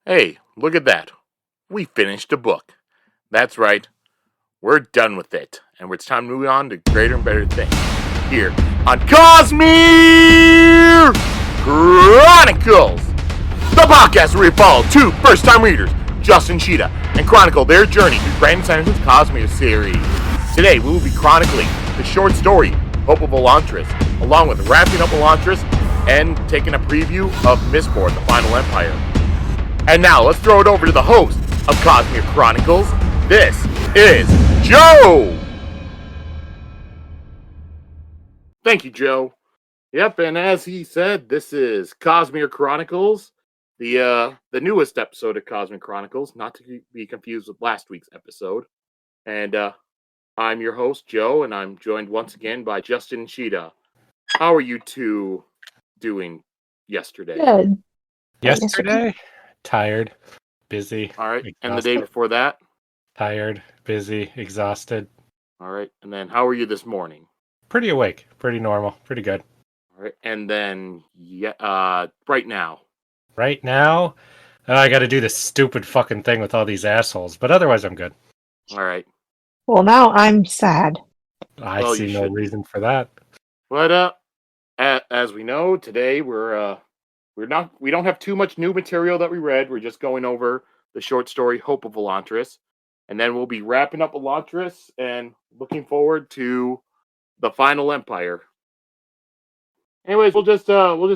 Hey, look at that. We finished a book. That's right. We're done with it. And it's time to move on to greater and better things. Here on Cosmere Chronicles, the podcast where we follow two first-time readers, Justin Sheta, and chronicle their journey through Brandon Sanderson's Cosmere series. Today, we will be chronicling the short story, Hope of Elantris, along with wrapping up Elantris and taking a preview of Mistborn, the Final Empire. And now, let's throw it over to the host of Cosmere Chronicles. This is Joe! Thank you, Joe. Yep, and as he said, this is Cosmere Chronicles, the newest episode of Cosmere Chronicles, not to be confused with last week's episode. And I'm your host, Joe, and I'm joined once again by Justin and Sheta. How are you two doing yesterday? Good. Yesterday? Tired, busy. All right, exhausted. and the day before that? Tired, busy, exhausted. All right, and then how are you this morning? Pretty awake, pretty normal, pretty good. All right, and then right now. Right now, I got to do this stupid fucking thing with all these assholes, but otherwise I'm good. All right. Well, now I'm sad. I Well, see you no should be. reason for that. But as we know, today we don't have too much new material that we read. We're just going over the short story Hope of Elantris, and then we'll be wrapping up Elantris and looking forward to the Final Empire. Anyways, we'll just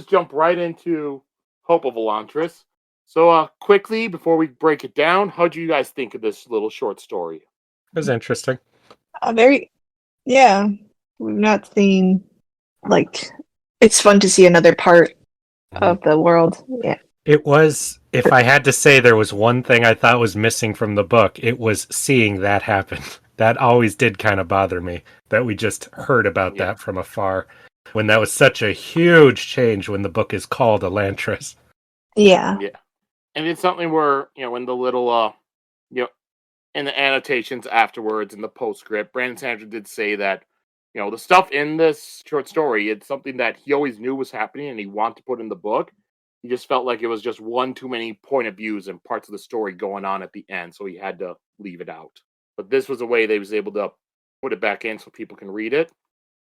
jump right into Hope of Elantris. So quickly before we break it down, how do you guys think of this little short story? It was interesting. Yeah. We've not seen, it's fun to see another part of the world. Yeah. It was, if I had to say there was one thing I thought was missing from the book, it was seeing that happen. That always did kind of bother me, that we just heard about that from afar, when that was such a huge change when the book is called Elantris. Yeah. Yeah. And it's something where, in the little, in the annotations afterwards, in the postscript, Brandon Sanderson did say that, the stuff in this short story, it's something that he always knew was happening and he wanted to put in the book. He just felt like it was just one too many point of views and parts of the story going on at the end, so he had to leave it out. But this was a way they was able to put it back in so people can read it.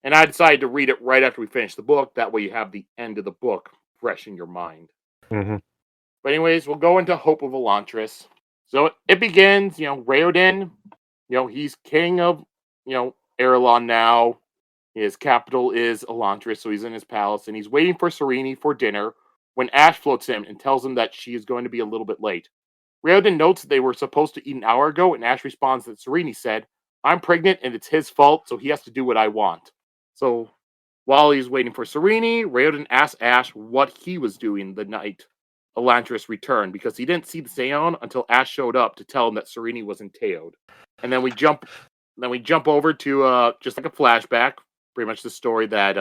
And I decided to read it right after we finished the book. That way you have the end of the book fresh in your mind. Mm-hmm. But anyways, we'll go into Hope of Elantris. So it begins, Raoden, he's king of, Erelon now. His capital is Elantris, so he's in his palace, and he's waiting for Serene for dinner when Ash floats in and tells him that she is going to be a little bit late. Raoden notes that they were supposed to eat an hour ago, and Ash responds that Serene said, "I'm pregnant and it's his fault, so he has to do what I want." So while he's waiting for Serene, Raoden asks Ash what he was doing the night Elantris returned, because he didn't see the Seon until Ash showed up to tell him that Serene was entailed. And then we jump over to just like a flashback, pretty much the story that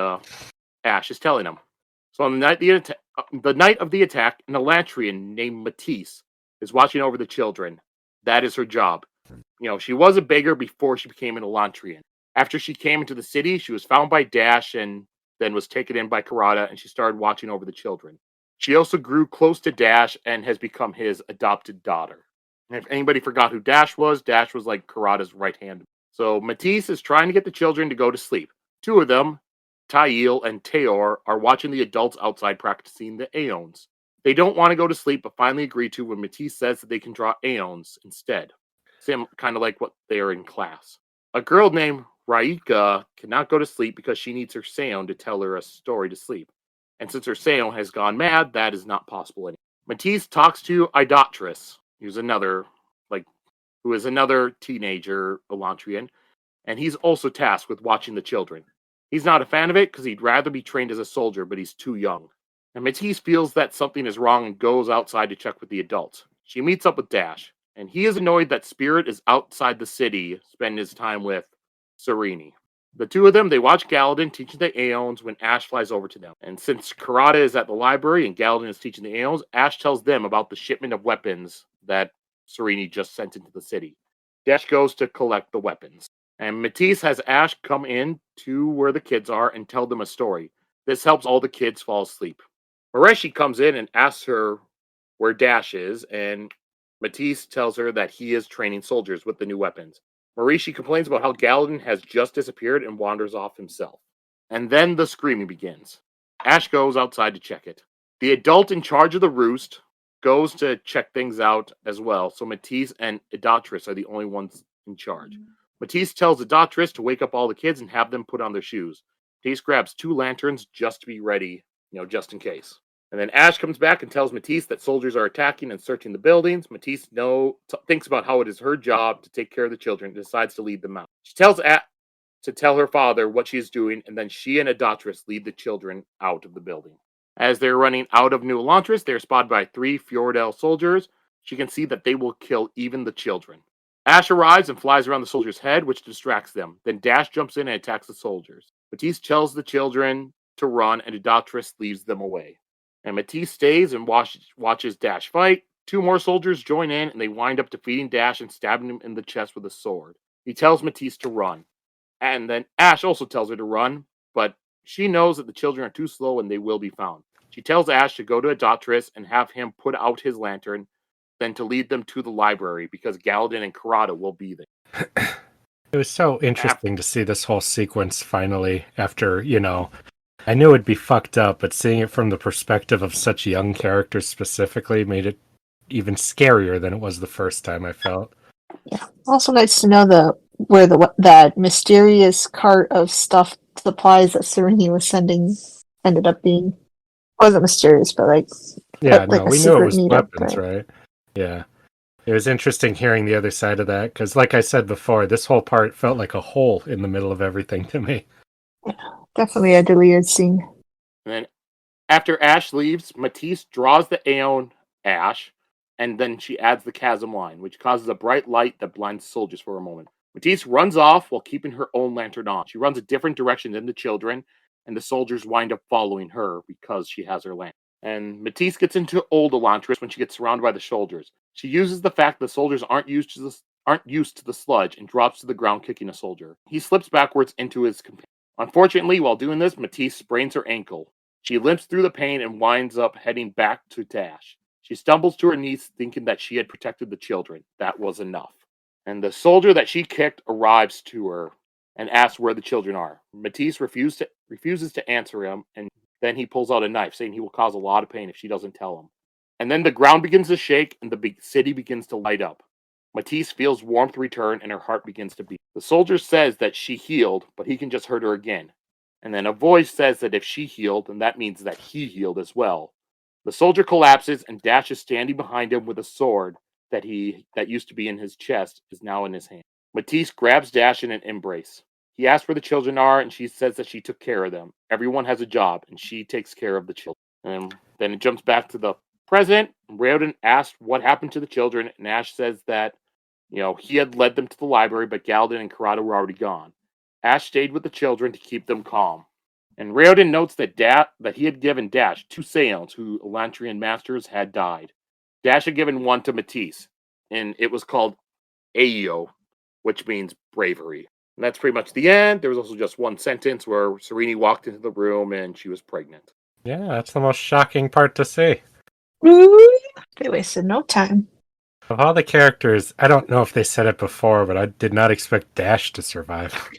Ash is telling him. So on the night of the attack, an Elantrian named Matisse is watching over the children. That is her job. She was a beggar before she became an Elantrian. After she came into the city, she was found by Dash and then was taken in by Karada, and she started watching over the children. She also grew close to Dash and has become his adopted daughter. And if anybody forgot who Dash was like Karada's right hand. So Matisse is trying to get the children to go to sleep. Two of them, Tail and Teor, are watching the adults outside practicing the Aeons. They don't want to go to sleep, but finally agree to when Matisse says that they can draw Aeons instead. Kind of like what they are in class. A girl named Raika cannot go to sleep because she needs her Seon to tell her a story to sleep. And since her Seon has gone mad, that is not possible anymore. Matisse talks to Idotris, who is another teenager Elantrian, and he's also tasked with watching the children. He's not a fan of it because he'd rather be trained as a soldier, but he's too young. And Matisse feels that something is wrong and goes outside to check with the adults. She meets up with Dash, and he is annoyed that Spirit is outside the city, spending his time with Serene. The two of them, they watch Galadin teaching the Aeons when Ash flies over to them. And since Karada is at the library and Galadin is teaching the Aeons, Ash tells them about the shipment of weapons that Serene just sent into the city. Dash goes to collect the weapons. And Matisse has Ash come in to where the kids are and tell them a story. This helps all the kids fall asleep. Mareshi comes in and asks her where Dash is, and Matisse tells her that he is training soldiers with the new weapons. Marishi complains about how Galadin has just disappeared and wanders off himself. And then the screaming begins. Ash goes outside to check it. The adult in charge of the roost goes to check things out as well, so Matisse and Elantris are the only ones in charge. Matisse tells Elantris to wake up all the kids and have them put on their shoes. Matisse grabs 2 lanterns just to be ready, just in case. And then Ash comes back and tells Matisse that soldiers are attacking and searching the buildings. Matisse thinks about how it is her job to take care of the children and decides to lead them out. She tells Ash to tell her father what she is doing, and then she and Elantris lead the children out of the building. As they're running out of New Elantris, they're spotted by 3 Fjordell soldiers. She can see that they will kill even the children. Ash arrives and flies around the soldier's head, which distracts them. Then Dash jumps in and attacks the soldiers. Matisse tells the children to run, and Elantris leaves them away. And Matisse stays and watches Dash fight. 2 more soldiers join in, and they wind up defeating Dash and stabbing him in the chest with a sword. He tells Matisse to run. And then Ash also tells her to run, but she knows that the children are too slow and they will be found. She tells Ash to go to Elantris and have him put out his lantern, then to lead them to the library because Galadin and Karada will be there. It was so interesting to see this whole sequence finally after, I knew it'd be fucked up, but seeing it from the perspective of such young characters specifically made it even scarier than it was the first time, I felt. Yeah. Also nice to know where that mysterious cart of stuffed supplies that Serini was sending ended up being. Wasn't mysterious, but we knew it was weapons, right? Right? Yeah. It was interesting hearing the other side of that, because like I said before, this whole part felt like a hole in the middle of everything to me. Yeah, definitely a deleted scene. And then after Ash leaves, Matisse draws the Aeon Ash, and then she adds the chasm line, which causes a bright light that blinds soldiers for a moment. Matisse runs off while keeping her own lantern on. She runs a different direction than the children, and the soldiers wind up following her because she has her lantern. And Matisse gets into Old Elantris when she gets surrounded by the soldiers. She uses the fact the soldiers aren't used to the sludge and drops to the ground, kicking a soldier. He slips backwards into his companion. Unfortunately, while doing this, Matisse sprains her ankle. She limps through the pain and winds up heading back to Dash. She stumbles to her knees, thinking that she had protected the children. That was enough. And the soldier that she kicked arrives to her and asks where the children are. Matisse refuses to answer him, and then he pulls out a knife, saying he will cause a lot of pain if she doesn't tell him. And then the ground begins to shake, and the big city begins to light up. Matisse feels warmth return, and her heart begins to beat. The soldier says that she healed, but he can just hurt her again. And then a voice says that if she healed, then that means that he healed as well. The soldier collapses, and Dash is standing behind him with a sword that used to be in his chest is now in his hand. Matisse grabs Dash in an embrace. He asks where the children are, and she says that she took care of them. Everyone has a job, and she takes care of the children. And then it jumps back to the present. Raoden asked what happened to the children, and Ash says that, he had led them to the library, but Galadin and Karada were already gone. Ash stayed with the children to keep them calm. And Raoden notes that he had given Dash 2 Seance who Elantrian masters had died. Dash had given one to Matisse, and it was called Aio, which means bravery. And that's pretty much the end. There was also just one sentence where Serini walked into the room and she was pregnant. Yeah, that's the most shocking part to see. They wasted no time. Of all the characters, I don't know if they said it before, but I did not expect Dash to survive.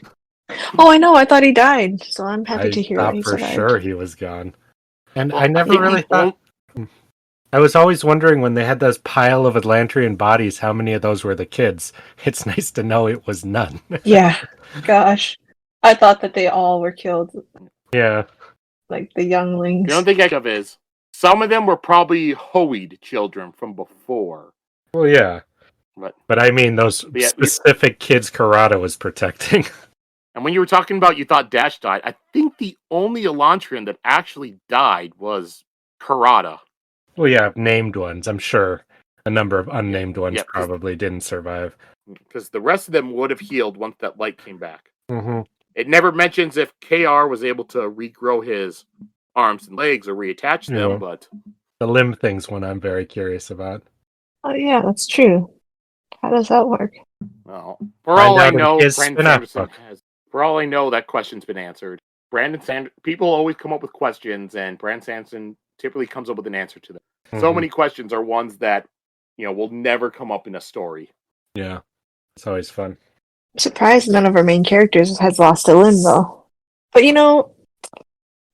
Oh, I know. I thought he died, so I'm happy to hear that he for survived. sure he was gone. And Well, I never really thought... I was always wondering when they had those pile of Atlantean bodies, how many of those were the kids. It's nice to know it was none. Yeah, gosh. I thought that they all were killed. Yeah. Like the younglings. The only thing I think of is some of them were probably Hoid children from before. Well, yeah. But I mean those yeah, specific kids Karada was protecting. And when you were talking about you thought Dash died, I think the only Elantrian that actually died was Karada. Well, yeah, named ones. I'm sure a number of unnamed ones probably didn't survive. Because the rest of them would have healed once that light came back. Mm-hmm. It never mentions if KR was able to regrow his arms and legs or reattach them, but... The limb thing's one I'm very curious about. Oh, yeah, that's true. How does that work? Well, for all I know, that question's been answered. People always come up with questions, and Brandon Sanderson typically comes up with an answer to them. So Mhm. many questions are ones that, will never come up in a story. Yeah, it's always fun. I'm surprised none of our main characters has lost a limb, though. But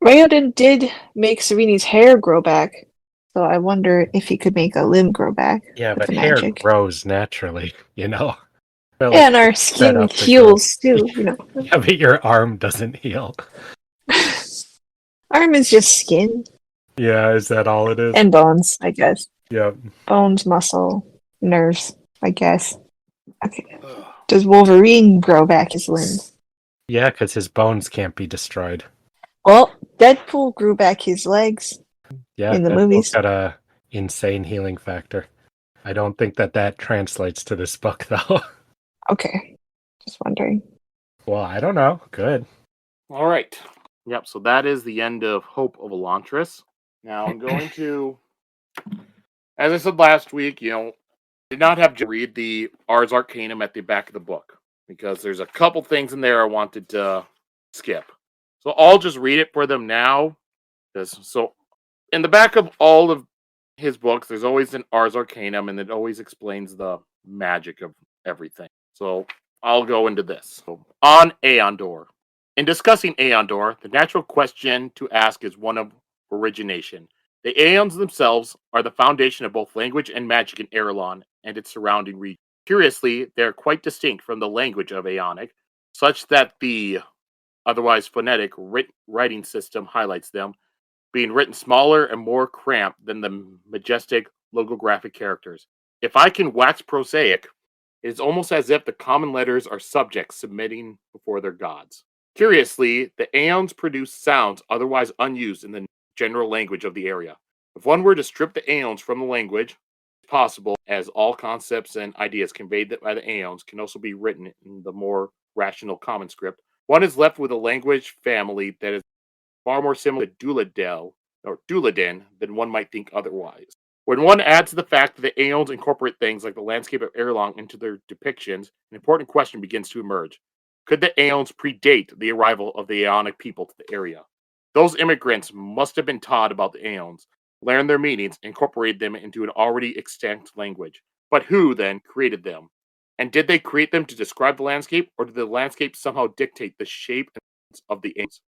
Raoden did make Sereni's hair grow back, so I wonder if he could make a limb grow back Yeah, with but the hair magic. grows naturally, Felt Yeah, like and our it's set skin up to grow. heals too, Yeah, but your arm doesn't heal. Arm is just skin Yeah, is that all it is? and bones, I guess. Yeah. Bones, muscle, nerves, I guess. Okay. Does Wolverine grow back his limbs? Yeah, because his bones can't be destroyed. Well, Deadpool grew back his legs Yeah, in the Deadpool's movies. got a insane healing factor. I don't think that translates to this book, though. Okay. Just wondering. Well, I don't know. Good. All right. Yep. So that is the end of Hope of Elantris. Now I'm going to, as I said last week, did not have to read the Ars Arcanum at the back of the book because there's a couple things in there I wanted to skip. So I'll just read it for them now. So in the back of all of his books, there's always an Ars Arcanum, and it always explains the magic of everything. So I'll go into this. So, on Aondor. In discussing Aondor, the natural question to ask is one of origination. The Aeons themselves are the foundation of both language and magic in Erelon and its surrounding region. Curiously, they are quite distinct from the language of Aeonic, such that the otherwise phonetic writing system highlights them, being written smaller and more cramped than the majestic logographic characters. If I can wax prosaic, it is almost as if the common letters are subjects submitting before their gods. Curiously, the Aeons produce sounds otherwise unused in the general language of the area. If one were to strip the Aeons from the language, it's possible, as all concepts and ideas conveyed by the Aeons can also be written in the more rational common script, one is left with a language family that is far more similar to Duladin than one might think otherwise. When one adds to the fact that the Aeons incorporate things like the landscape of Erelong into their depictions, an important question begins to emerge. Could the Aeons predate the arrival of the Aeonic people to the area? Those immigrants must have been taught about the Aeons, learned their meanings, and incorporated them into an already extant language. But who, then, created them? And did they create them to describe the landscape, or did the landscape somehow dictate the shape of the Aeons?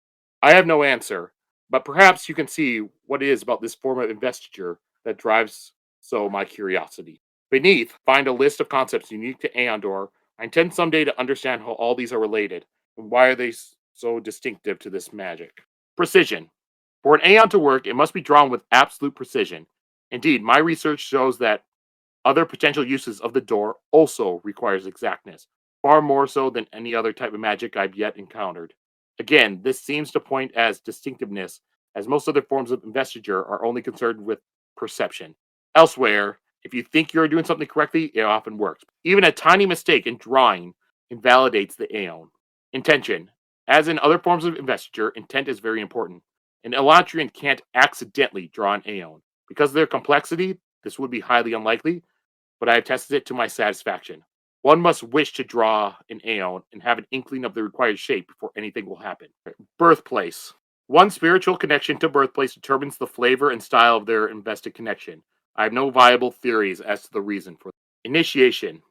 I have no answer, but perhaps you can see what it is about this form of investiture that drives my curiosity. Beneath, find a list of concepts unique to Aondor. I intend someday to understand how all these are related, and why are they so distinctive to this magic. Precision. For an Aeon to work, it must be drawn with absolute precision. Indeed, my research shows that other potential uses of the door also requires exactness, far more so than any other type of magic I've yet encountered. Again, this seems to point as distinctiveness, as most other forms of investiture are only concerned with perception. Elsewhere, if you think you're doing something correctly, it often works. Even a tiny mistake in drawing invalidates the Aeon. Intention. As in other forms of investiture, intent is very important. An Elantrian can't accidentally draw an Aeon. Because of their complexity, this would be highly unlikely, but I have tested it to my satisfaction. One must wish to draw an Aeon and have an inkling of the required shape before anything will happen. Birthplace. One spiritual connection to birthplace determines the flavor and style of their invested connection. I have no viable theories as to the reason for this. Initiation.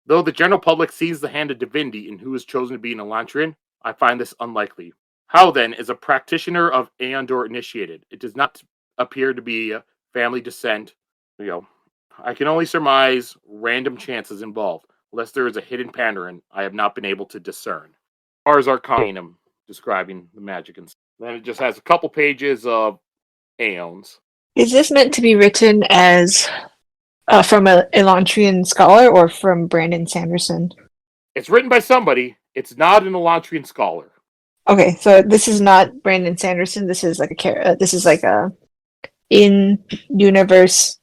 Though the general public sees the hand of divinity in who is chosen to be an Elantrian, I find this unlikely. How then is a practitioner of Aondor initiated? It does not appear to be a family descent. I can only surmise random chances involved, unless there is a hidden pattern I have not been able to discern. Ars Arcanum, describing the magic, and then it just has a couple pages of Aeons. Is this meant to be written as from a Elantrian scholar or from Brandon Sanderson? It's written by somebody. It's not an Elantrian scholar. Okay, so this is not Brandon Sanderson. This is like this is like a in universe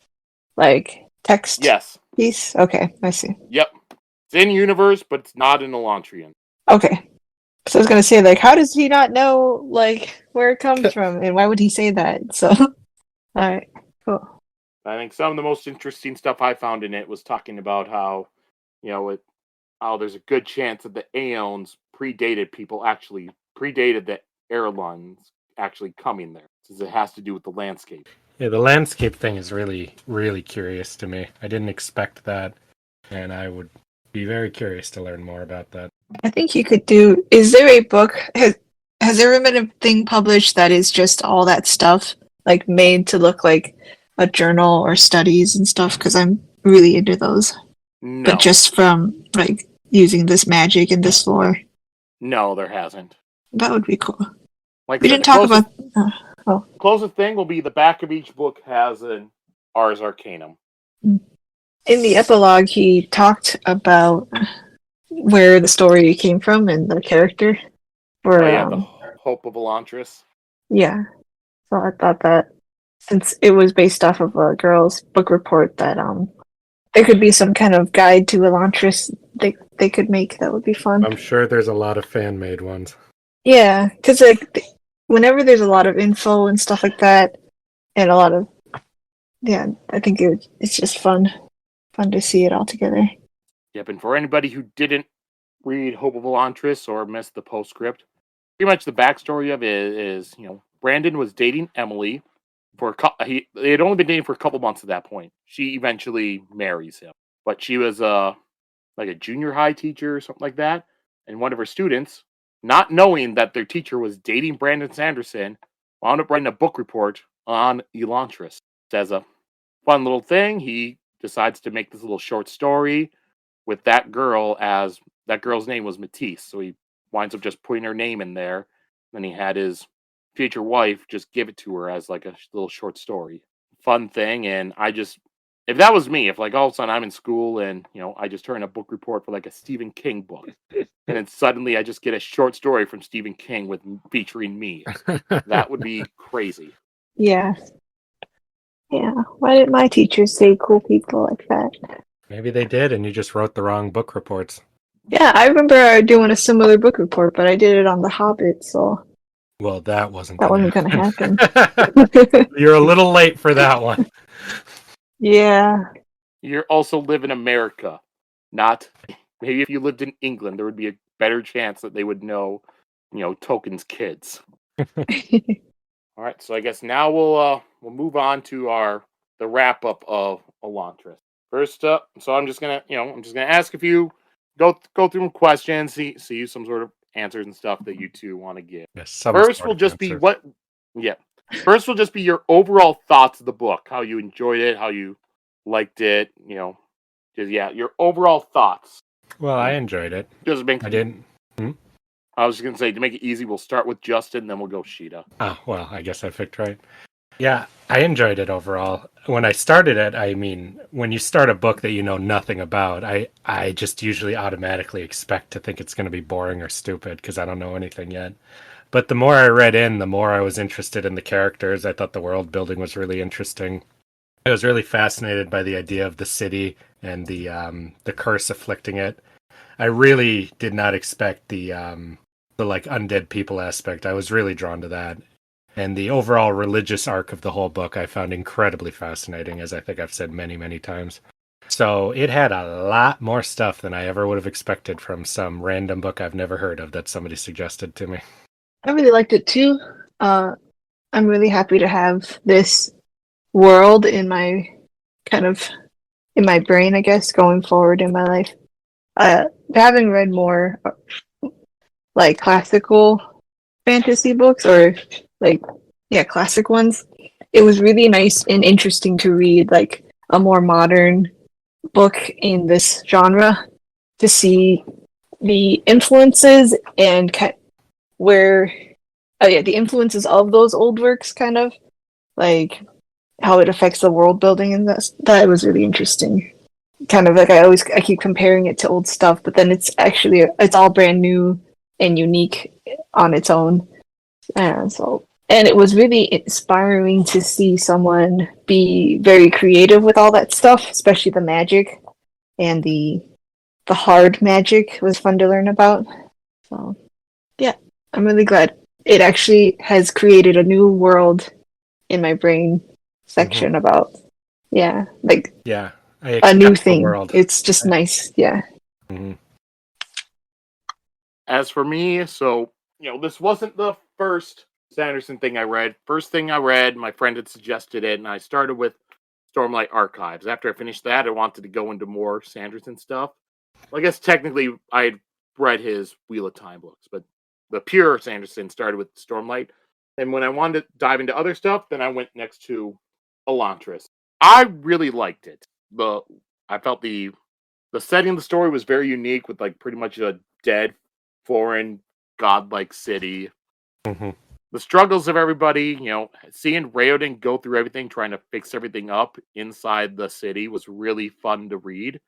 like text Yes. piece. Okay, I see. Yep. It's in universe, but it's not an Elantrian. Okay. So I was gonna say, like, how does he not know like where it comes from, and why would he say that? So, all right, cool. I think some of the most interesting stuff I found in it was talking about how, how there's a good chance that the Aeons predated the Erelons actually coming there, since it has to do with the landscape. Yeah, the landscape thing is really, really curious to me. I didn't expect that, and I would be very curious to learn more about that. I think you could do. Is there a book? Has there ever been a thing published that is just all that stuff, like made to look like a journal or studies and stuff? Because I'm really into those. No. But just from like using this magic and this lore, No, there hasn't. that would be cool. Like I We said, didn't the talk closest, about. closest thing will be the back of each book has an Ars Arcanum. In the epilogue, he talked about where the story came from and the character. For Oh yeah, the Hope of Elantris. yeah. So I thought that since it was based off of a girl's book report, that there could be some kind of guide to Elantris they could make that would be fun. I'm sure there's a lot of fan-made ones. Yeah, because like whenever there's a lot of info and stuff like that, and a lot of I think it's just fun to see it all together. Yep, and for anybody who didn't read Hope of Elantris or missed the postscript, pretty much the backstory of it is Brandon was dating Emily for they had only been dating for a couple months at that point. She eventually marries him, but she was like a junior high teacher or something like that, and one of her students, not knowing that their teacher was dating Brandon Sanderson, wound up writing a book report on Elantris. As a fun little thing, he decides to make this little short story with that girl, as that girl's name was Matisse, so he winds up just putting her name in there. Then he had his future wife just give it to her as like a little short story. Fun thing, and if that was me, if like all of a sudden I'm in school and I just turn a book report for like a Stephen King book, and then suddenly I just get a short story from Stephen King featuring me, that would be crazy. Yeah. Yeah. Why didn't my teachers say cool people like that? Maybe they did, and you just wrote the wrong book reports. Yeah, I remember doing a similar book report, but I did it on The Hobbit, so Well, that wasn't that going wasn't going to happen. happen. You're a little late for that one. Yeah. You also live in America, not maybe if you lived in England, there would be a better chance that they would know, Tolkien's kids. All right, so I guess now we'll move on to the wrap up of Elantris. First up, so I'm just gonna ask a few, go through some questions, see some sort of answers and stuff that you two want to give. Yes, some First sort will of just be answer. First will just be your overall thoughts of the book, how you enjoyed it, how you liked it, your overall thoughts. Well, I enjoyed it. Just make I didn't. I was just gonna say, to make it easy, we'll start with Justin, then we'll go Sheta. Oh, well, I guess I picked right. Yeah, I enjoyed it overall. When I started it, I mean, when you start a book that you know nothing about, I just usually automatically expect to think it's going to be boring or stupid because I don't know anything yet. But the more I read in, the more I was interested in the characters. I thought the world building was really interesting. I was really fascinated by the idea of the city and the curse afflicting it. I really did not expect the like undead people aspect. I was really drawn to that. And the overall religious arc of the whole book I found incredibly fascinating, as I think I've said many, many times. So it had a lot more stuff than I ever would have expected from some random book I've never heard of that somebody suggested to me. I really liked it too. I'm really happy to have this world in my in my brain, I guess, going forward in my life. Having read more like classical fantasy books or classic ones, it was really nice and interesting to read like a more modern book in this genre to see the influences and where the influences of those old works, kind of like how it affects the world building, and that was really interesting. Kind of like I keep comparing it to old stuff, but then it's all brand new and unique on its own. And it was really inspiring to see someone be very creative with all that stuff, especially the magic and the hard magic was fun to learn about. So yeah, I'm really glad it actually has created a new world in my brain section about like Yeah, I a new accept the thing. world. It's just nice. Yeah. Mm-hmm. As for me, so this wasn't the first Sanderson thing I read. First thing I read, my friend had suggested it, and I started with Stormlight Archives. After I finished that, I wanted to go into more Sanderson stuff. Well, I guess technically I had read his Wheel of Time books, but the pure Sanderson started with Stormlight. And when I wanted to dive into other stuff, then I went next to Elantris. I really liked it. I felt the setting of the story was very unique, with like pretty much a dead, foreign, godlike city. Mm-hmm. The struggles of everybody, seeing Raoden go through everything, trying to fix everything up inside the city was really fun to read.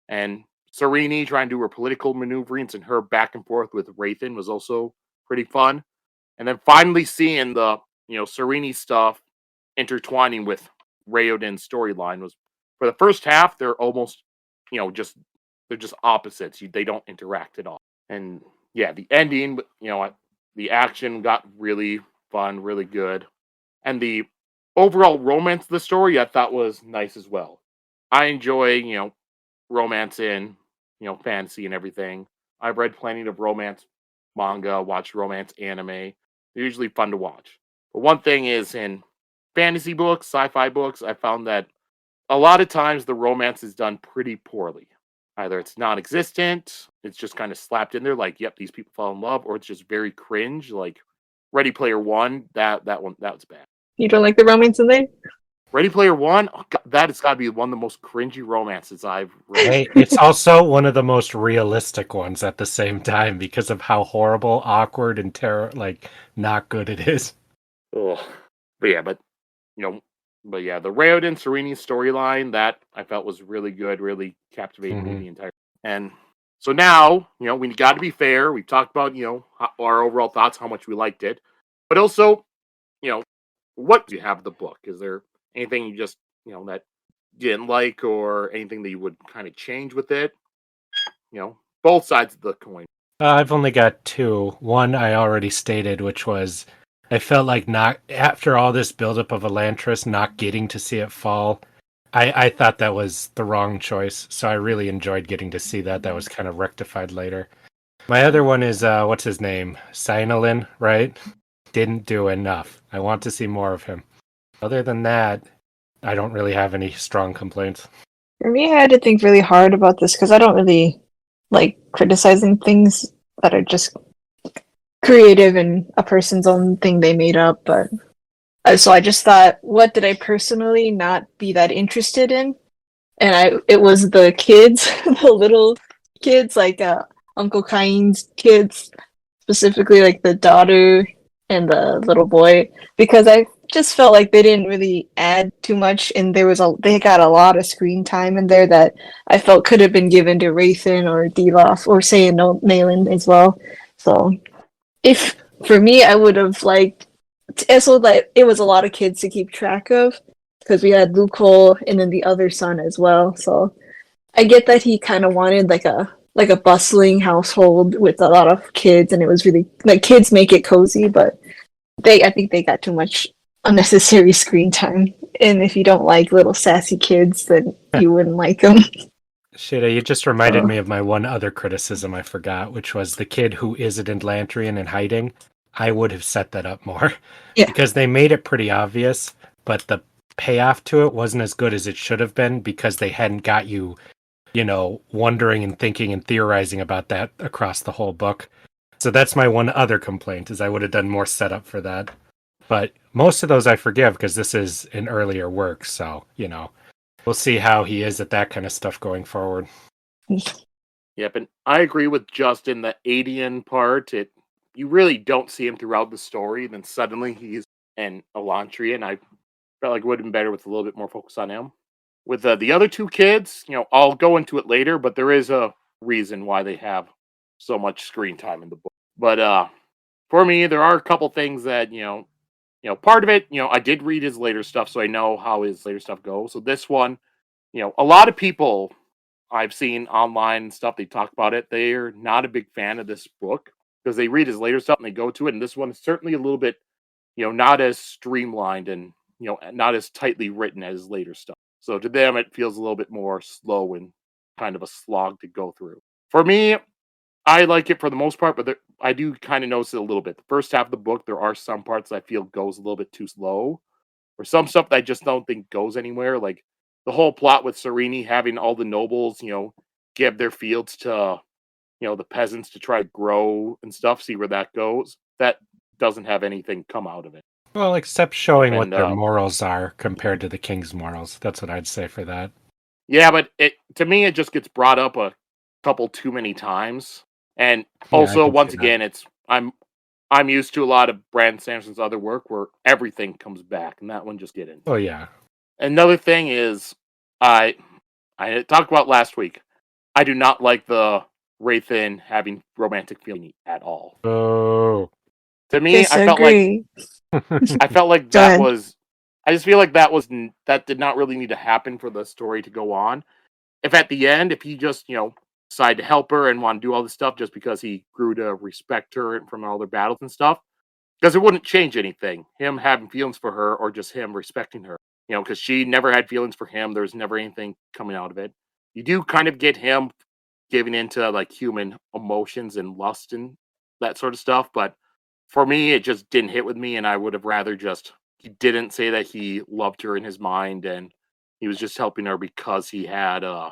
And Sereni trying to do her political maneuverings and her back and forth with Rathan was also pretty fun. And then finally seeing the, Sereni stuff intertwining with Raoden's storyline was, for the first half, they're almost, they're just opposites. They don't interact at all. And yeah, the ending, the action got really fun, really good. And the overall romance of the story I thought was nice as well. I enjoy, romance in, fantasy and everything. I've read plenty of romance manga, watched romance anime. They're usually fun to watch. But one thing is, in fantasy books, sci-fi books, I found that a lot of times the romance is done pretty poorly. Either it's non-existent, it's just kind of slapped in there, like, yep, these people fall in love, or it's just very cringe, like Ready Player One. That one, that was bad. You don't like the romance in there? Ready Player One, oh God, that has got to be one of the most cringy romances I've read. Hey, it's also one of the most realistic ones at the same time because of how horrible, awkward, and not good it is. Ugh. You know, but yeah, the Raoden Sereni storyline that I felt was really good, really captivated me the entire. And so now, we got to be fair. We've talked about, our overall thoughts, how much we liked it, but also, you know, what do you have of the book? Is there anything you just, that you didn't like, or anything that you would kind of change with it? Both sides of the coin. I've only got two. One I already stated, which was I felt like not after all this buildup of Elantris, not getting to see it fall. I thought that was the wrong choice, so I really enjoyed getting to see that. That was kind of rectified later. My other one is what's his name? Cynolin, right? Didn't do enough. I want to see more of him. Other than that, I don't really have any strong complaints. For me, I had to think really hard about this because I don't really like criticizing things that are just creative and a person's own thing they made up. But so I just thought, what did I personally not be that interested in? And it was the kids, the little kids, like Uncle Kain's kids, specifically like the daughter and the little boy, because I just felt like they didn't really add too much, and they got a lot of screen time in there that I felt could have been given to Rathan or Dilaf or say Nayland as well. So if for me, I would have liked so that it was a lot of kids to keep track of because we had Luke Cole and then the other son as well. So I get that he kind of wanted like a bustling household with a lot of kids, and it was really like kids make it cozy, but I think they got too much unnecessary screen time. And if you don't like little sassy kids, then you wouldn't like them. Sheta, you just reminded me of my one other criticism I forgot, which was the kid who is an Atlantrian and hiding. I would have set that up more. Yeah. Because they made it pretty obvious, but the payoff to it wasn't as good as it should have been because they hadn't got you, wondering and thinking and theorizing about that across the whole book. So that's my one other complaint, is I would have done more setup for that. But most of those I forgive because this is an earlier work, so, we'll see how he is at that kind of stuff going forward. Yep, and I agree with Justin, the Adian part. You really don't see him throughout the story, then suddenly he's an Elantrian. I felt like it would have been better with a little bit more focus on him. With the other two kids, I'll go into it later, but there is a reason why they have so much screen time in the book. But for me, there are a couple things that, part of it, I did read his later stuff, so I know how his later stuff goes. So this one, a lot of people I've seen online and stuff, they talk about it. They're not a big fan of this book because they read his later stuff and they go to it. And this one is certainly a little bit, not as streamlined and, not as tightly written as his later stuff. So to them, it feels a little bit more slow and kind of a slog to go through. For me, I like it for the most part, but I do kind of notice it a little bit. The first half of the book, there are some parts I feel goes a little bit too slow, or some stuff that I just don't think goes anywhere. Like the whole plot with Sereni having all the nobles, give their fields to, the peasants to try to grow and stuff, see where that goes. That doesn't have anything come out of it. Well, except showing what And their morals are compared to the king's morals. That's what I'd say for that. yeah, but to me, it just gets brought up a couple too many times. And Yeah, I also, can once see that. again, I'm used to a lot of Brandon Sanderson's other work where everything comes back, and that one just didn't. Oh, yeah. Another thing is, I talked about last week. I do not like the Wraithen having romantic feeling at all. Oh. To me, Disagree. I felt like Go that ahead. was. I just feel like that did not really need to happen for the story to go on. If at the end, if he just decided to help her and want to do all this stuff just because he grew to respect her and from all their battles and stuff, because it wouldn't change anything. Him having feelings for her or just him respecting her, because she never had feelings for him. There's never anything coming out of it. You do kind of get him giving into like human emotions and lust and that sort of stuff, but for me, it just didn't hit with me, and I would have rather just he didn't say that he loved her in his mind, and he was just helping her because he had a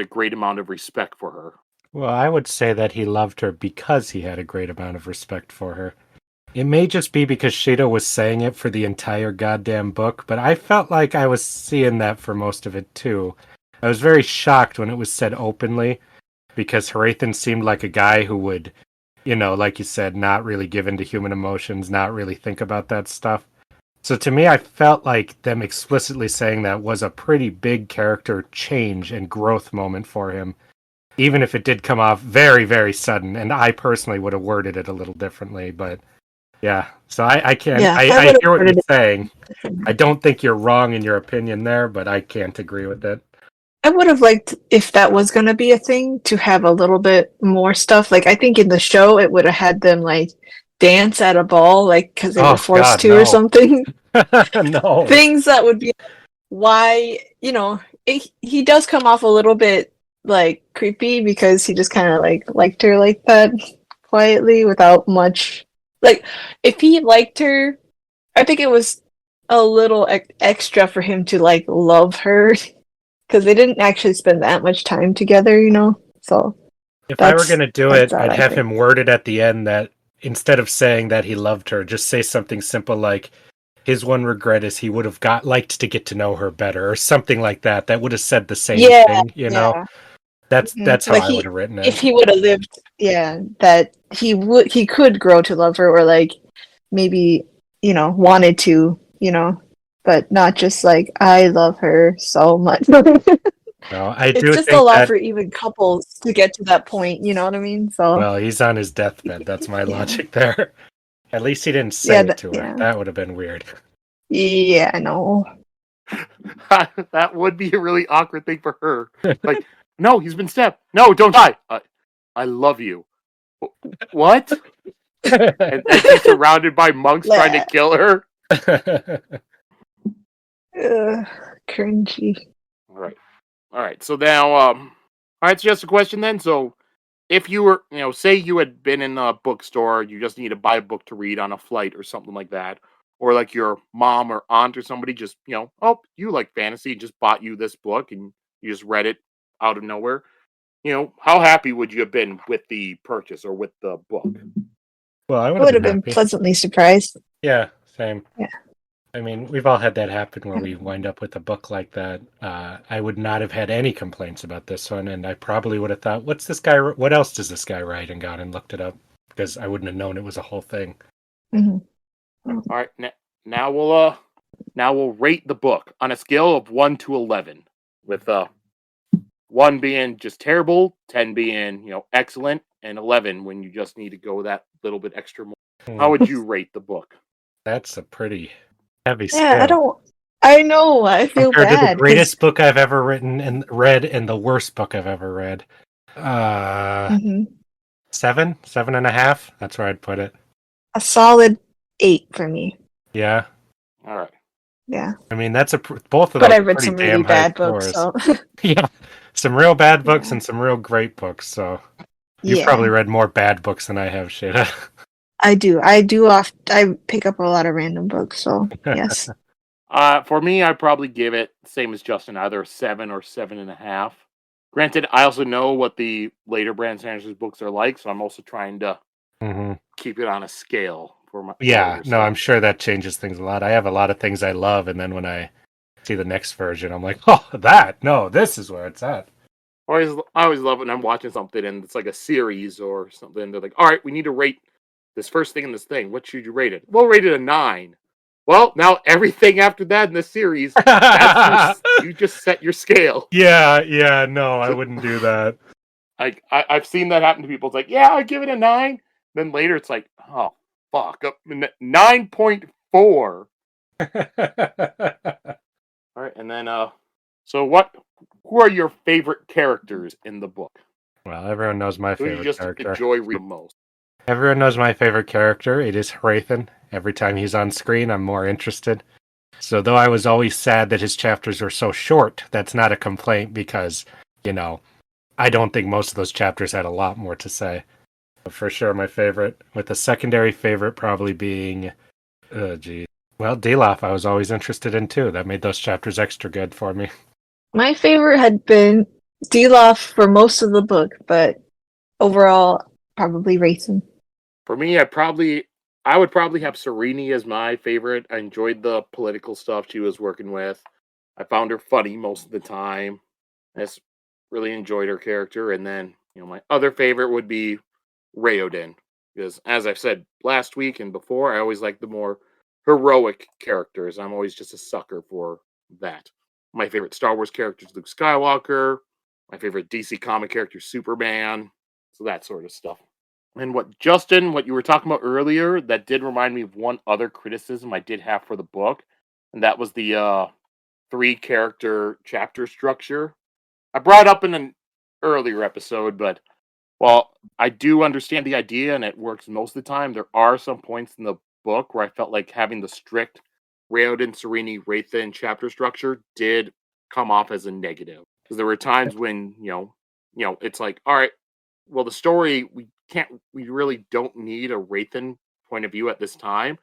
great amount of respect for her. Well, I would say that he loved her because he had a great amount of respect for her. It may just be because Sheta was saying it for the entire goddamn book, but I felt like I was seeing that for most of it too. I was very shocked when it was said openly, because Horathan seemed like a guy who would, like you said, not really give into human emotions, not really think about that stuff. So to me, I felt like them explicitly saying that was a pretty big character change and growth moment for him, even if it did come off very, very sudden. And I personally would have worded it a little differently, but yeah. So I can't. Yeah, I I would have hear what worded you're it saying. differently. I don't think you're wrong in your opinion there, but I can't agree with it. I would have liked, if that was going to be a thing, to have a little bit more stuff. Like, I think in the show, it would have had them, like, dance at a ball, like, because they were Oh forced God, to or no, something. no. Things that would be why, he does come off a little bit, like, creepy because he just kind of, like, liked her like that quietly without much. Like, if he liked her, I think it was a little extra for him to, like, love her. Because they didn't actually spend that much time together, So If I were that's going to do that's it, all I'd I have think. him worded at the end that instead of saying that he loved her, just say something simple like, his one regret is he would have liked to get to know her better, or something like that. That would have said the same Yeah, thing, yeah. That's how Like I would have written it. if he would have lived, yeah, that he could grow to love her, or like maybe wanted to, but not just like I love her so much. No, I It's do just a think lot that. for even couples to get to that point. You know what I mean? So Well, he's on his deathbed. That's my yeah, logic there. At least he didn't say yeah, it to her. yeah, That would have been weird. yeah. I know. That would be a really awkward thing for her. Like, no, he's been stabbed. No, don't die. I love you. What? And she's surrounded by monks trying to kill her. Cringy. All right. So now, all right. So just a question then. So, if you were, say you had been in a bookstore, you just need to buy a book to read on a flight or something like that, or like your mom or aunt or somebody just, oh, you like fantasy, just bought you this book and you just read it out of nowhere. How happy would you have been with the purchase or with the book? Well, I would I have would been have been happy. pleasantly surprised. Yeah, same. Yeah. I mean, we've all had that happen where we wind up with a book like that. I would not have had any complaints about this one, and I probably would have thought, "What's this guy? What else does this guy write?" And gone and looked it up because I wouldn't have known it was a whole thing. Mm-hmm. All right, now we'll rate the book on a scale of 1 to 11, with 1 being just terrible, 10 being excellent, and 11 when you just need to go that little bit extra more. How would you rate the book? That's a pretty heavy Yeah, scale. I know. I feel Compared to the bad because greatest book I've ever written and read and the worst book I've ever read. 7.5. That's where I'd put it. a solid 8 for me. Yeah. All right. Yeah, I mean, both of but those I are read pretty some really damn high bad books, scores. so Yeah. Some real bad books yeah. and some real great books, so You've Yeah, probably read more bad books than I have, Sheta. I do. I pick up a lot of random books, so yes. For me, I'd probably give it same as Justin, either a 7 or 7.5. Granted, I also know what the later Brandon Sanderson books are like, so I'm also trying to hmm keep it on a scale for my Yeah, later no, I'm stuff. sure that changes things a lot. I have a lot of things I love, and then when I see the next version, I'm like, oh, that? No, this is where it's at. I always love when I'm watching something and it's like a series or something. They're like, all right, we need to rate this first thing in this thing. What should you rate it? We'll rate it a 9. Well, now everything after that in the series, that's you just set your scale. Yeah, no, I So, wouldn't do that. I've seen that happen to people. It's like, yeah, I give it a 9. Then later it's like, oh fuck, 9.4. All right, and then so who are your favorite characters in the book? Well, everyone knows my Who do you favorite just character. enjoy reading most? Everyone knows my favorite character. It is Hrathen. Every time he's on screen, I'm more interested. So though I was always sad that his chapters were so short, that's not a complaint because, you know, I don't think most of those chapters had a lot more to say. But for sure, my favorite, with the secondary favorite probably being, well, Dilaf, I was always interested in too. That made those chapters extra good for me. My favorite had been Dilaf for most of the book, but overall, probably Racing. For me, I would probably have Sereni as my favorite. I enjoyed the political stuff she was working with. I found her funny most of the time. I just really enjoyed her character. And then, my other favorite would be Raoden. Because as I've said last week and before, I always like the more heroic characters. I'm always just a sucker for that. My favorite Star Wars character is Luke Skywalker. My favorite DC comic character is Superman. So that sort of stuff. And what you were talking about earlier, that did remind me of one other criticism I did have for the book, and that was the 3 character chapter structure. I brought up in an earlier episode, but while I do understand the idea and it works most of the time, there are some points in the book where I felt like having the strict Raoden, Sereni, Raythan chapter structure did come off as a negative. Because there were times when, it's like, all right, well, the story we really don't need a Raythan point of view at this time.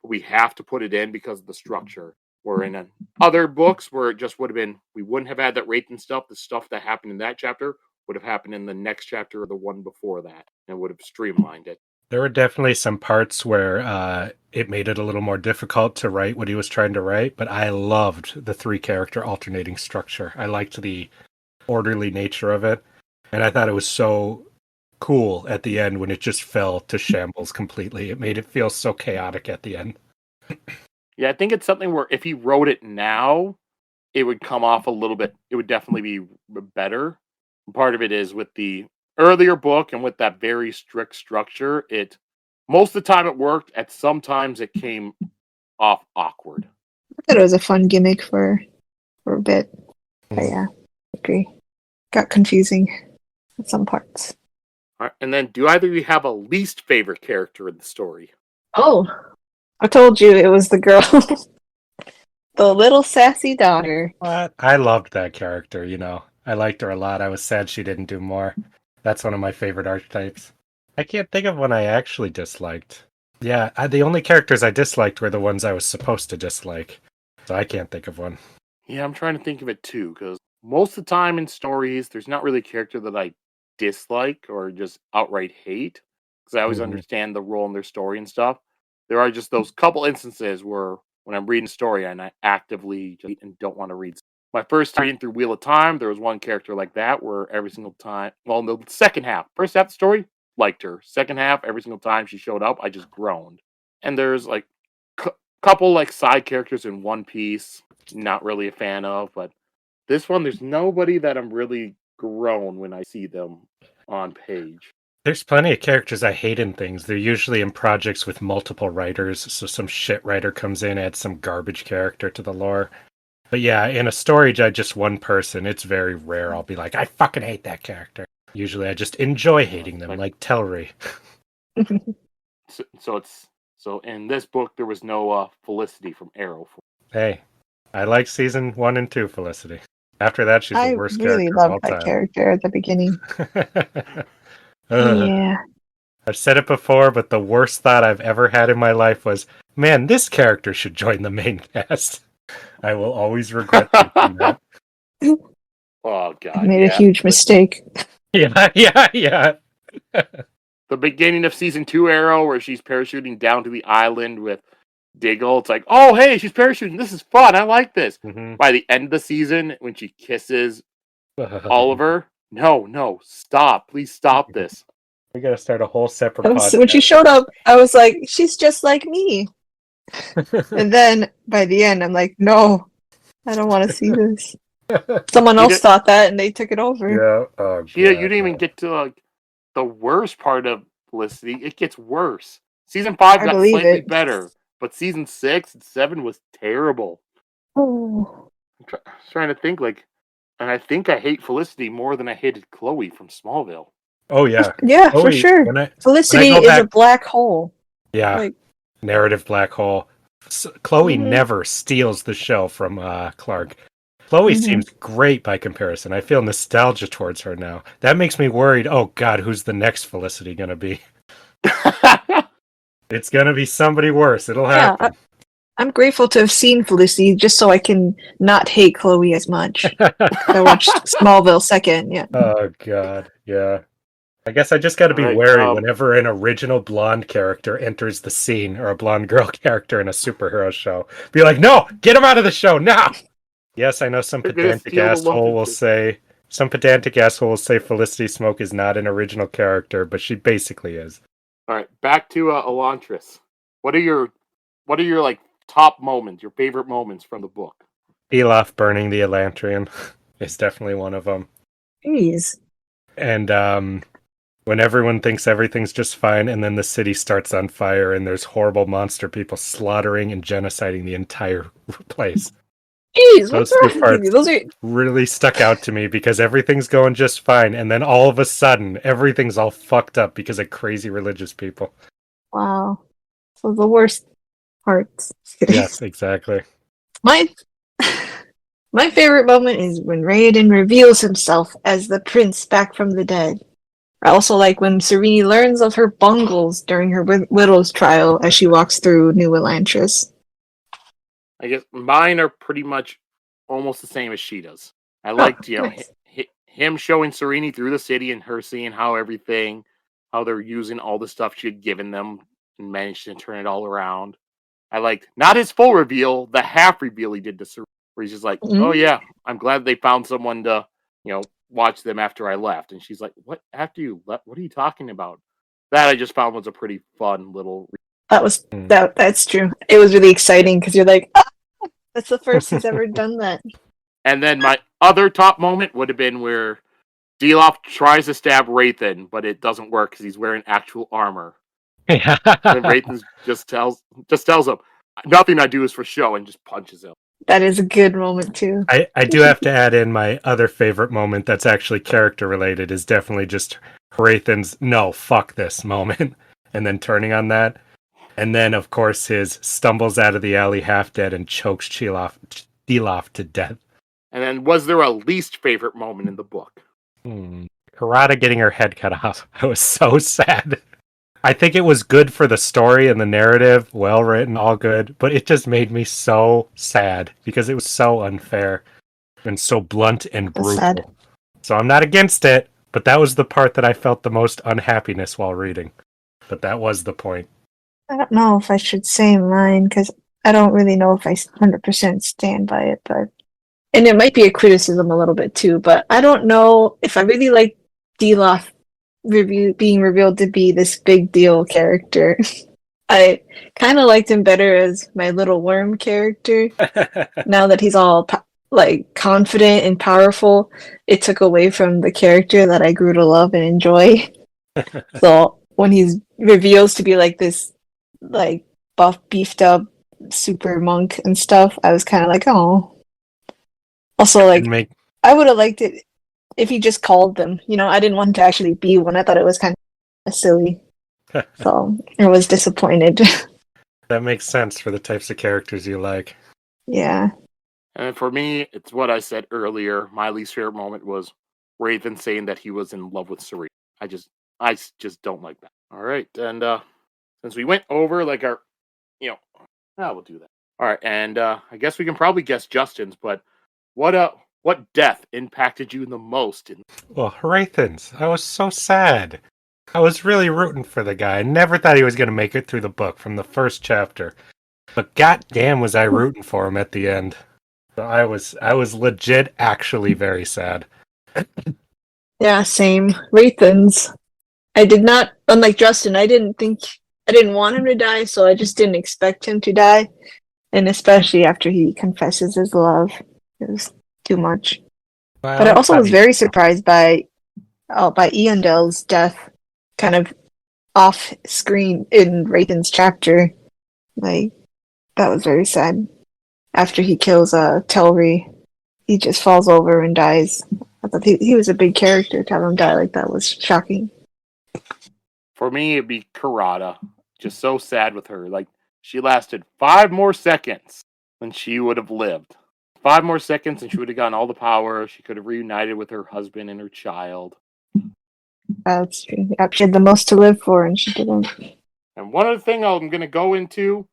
But we have to put it in because of the structure. Where in other books where it just would have been, we wouldn't have had that Raythan stuff. The stuff that happened in that chapter would have happened in the next chapter or the one before that, and would have streamlined it. There were definitely some parts where it made it a little more difficult to write what he was trying to write, but I loved the 3 character alternating structure. I liked the orderly nature of it, and I thought it was so cool at the end when it just fell to shambles completely. It made it feel so chaotic at the end. Yeah, I think it's something where if he wrote it now, it would come off a little bit. It would definitely be better. Part of it is with the earlier book and with that very strict structure. It most of the time it worked. At sometimes it came off awkward. I thought it was a fun gimmick for a bit. But yeah, I agree. Got confusing at some parts. All right, and then, do either of you have a least favorite character in the story? Oh, I told you it was the girl. The little sassy daughter. What? I loved that character, I liked her a lot. I was sad she didn't do more. That's one of my favorite archetypes. I can't think of one I actually disliked. Yeah, the only characters I disliked were the ones I was supposed to dislike. So I can't think of one. Yeah, I'm trying to think of it too, because most of the time in stories, there's not really a character that I dislike or just outright hate, because I always Mhm. understand the role in their story and stuff. There are just those couple instances where when I'm reading a story and I actively just and don't want to read. My first time reading through Wheel of Time, there was one character like that where every single time, well, in the second half, first half of the story, liked her. Second half, every single time she showed up, I just groaned. And there's like couple like side characters in One Piece, not really a fan of, but this one, there's nobody that I'm really grown when I see them on page. There's plenty of characters I hate in things. They're usually in projects with multiple writers, so some shit writer comes in, adds some garbage character to the lore. But yeah, in a story just one person, it's very rare I'll be like, I fucking hate that character. Usually I just enjoy hating them, like Telri. So in this book there was no Felicity from Arrow. Hey, I like season 1 and 2 Felicity. After that, she's the I worst really character of loved all that time. character at the beginning. Yeah. I've said it before, but the worst thought I've ever had in my life was, man, this character should join the main cast. I will always regret thinking that. Oh I god, made a yeah. huge mistake. Yeah. The beginning of season 2 Arrow, where she's parachuting down to the island with Diggle. It's like, oh hey, she's parachuting. This is fun. I like this. Mhm. By the end of the season, when she kisses Oliver, no, stop. Please stop this. We gotta start a whole separate When she podcast. showed up, I was like, she's just like me. And then by the end, I'm like, no, I don't want to see this. Someone You else did- thought that, and they took it over. Yeah. Oh, You God, didn't even no. get to like the worst part of Felicity. It gets worse. Season 5 I got believe slightly it. better, but season 6 and 7 was terrible. Oh. I'm trying to think, like, and I think I hate Felicity more than I hated Chloe from Smallville. Oh, yeah. Yeah, for Chloe, sure. when I Felicity go is back, a black hole. yeah, Like, narrative black hole. Chloe Mhm. never steals the show from Clark. Chloe Mhm. seems great by comparison. I feel nostalgia towards her now. That makes me worried. Oh, God, who's the next Felicity going to be? It's going to be somebody worse. It'll yeah, happen. I'm grateful to have seen Felicity just so I can not hate Chloe as much. I watched Smallville second, yeah. Oh, God. Yeah. I guess I just got to be Alright, wary whenever an original blonde character enters the scene or a blonde girl character in a superhero show. Be like, no, get him out of the show now. Yes, I know some they're gonna pedantic steal the love asshole will interest. say Felicity Smoke is not an original character, but she basically is. Alright, back to Elantris. What are your like top moments, your favorite moments from the book? Dilaf burning the Elantrian is definitely one of them. Jeez. And when everyone thinks everything's just fine, and then the city starts on fire, and there's horrible monster people slaughtering and genociding the entire place. Jeez, Those what's two wrong with parts you? Those are really stuck out to me because everything's going just fine, and then all of a sudden, everything's all fucked up because of crazy religious people. wow. So the worst parts. Yes, exactly. My my favorite moment is when Raoden reveals himself as the prince back from the dead. I also like when Serene learns of her bungles during her widow's trial as she walks through New Elantris. I guess mine are pretty much almost the same as Sheta's. I liked, Nice. him showing Serene through the city and her seeing how they're using all the stuff she had given them and managed to turn it all around. I liked not his full reveal, the half reveal he did to Serene, where he's just like, "Oh Mhm. yeah, I'm glad they found someone to, watch them after I left." And she's like, "What? After you left? What are you talking about?" That I just found was a pretty fun little. That was Hmm. that's true. It was really exciting because you're like, ah, that's the first he's ever done that. And then my other top moment would have been where Dilaf tries to stab Rathan, but it doesn't work because he's wearing actual armor. And Rathan just tells him, "Nothing I do is for show," and just punches him. That is a good moment too. I do have to add in my other favorite moment that's actually character related is definitely just Hrathan's no, fuck this moment, and then turning on that. And then, of course, his stumbles out of the alley half dead and chokes Dilaf to death. And then, was there a least favorite moment in the book? Karada getting her head cut off. I was so sad. I think it was good for the story and the narrative, well written, all good, but it just made me so sad because it was so unfair and so blunt and That's brutal. sad. So I'm not against it, but that was the part that I felt the most unhappiness while reading. But that was the point. I don't know if I should say mine because I don't really know if I 100% stand by it, and it might be a criticism a little bit too, but I don't know if I really like Dilaf being revealed to be this big deal character. I kind of liked him better as my little worm character. Now that he's all confident and powerful, it took away from the character that I grew to love and enjoy. So when he reveals to be like this, like buff, beefed up super monk and stuff, I was kind of like, oh. Also, like, I would have liked it if he just called them. I didn't want him to actually be one. I thought it was kind of silly. So I was disappointed. That makes sense for the types of characters you like. Yeah. And for me, it's what I said earlier. My least favorite moment was Raven saying that he was in love with Serene. just don't like that. All right, and since we went over like our, we'll do that. All right, and I guess we can probably guess Justin's, but what death impacted you the most? Well, Harathins. I was so sad. I was really rooting for the guy. I never thought he was going to make it through the book from the first chapter. But goddamn was I rooting for him at the end. So I was legit actually very sad. Yeah, same. Rathens. I did not, unlike Justin, I didn't want him to die, so I just didn't expect him to die. And especially after he confesses his love. It was too much. Well, But I also was very surprised by Eondel's death, kind of off screen in Rathan's chapter. Like, that was very sad. After he kills Telri, he just falls over and dies. I thought he was a big character. To have him die like that was shocking. For me, it'd be Karada. Just so sad with her. Like, she lasted 5 more seconds than she would have lived. 5 more seconds and she would have gotten all the power. She could have reunited with her husband and her child. That's true. Yep, she had the most to live for, and she didn't. And one other thing I'm going to go into,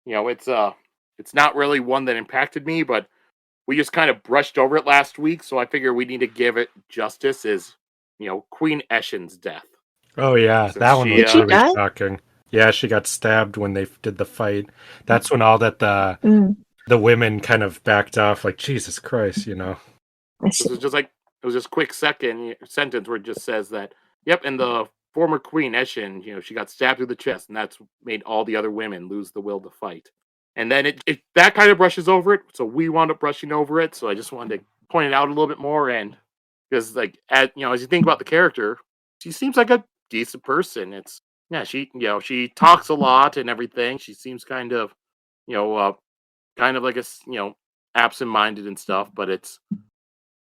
it's not really one that impacted me, but we just kind of brushed over it last week, so I figure we need to give it justice. Is Queen Eshin's death. Oh yeah, Since that one was she really die? shocking. Yeah, she got stabbed when they did the fight. That's when all that the women kind of backed off, like Jesus Christ, I This see. is just like it was just a quick sentence where it just says that, yep, and the former Queen Eshin, she got stabbed through the chest, and that's made all the other women lose the will to fight. And then it that kind of brushes over it, so we wound up brushing over it. So I just wanted to point it out a little bit more, and because as you think about the character, she seems like a decent person. She talks a lot and everything. She seems kind of like absent-minded and stuff, but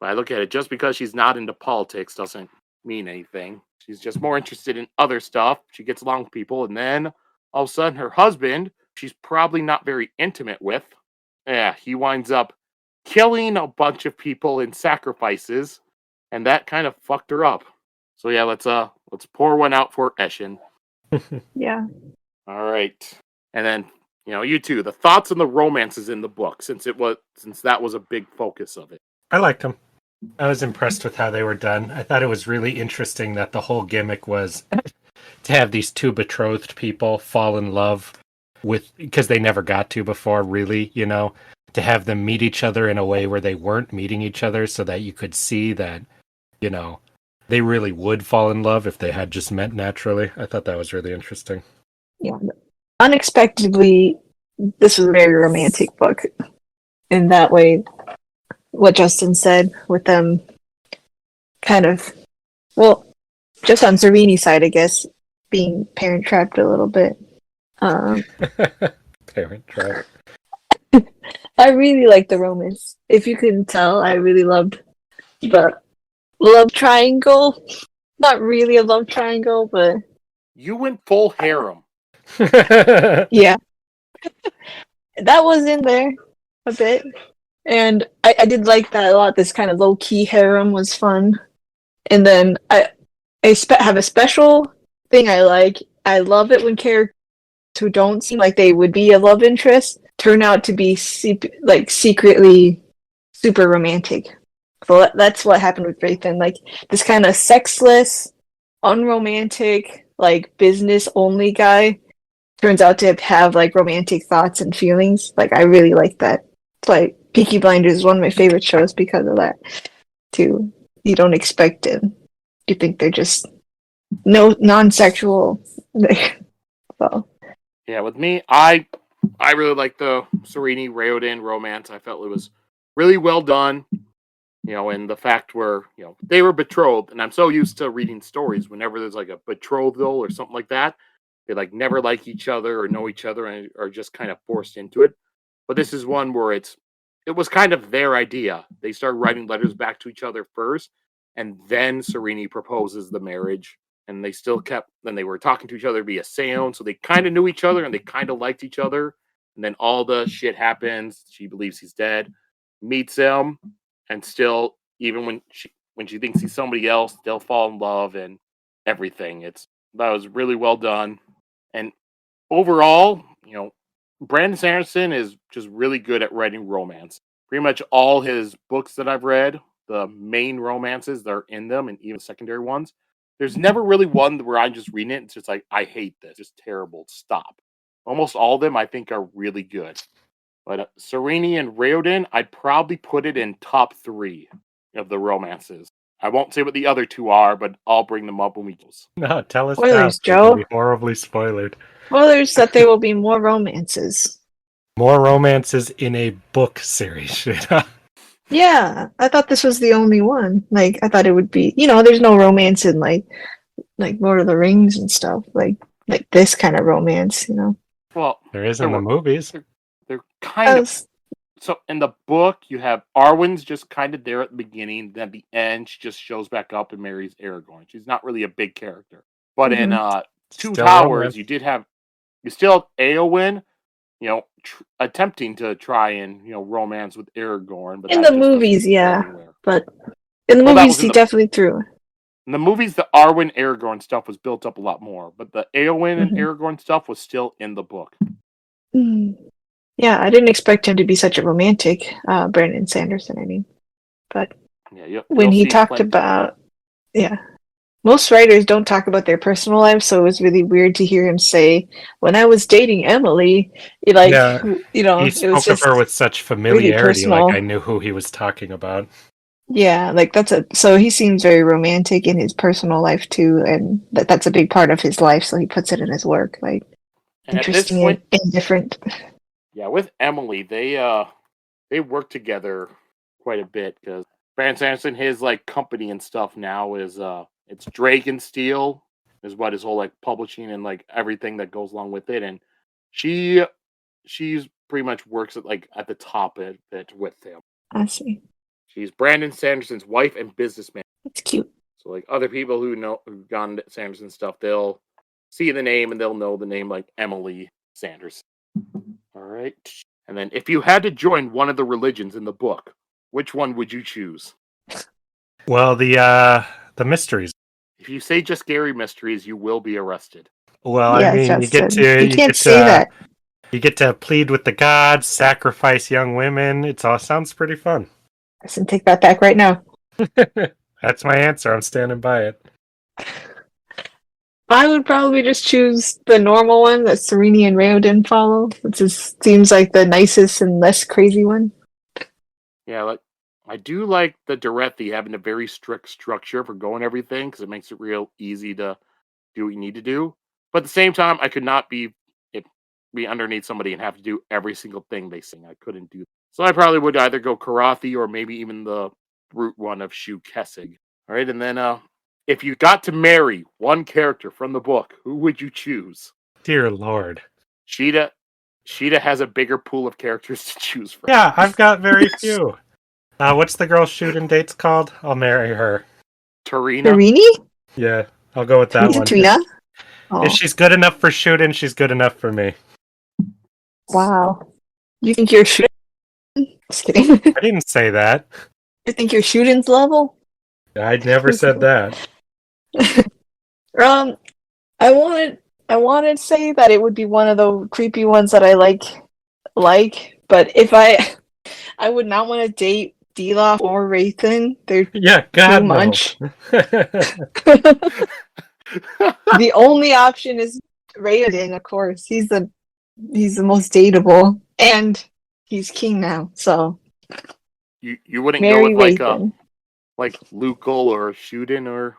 I look at it, just because she's not into politics doesn't mean anything. She's just more interested in other stuff. She gets along with people, and then all of a sudden her husband, she's probably not very intimate with, he winds up killing a bunch of people in sacrifices, and that kind of fucked her up. So yeah, let's pour one out for Eshin. Yeah. All right. And then, you two, the thoughts and the romances in the book, since that was a big focus of it. I liked them. I was impressed with how they were done. I thought it was really interesting that the whole gimmick was to have these two betrothed people fall in love because they never got to before, really, to have them meet each other in a way where they weren't meeting each other, so that you could see that, they really would fall in love if they had just met naturally. I thought that was really interesting. Yeah. Unexpectedly, this was a very romantic book. In that way, what Justin said, with them kind of, just on Sereni's side, I guess, being parent trapped a little bit. Parent trap. I really like the romance. If you couldn't tell, I really loved the love triangle. Not really a love triangle, but You went full harem. yeah. That was in there a bit. And I did like that a lot. This kind of low-key harem was fun. And then I have a special thing I like. I love it when characters who don't seem like they would be a love interest turn out to be secretly super romantic. So that's what happened with Rathan. Like, this kind of sexless, unromantic, like business-only guy turns out to have like romantic thoughts and feelings. Like, I really like that. It's like Peaky Blinders is one of my favorite shows because of that too. You don't expect it. You think they're just non-sexual. So Yeah, with me, I really like the Sereni Raoden romance. I felt it was really well done. And the fact where, they were betrothed, and I'm so used to reading stories whenever there's like a betrothal or something like that, they like never like each other or know each other and are just kind of forced into it. But this is one where it was kind of their idea. They started writing letters back to each other first, and then Sereni proposes the marriage, and they still then they were talking to each other via sound, so they kind of knew each other and they kind of liked each other. And then all the shit happens. She believes he's dead, meets him, and still, even when she thinks he's somebody else, they'll fall in love, and everything. That was really well done. And overall, Brandon Sanderson is just really good at writing romance. Pretty much all his books that I've read, the main romances that are in them, and even secondary ones, there's never really one where I'm just reading it and it's just like, I hate this. It's terrible. Stop. Almost all of them I think are really good. But Serini and Raoden, I'd probably put it in top 3 of the romances. I won't say what the other 2 are, but I'll bring them up when we go. No, tell us now. Spoilers, So we can Joe. be horribly spoiled. Spoilers that there will be more romances. More romances in a book series. Sheta. Yeah, I thought this was the only one. Like, I thought it would be, there's no romance in like Lord of the Rings and stuff. Like this kind of romance, Well, There is in the movies. They're kind of. So in the book, you have Arwen's just kind of there at the beginning. Then at the end, she just shows back up and marries Aragorn. She's not really a big character. But in Two Still Towers, romance. you still have Éowyn, attempting to try and romance with Aragorn. But In that the just movies, doesn't go yeah. anywhere. But in the Well, that movies, was in he definitely threw. In the movies, the Arwen Aragorn stuff was built up a lot more, but the Éowyn and Aragorn stuff was still in the book. Yeah, I didn't expect him to be such a romantic, Brandon Sanderson. I mean, but Yeah, when he talked about, most writers don't talk about their personal lives, so it was really weird to hear him say, "When I was dating Emily," He it spoke was of just her with such familiarity, really personal. like I knew who he was talking about. Yeah, like so he seems very romantic in his personal life too, and that's a big part of his life, so he puts it in his work, like And interesting and different. Yeah, with Emily, they work together quite a bit because Brandon Sanderson, his company and stuff now is it's Dragonsteel is what his whole publishing and everything that goes along with it, and she's pretty much works at the top of it with him. I see. She's Brandon Sanderson's wife and businessman. That's cute. So other people who've gone to Sanderson stuff, they'll see the name and they'll know the name like Emily Sanderson. All right. And then if you had to join one of the religions in the book, which one would you choose? Well, the mysteries. If you say just scary mysteries, you will be arrested. Well, Yeah, I mean, you Justin, get to you can't say that. You get to plead with the gods, sacrifice young women. It all sounds pretty fun. I can take that back right now. That's my answer. I'm standing by it. I would probably just choose the normal one that Serini and Raoden follow, which seems like the nicest and less crazy one. Yeah, I do like the Dorethi having a very strict structure for going everything because it makes it real easy to do what you need to do. But at the same time, I could not be underneath somebody and have to do every single thing they sing. I couldn't do that. So I probably would either go Karathi or maybe even the brute one of Shu Kessig. All right, and then if you got to marry one character from the book, who would you choose? Dear Lord. Sheta has a bigger pool of characters to choose from. Yeah, I've got very few. What's the girl's shooting dates called? I'll marry her. Tarina? Tarini? Yeah, I'll go with that one. Tarina? If she's good enough for shooting, she's good enough for me. Wow. You think you're shooting? Just kidding. I didn't say that. You think you're shooting's level? I never said that. I wanted to say that it would be one of the creepy ones that I like, but if I would not want to date Dilaf or Rathan. They're God, too much. The only option is Raoden, of course. He's the most dateable, and he's king now. So you wouldn't marry go with Rathan. like Lukel or Shuden or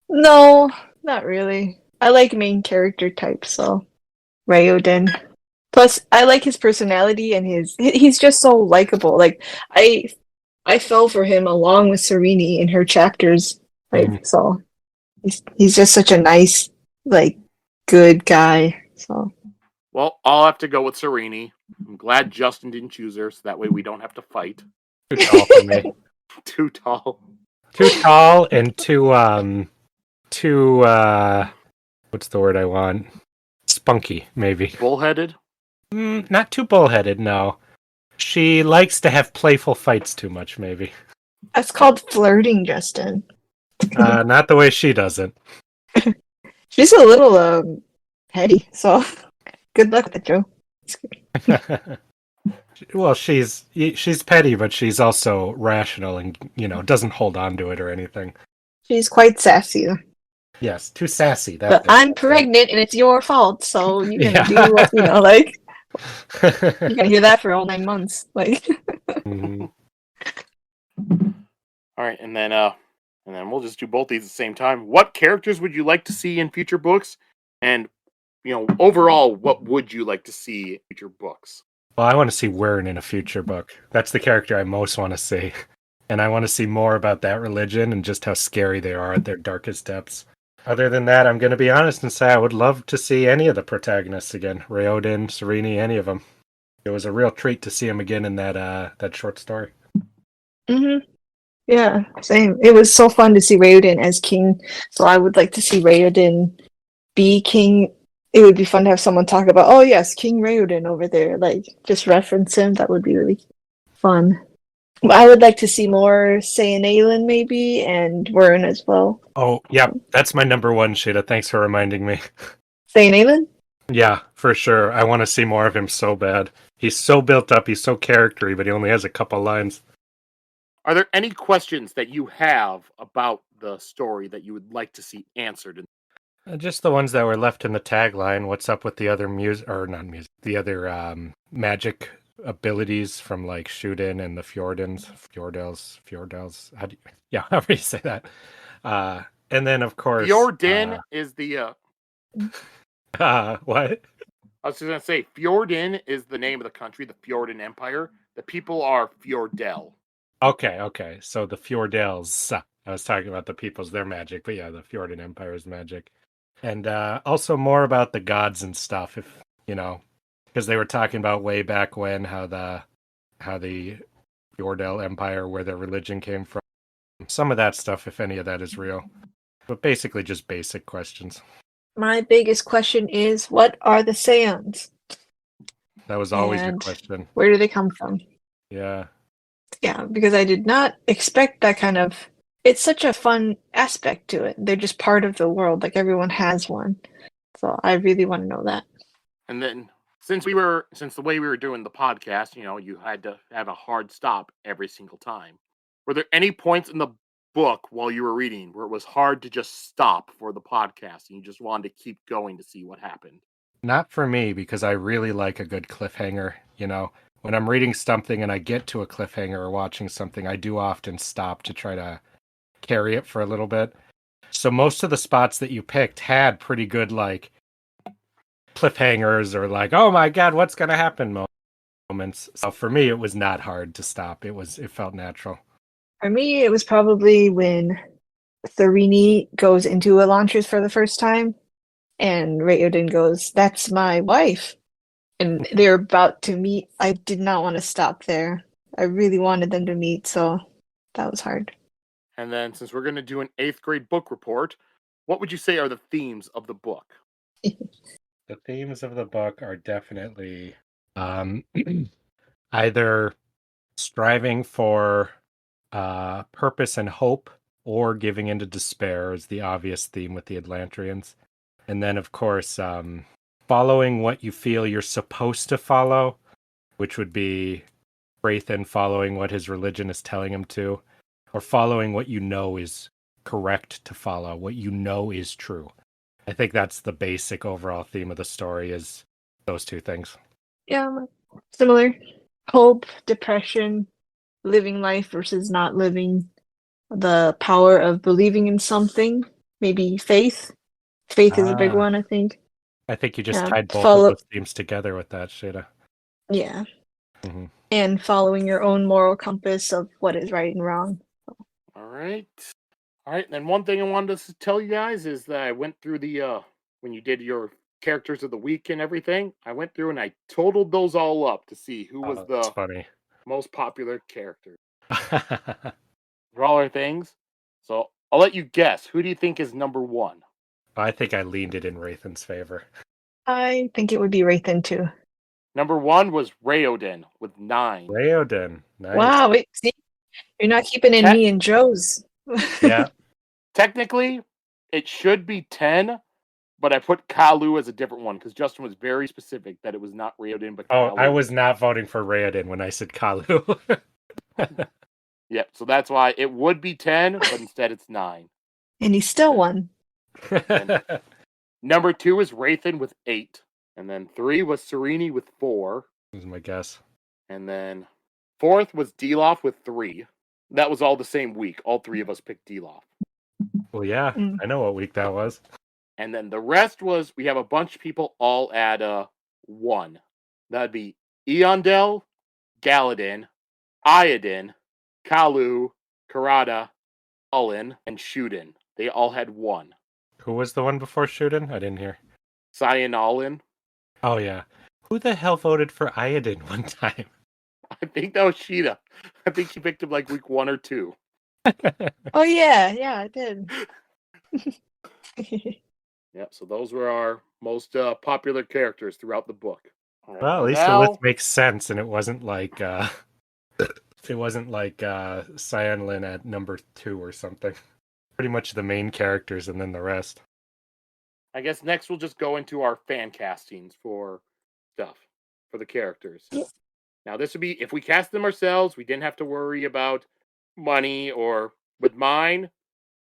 No, not really. I like main character types, so Raoden. Plus, I like his personality and he's just so likable. Like I fell for him along with Serini in her chapters. So he's just such a nice, good guy. So well, I'll have to go with Serini. I'm glad Justin didn't choose her, so that way we don't have to fight. Too tall for me. Too tall. Too tall and too what's the word I want? Spunky, maybe. Bullheaded? Not too bullheaded, no. She likes to have playful fights too much, maybe. that's called flirting, Justin. Not the way she does it. She's a little petty, so good luck with it, Joe. Well, she's petty, but she's also rational and doesn't hold on to it or anything. She's quite sassy. Yes, too sassy. But I'm pregnant and it's your fault, so you're gonna do what like. You're gonna hear that for all 9 months, like. Mhm. All right, and then we'll just do both these at the same time. What characters would you like to see in future books? And overall, what would you like to see in future books? Well, I want to see Wern in a future book. That's the character I most want to see. And I want to see more about that religion and just how scary they are at their darkest depths. Other than that, I'm going to be honest and say I would love to see any of the protagonists again. Raoden, Sereni, any of them. It was a real treat to see him again in that short story. Mm-hmm. Yeah, same. It was so fun to see Raoden as king, so I would like to see Raoden be king. It would be fun to have someone talk about, oh yes, King Raoden over there, like just reference him. That would be really fun. I would like to see more Aelin maybe, and Wern as well. Oh, yeah, that's my number one, Sheta. Thanks for reminding me. Aelin? Yeah, for sure. I want to see more of him so bad. He's so built up, he's so charactery, but he only has a couple lines. Are there any questions that you have about the story that you would like to see answered? Just the ones that were left in the tagline. What's up with the other the other magic abilities from like Shuden and the Fjordels. However you say that. And then of course Fjorden is the what? I was just gonna say Fjorden is the name of the country, the Fjorden Empire. The people are Fjordel. Okay. So the Fjordels. I was talking about the peoples, their magic, but yeah, the Fjorden Empire's magic. And also more about the gods and stuff, if because they were talking about way back when how the Fjordel Empire, where their religion came from. Some of that stuff, if any of that is real. But basically just basic questions. My biggest question is, what are the Seons? That was always your question. Where do they come from? Yeah. Yeah, because I did not expect that kind of... It's such a fun aspect to it. They're just part of the world, like everyone has one. So I really want to know that. And then since the way we were doing the podcast, you had to have a hard stop every single time. Were there any points in the book while you were reading where it was hard to just stop for the podcast and you just wanted to keep going to see what happened? Not for me, because I really like a good cliffhanger. When I'm reading something and I get to a cliffhanger or watching something, I do often stop to try to carry it for a little bit. So most of the spots that you picked had pretty good like cliffhangers or like, oh my god, what's gonna happen moments. So for me it was not hard to stop. It felt natural. For me, it was probably when Sereni goes into Elantris for the first time, and Raoden goes, "That's my wife," and they're about to meet. I did not want to stop there. I really wanted them to meet, so that was hard. And then, since we're going to do an 8th grade book report, what would you say are the themes of the book? The themes of the book are definitely either striving for purpose and hope, or giving into despair is the obvious theme with the Atlantrians. And then, of course, following what you feel you're supposed to follow, which would be Wraithen following what his religion is telling him to, or following what you know is correct to follow, what you know is true. I think that's the basic overall theme of the story, is those two things. Yeah, similar. Hope, depression, living life versus not living, the power of believing in something, maybe faith. Faith is a big one, I think. I think you just tied both of those themes together with that, Sheta. Yeah. Mm-hmm. And following your own moral compass of what is right and wrong. All right. And one thing I wanted to tell you guys is that I went through the when you did your characters of the week and everything, I went through and I totaled those all up to see who was the most popular character. For all our things. So I'll let you guess. Who do you think is number 1? I think I leaned it in Wraithen's favor. I think it would be Wraithen too. Number 1 was Raoden with 9. Raoden, nice. Wow, wait, see? You're not keeping in me and Joe's. Yeah. Technically, it should be 10, but I put Kalu as a different one because Justin was very specific that it was not Raoden, but Oh, Kalu. I was not voting for Raoden when I said Kalu. Yep, so that's why it would be 10, but instead it's 9. And he still won. Number 2 is Rathan with 8. And then 3 was Sereni with 4. That was my guess. And then 4th was Dilaf with 3. That was all the same week. All 3 of us picked Dilaf. Well, yeah, Mm. I know what week that was. And then the rest was, we have a bunch of people all at 1. That'd be Eondel, Galadin, Iodin, Kalu, Karada, Ulin, and Shuden. They all had 1. Who was the one before Shuden? I didn't hear. Cyan Ulin. Oh, yeah. Who the hell voted for Iodin one time? I think that was Sheta. I think she picked him like week 1 or 2. Oh yeah, I did. Yep, so those were our most popular characters throughout the book. Right, Well, at so least now, the list makes sense, and it wasn't like Cyan Lin at number 2 or something. Pretty much the main characters and then the rest. I guess next we'll just go into our fan castings for stuff, for the characters. Yep. Now this would be, if we cast them ourselves, we didn't have to worry about money, or with mine,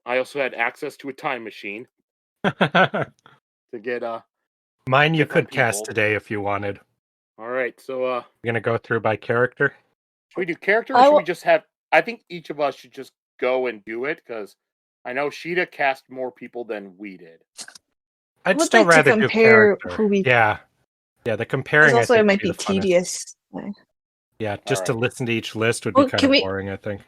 I also had access to a time machine to get Mine you different could cast people. today if you wanted. All right, so You're gonna go through by character? should we do character, or I should we will- just have, I think each of us should just go and do it, because I know Sheta cast more people than we did. I'd would still like to rather do compare character. who we- Yeah, the comparing. Because also I think it might would be the funnest. tedious. Yeah, just to Alright. listen to each list would Well, be kind can of we- boring. I think.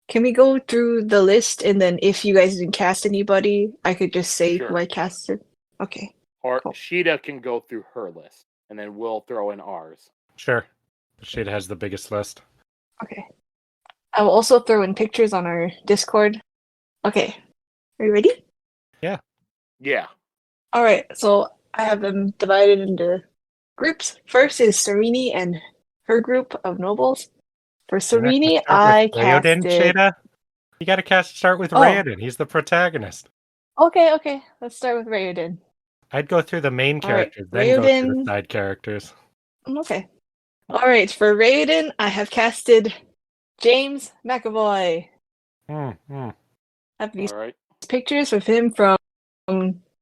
Can we go through the list and then if you guys didn't cast anybody, I could just say Sure. who I casted? Okay. Or Cool. Sheta can go through her list, and then we'll throw in ours. Sure. Shade has the biggest list. Okay. I will also throw in pictures on our Discord. Okay. Are you ready? Yeah. All right. So I have them divided into groups. First is Sereni and her group of nobles. For Sereni, I Raoden, casted. Shada. You got to start with Oh. Raoden. He's the protagonist. Okay. Let's start with Raoden. I'd go through the main All right, characters, then go through the Raoden. side characters. Okay. All right. For Raoden, I have casted James McAvoy. I have these All right. pictures with him from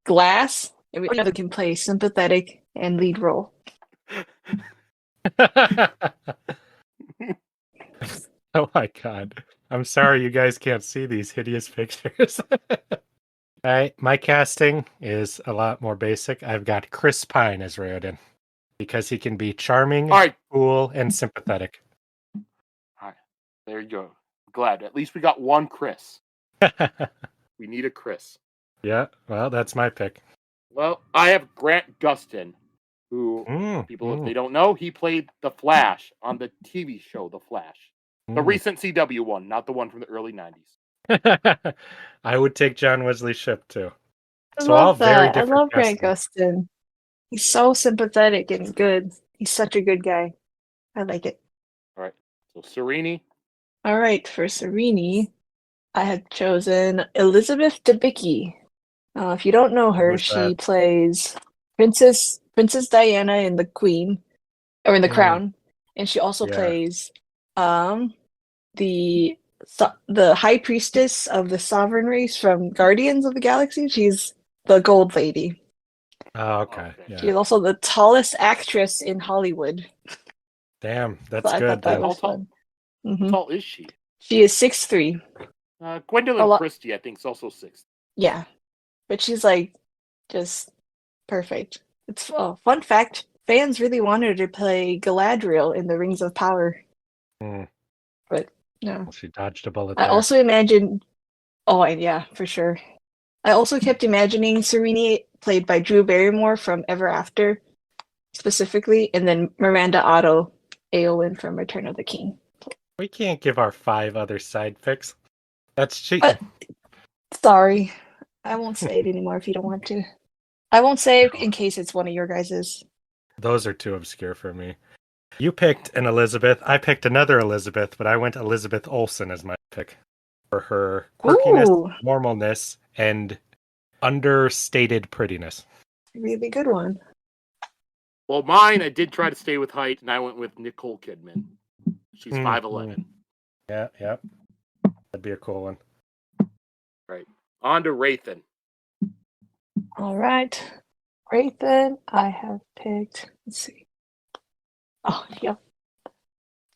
Glass. Everyone who can play sympathetic and lead role. Oh my god. I'm sorry you guys can't see these hideous pictures. Alright, my casting is a lot more basic. I've got Chris Pine as Raoden. Because he can be charming, All right. cool, and sympathetic. There you go. Glad. At least we got one Chris. We need a Chris. Yeah, well, that's my pick. Well, I have Grant Gustin, who, people, if they don't know, he played The Flash on the TV show The Flash. The recent CW one, not the one from the early 90s. I would take John Wesley Shipp too. I So all love very that. I different love Grant castings. Gustin. He's so sympathetic and good. He's such a good guy. I like it. All right. So Sereni. All right, for Sereni, I have chosen Elizabeth Debicki. If you don't know her, Who's she that? plays Princess Diana in The Queen, or in The Mm. Crown, and she also Yeah. plays the High Priestess of the Sovereign Race from Guardians of the Galaxy. She's the Gold Lady. Oh, okay. Okay. Yeah. She's also the tallest actress in Hollywood. Damn, So that's I good. thought that then. was How tall- fun. How Mhm. tall is she? She is 6'3". Gwendolyn A lot- Christie, I think, is also 6. Yeah, but she's like just perfect. It's fun fact. Fans really wanted her to play Galadriel in the Rings of Power, Mm. but no. She dodged a bullet I there. also imagined. Oh, yeah, for sure. I also kept imagining Sereni played by Drew Barrymore from Ever After, specifically, and then Miranda Otto Eowyn from Return of the King. We can't give our 5 other side picks. That's cheating. Sorry, I won't say it anymore if you don't want to. I won't say it in case it's one of your guys's. Those are too obscure for me. You picked an Elizabeth. I picked another Elizabeth, but I went Elizabeth Olsen as my pick for her quirkiness, Ooh. normalness, and Understated prettiness. Really good one. Well, mine, I did try to stay with height, and I went with Nicole Kidman. She's 5'11". Yeah. That'd be a cool one. Right. On to Rathan. All right. Rathan, I have picked. Let's see. Oh, yeah.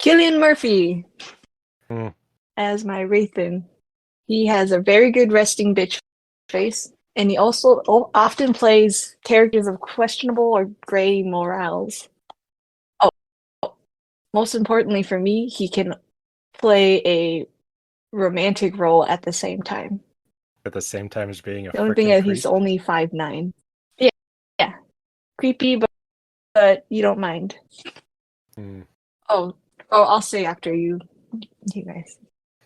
Cillian Murphy as my Rathan. He has a very good resting bitch face, and he also often plays characters of questionable or gray morals. Oh, most importantly for me, he can play a romantic role at the same time. At the same time as being a The only thing frickin' is he's creep. only 5'9". Yeah. Creepy, but you don't mind. Oh, I'll say after you guys.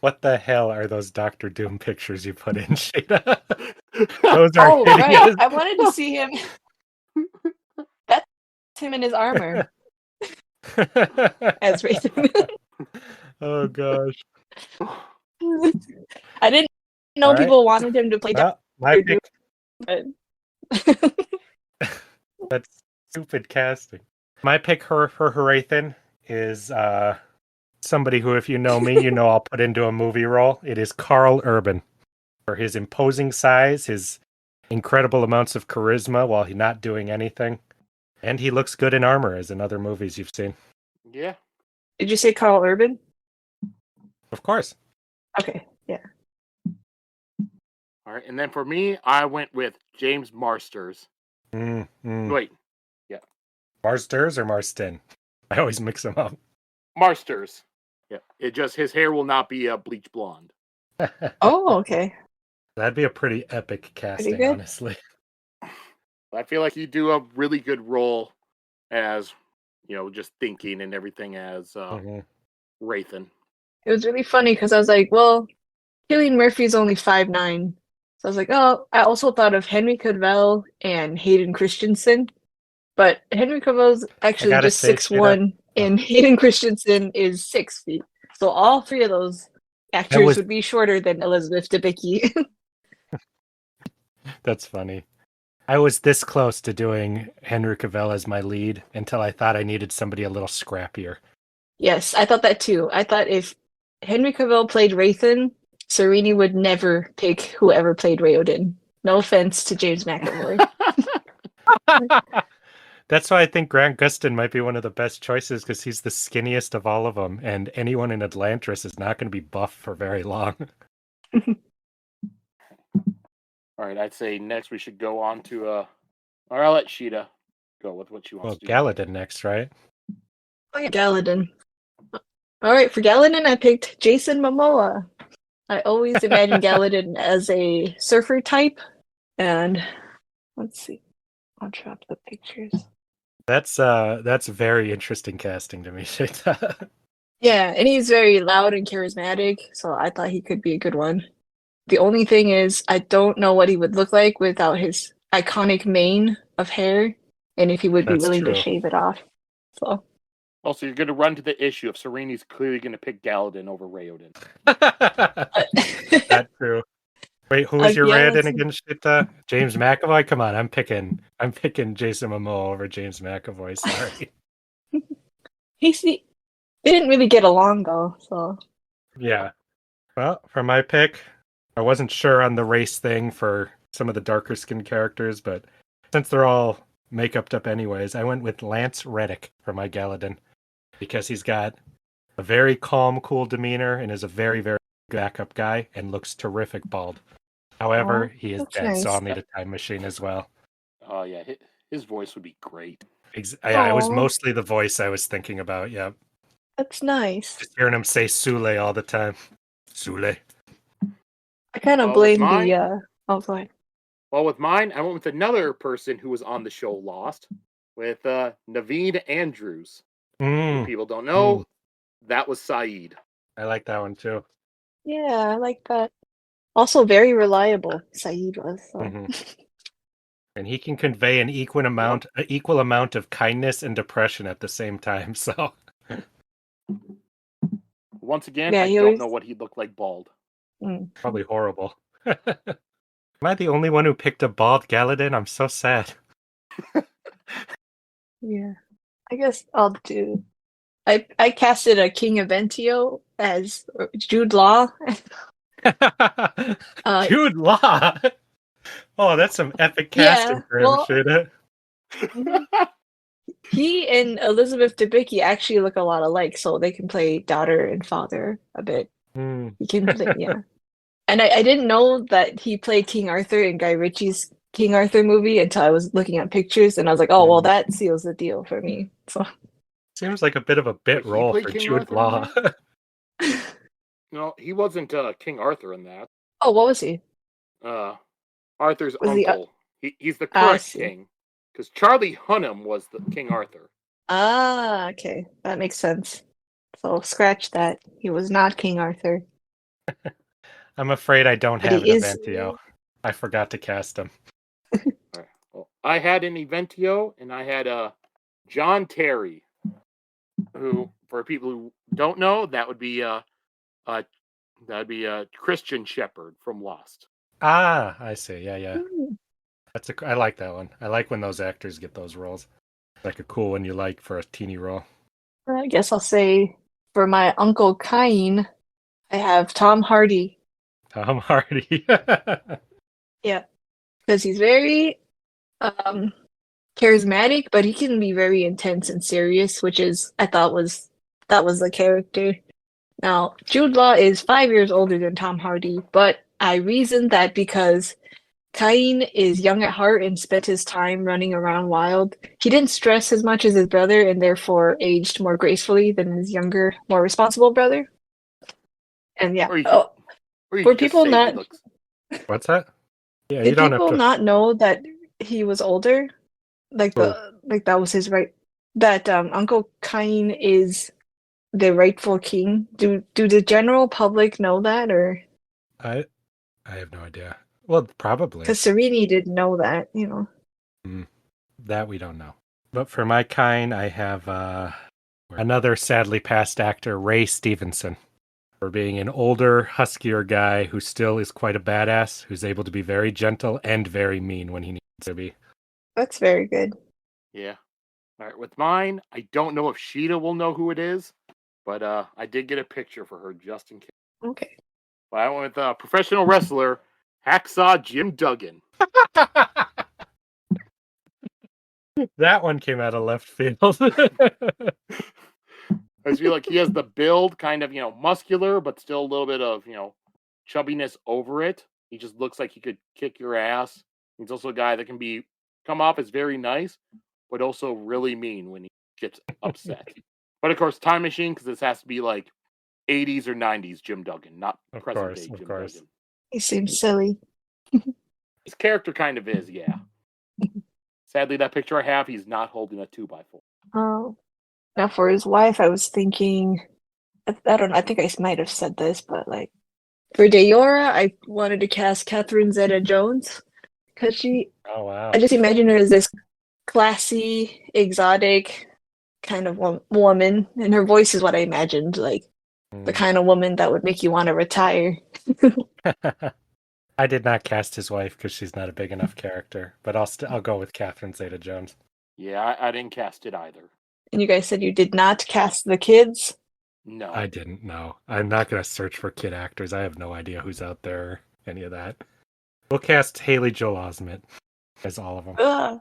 What the hell are those Doctor Doom pictures you put in, Sheta? Those are Oh, right. hideous. I wanted to see him. That's him in his armor as Rathan. Oh gosh. I didn't know All right. people wanted him to play Well, my Doctor Doom, pick. but That's stupid casting. My pick for Rathan is somebody who, if you know me, you know I'll put into a movie role. It is Carl Urban. For his imposing size, his incredible amounts of charisma while he's not doing anything. And he looks good in armor, as in other movies you've seen. Yeah. did you say Carl Urban? Of course. Okay, yeah. All right. And then for me, I went with James Marsters. Wait. Yeah. Marsters or Marston? I always mix them up. Marsters. Yeah. His hair will not be bleach blonde. Oh, okay. That'd be a pretty epic casting, good. honestly. I feel like he'd do a really good role as, just thinking and everything as Rathan. It was really funny because I was like, well, Cillian Murphy's only 5'9". So I was like, oh, I also thought of Henry Cavill and Hayden Christensen. But Henry Cavill's actually gotta just say, 6'1", and Hayden Christensen is 6 feet. So all three of those actors would be shorter than Elizabeth Debicki. That's funny. I was this close to doing Henry Cavill as my lead until I thought I needed somebody a little scrappier. Yes, I thought that too. I thought if Henry Cavill played Rathan, Serini would never pick whoever played Raoden. No offense to James McAvoy. That's why I think Grant Gustin might be one of the best choices, because he's the skinniest of all of them, and anyone in Elantris is not going to be buff for very long. All right, I'd say next we should go on to or I'll let Sheta go with what she wants to do. Galadin next, right? Oh yeah, Galadin. All right, for Galadin, I picked Jason Momoa. I always imagined Galadin as a surfer type, and let's see. I'll drop the pictures. That's very interesting casting to me. Yeah, and he's very loud and charismatic, so I thought he could be a good one. The only thing is, I don't know what he would look like without his iconic mane of hair, and if he would be willing to shave it off. So. Also, you're going to run to the issue of Sereni's clearly going to pick Galadin over Raoden. That's true. Wait, who was your Raoden again, Sheta? James McAvoy? Come on, I'm picking Jason Momoa over James McAvoy. Sorry. They didn't really get along though, so. Yeah. Well, for my pick, I wasn't sure on the race thing for some of the darker skinned characters, but since they're all make-upped up anyways, I went with Lance Reddick for my Galadin, because he's got a very calm, cool demeanor and is a very, very backup guy and looks terrific bald. However, he is dead, so I'll need a time machine as well. Oh, yeah. His voice would be great. Yeah, it was mostly the voice I was thinking about, yeah. That's nice. Just hearing him say Sule all the time. Sule. I kind of blame the... Oh, go ahead. Well, with mine, I went with another person who was on the show Lost, with Naveen Andrews. If people don't know, that was Saeed. I like that one, too. Yeah, I like that. Also very reliable, Saeed was. So. And he can convey an equal amount of kindness and depression at the same time, so... Once again, I don't know what he'd look like bald. Probably horrible. Am I the only one who picked a bald Galadin? I'm so sad. Yeah. I guess I'll do. I casted a King Eventio as Jude Law. Jude Law! Oh, that's some epic casting Yeah, for him, well, Sheta. mhm. He and Elizabeth Debicki actually look a lot alike, so they can play daughter and father a bit. Hmm. He can play, yeah. And I didn't know that he played King Arthur in Guy Ritchie's King Arthur movie until I was looking at pictures, and I was like, oh, well, that seals the deal for me. So, Seems like a bit of a bit Wait, he role played for King Jude Arthur in Law. No, he wasn't King Arthur in that. oh, what was he? Arthur's Was he? uncle. He's the I current see. king. Because Charlie Hunnam was the King Arthur. Ah, okay, that makes sense. So scratch that. He was not King Arthur, I'm afraid I don't but have an he is. Eventio. I forgot to cast him. All right. Well, I had an Eventio, and I had John Terry, who, for people who don't know, that would be Christian Shepherd from Lost. Ah, I see. Yeah. Hmm. I like that one. I like when those actors get those roles. Like a cool one you like for a teeny role. I guess I'll say for my Uncle Cain, I have Tom Hardy. Tom Hardy. Yeah, because he's very charismatic, but he can be very intense and serious, which is I thought was that was the character. Now, Jude Law is 5 years older than Tom Hardy, but I reasoned that because Cain is young at heart and spent his time running around wild, he didn't stress as much as his brother and therefore aged more gracefully than his younger, more responsible brother. And yeah, Or you oh, could for just people say he not looks. What's that? Yeah, you did don't have people to. not know that he was older? Oh, Like that was his right that Uncle Cain is the rightful king. Do the general public know that or I have no idea. Well, probably. because Serini didn't know that, you know. That we don't know. But for my kind, I have another sadly passed actor, Ray Stevenson, for being an older, huskier guy who still is quite a badass, who's able to be very gentle and very mean when he needs to be. That's very good. Yeah. All right. With mine, I don't know if Sheta will know who it is, but I did get a picture for her just in case. Okay. But I went with professional wrestler Hacksaw Jim Duggan. That one came out of left field. I just feel like he has the build, kind of, muscular, but still a little bit of, chubbiness over it. He just looks like he could kick your ass. He's also a guy that can come off as very nice, but also really mean when he gets upset. But of course, Time Machine, because this has to be like 80s or 90s Jim Duggan, not Of present course, day of Jim course. Duggan. He seems silly. His character kind of is, yeah. Sadly, that picture I have, he's not holding a 2x4. Oh. Now for his wife, I was thinking I don't know, I think I might have said this, but like for Deora, I wanted to cast Catherine Zeta-Jones because Oh, wow. I just imagine her as this classy, exotic kind of woman, and her voice is what I imagined, like the kind of woman that would make you want to retire. I did not cast his wife because she's not a big enough character, but I'll go with Catherine Zeta-Jones. Yeah, I didn't cast it either. And you guys said you did not cast the kids? No. I didn't know. I'm not going to search for kid actors. I have no idea who's out there, any of that. We'll cast Haley Joel Osment as all of them. Ugh.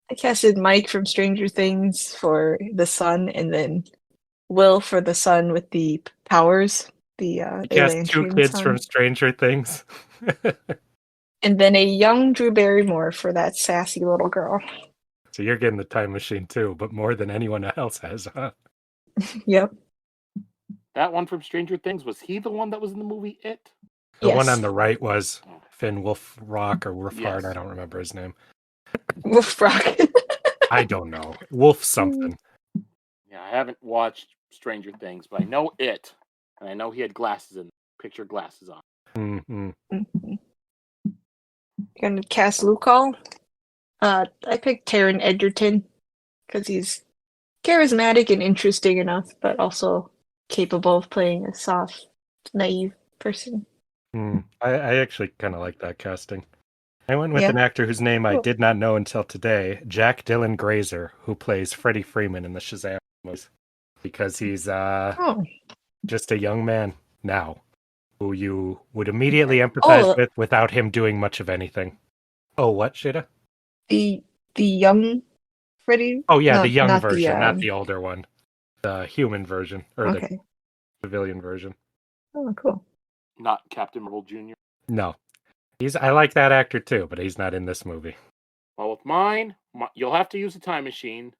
I casted Mike from Stranger Things for the son, and then Will for the son with the powers, the You cast two Elantrian kids son. from Stranger Things. And then a young Drew Barrymore for that sassy little girl. So you're getting the Time Machine too, but more than anyone else has, huh? Yep. That one from Stranger Things, was he the one that was in the movie It? The one Yes. on the right was Finn Wolfrock or Wolfhard. Yes. I don't remember his name. Wolf Rock. I don't know. Wolf something. Yeah, I haven't watched Stranger Things, but I know It. And I know he had picture glasses on. Mm-hmm. Mm-hmm. Gonna cast Lucal. I picked Taron Egerton because he's charismatic and interesting enough, but also capable of playing a soft, naive person. I actually kind of like that casting. I went with Yeah. an actor whose name I Cool. did not know until today, Jack Dylan Grazer, who plays Freddie Freeman in the Shazam movies. Because he's Oh. just a young man now who you would immediately empathize with without him doing much of anything. Oh, what, Sheta? The young Freddy? Oh, yeah, No, the young not version, not the older one. The human version, or the Okay. civilian version. Oh, cool. Not Captain Marvel Jr. No. I like that actor too, but he's not in this movie. Well, with mine, you'll have to use a time machine,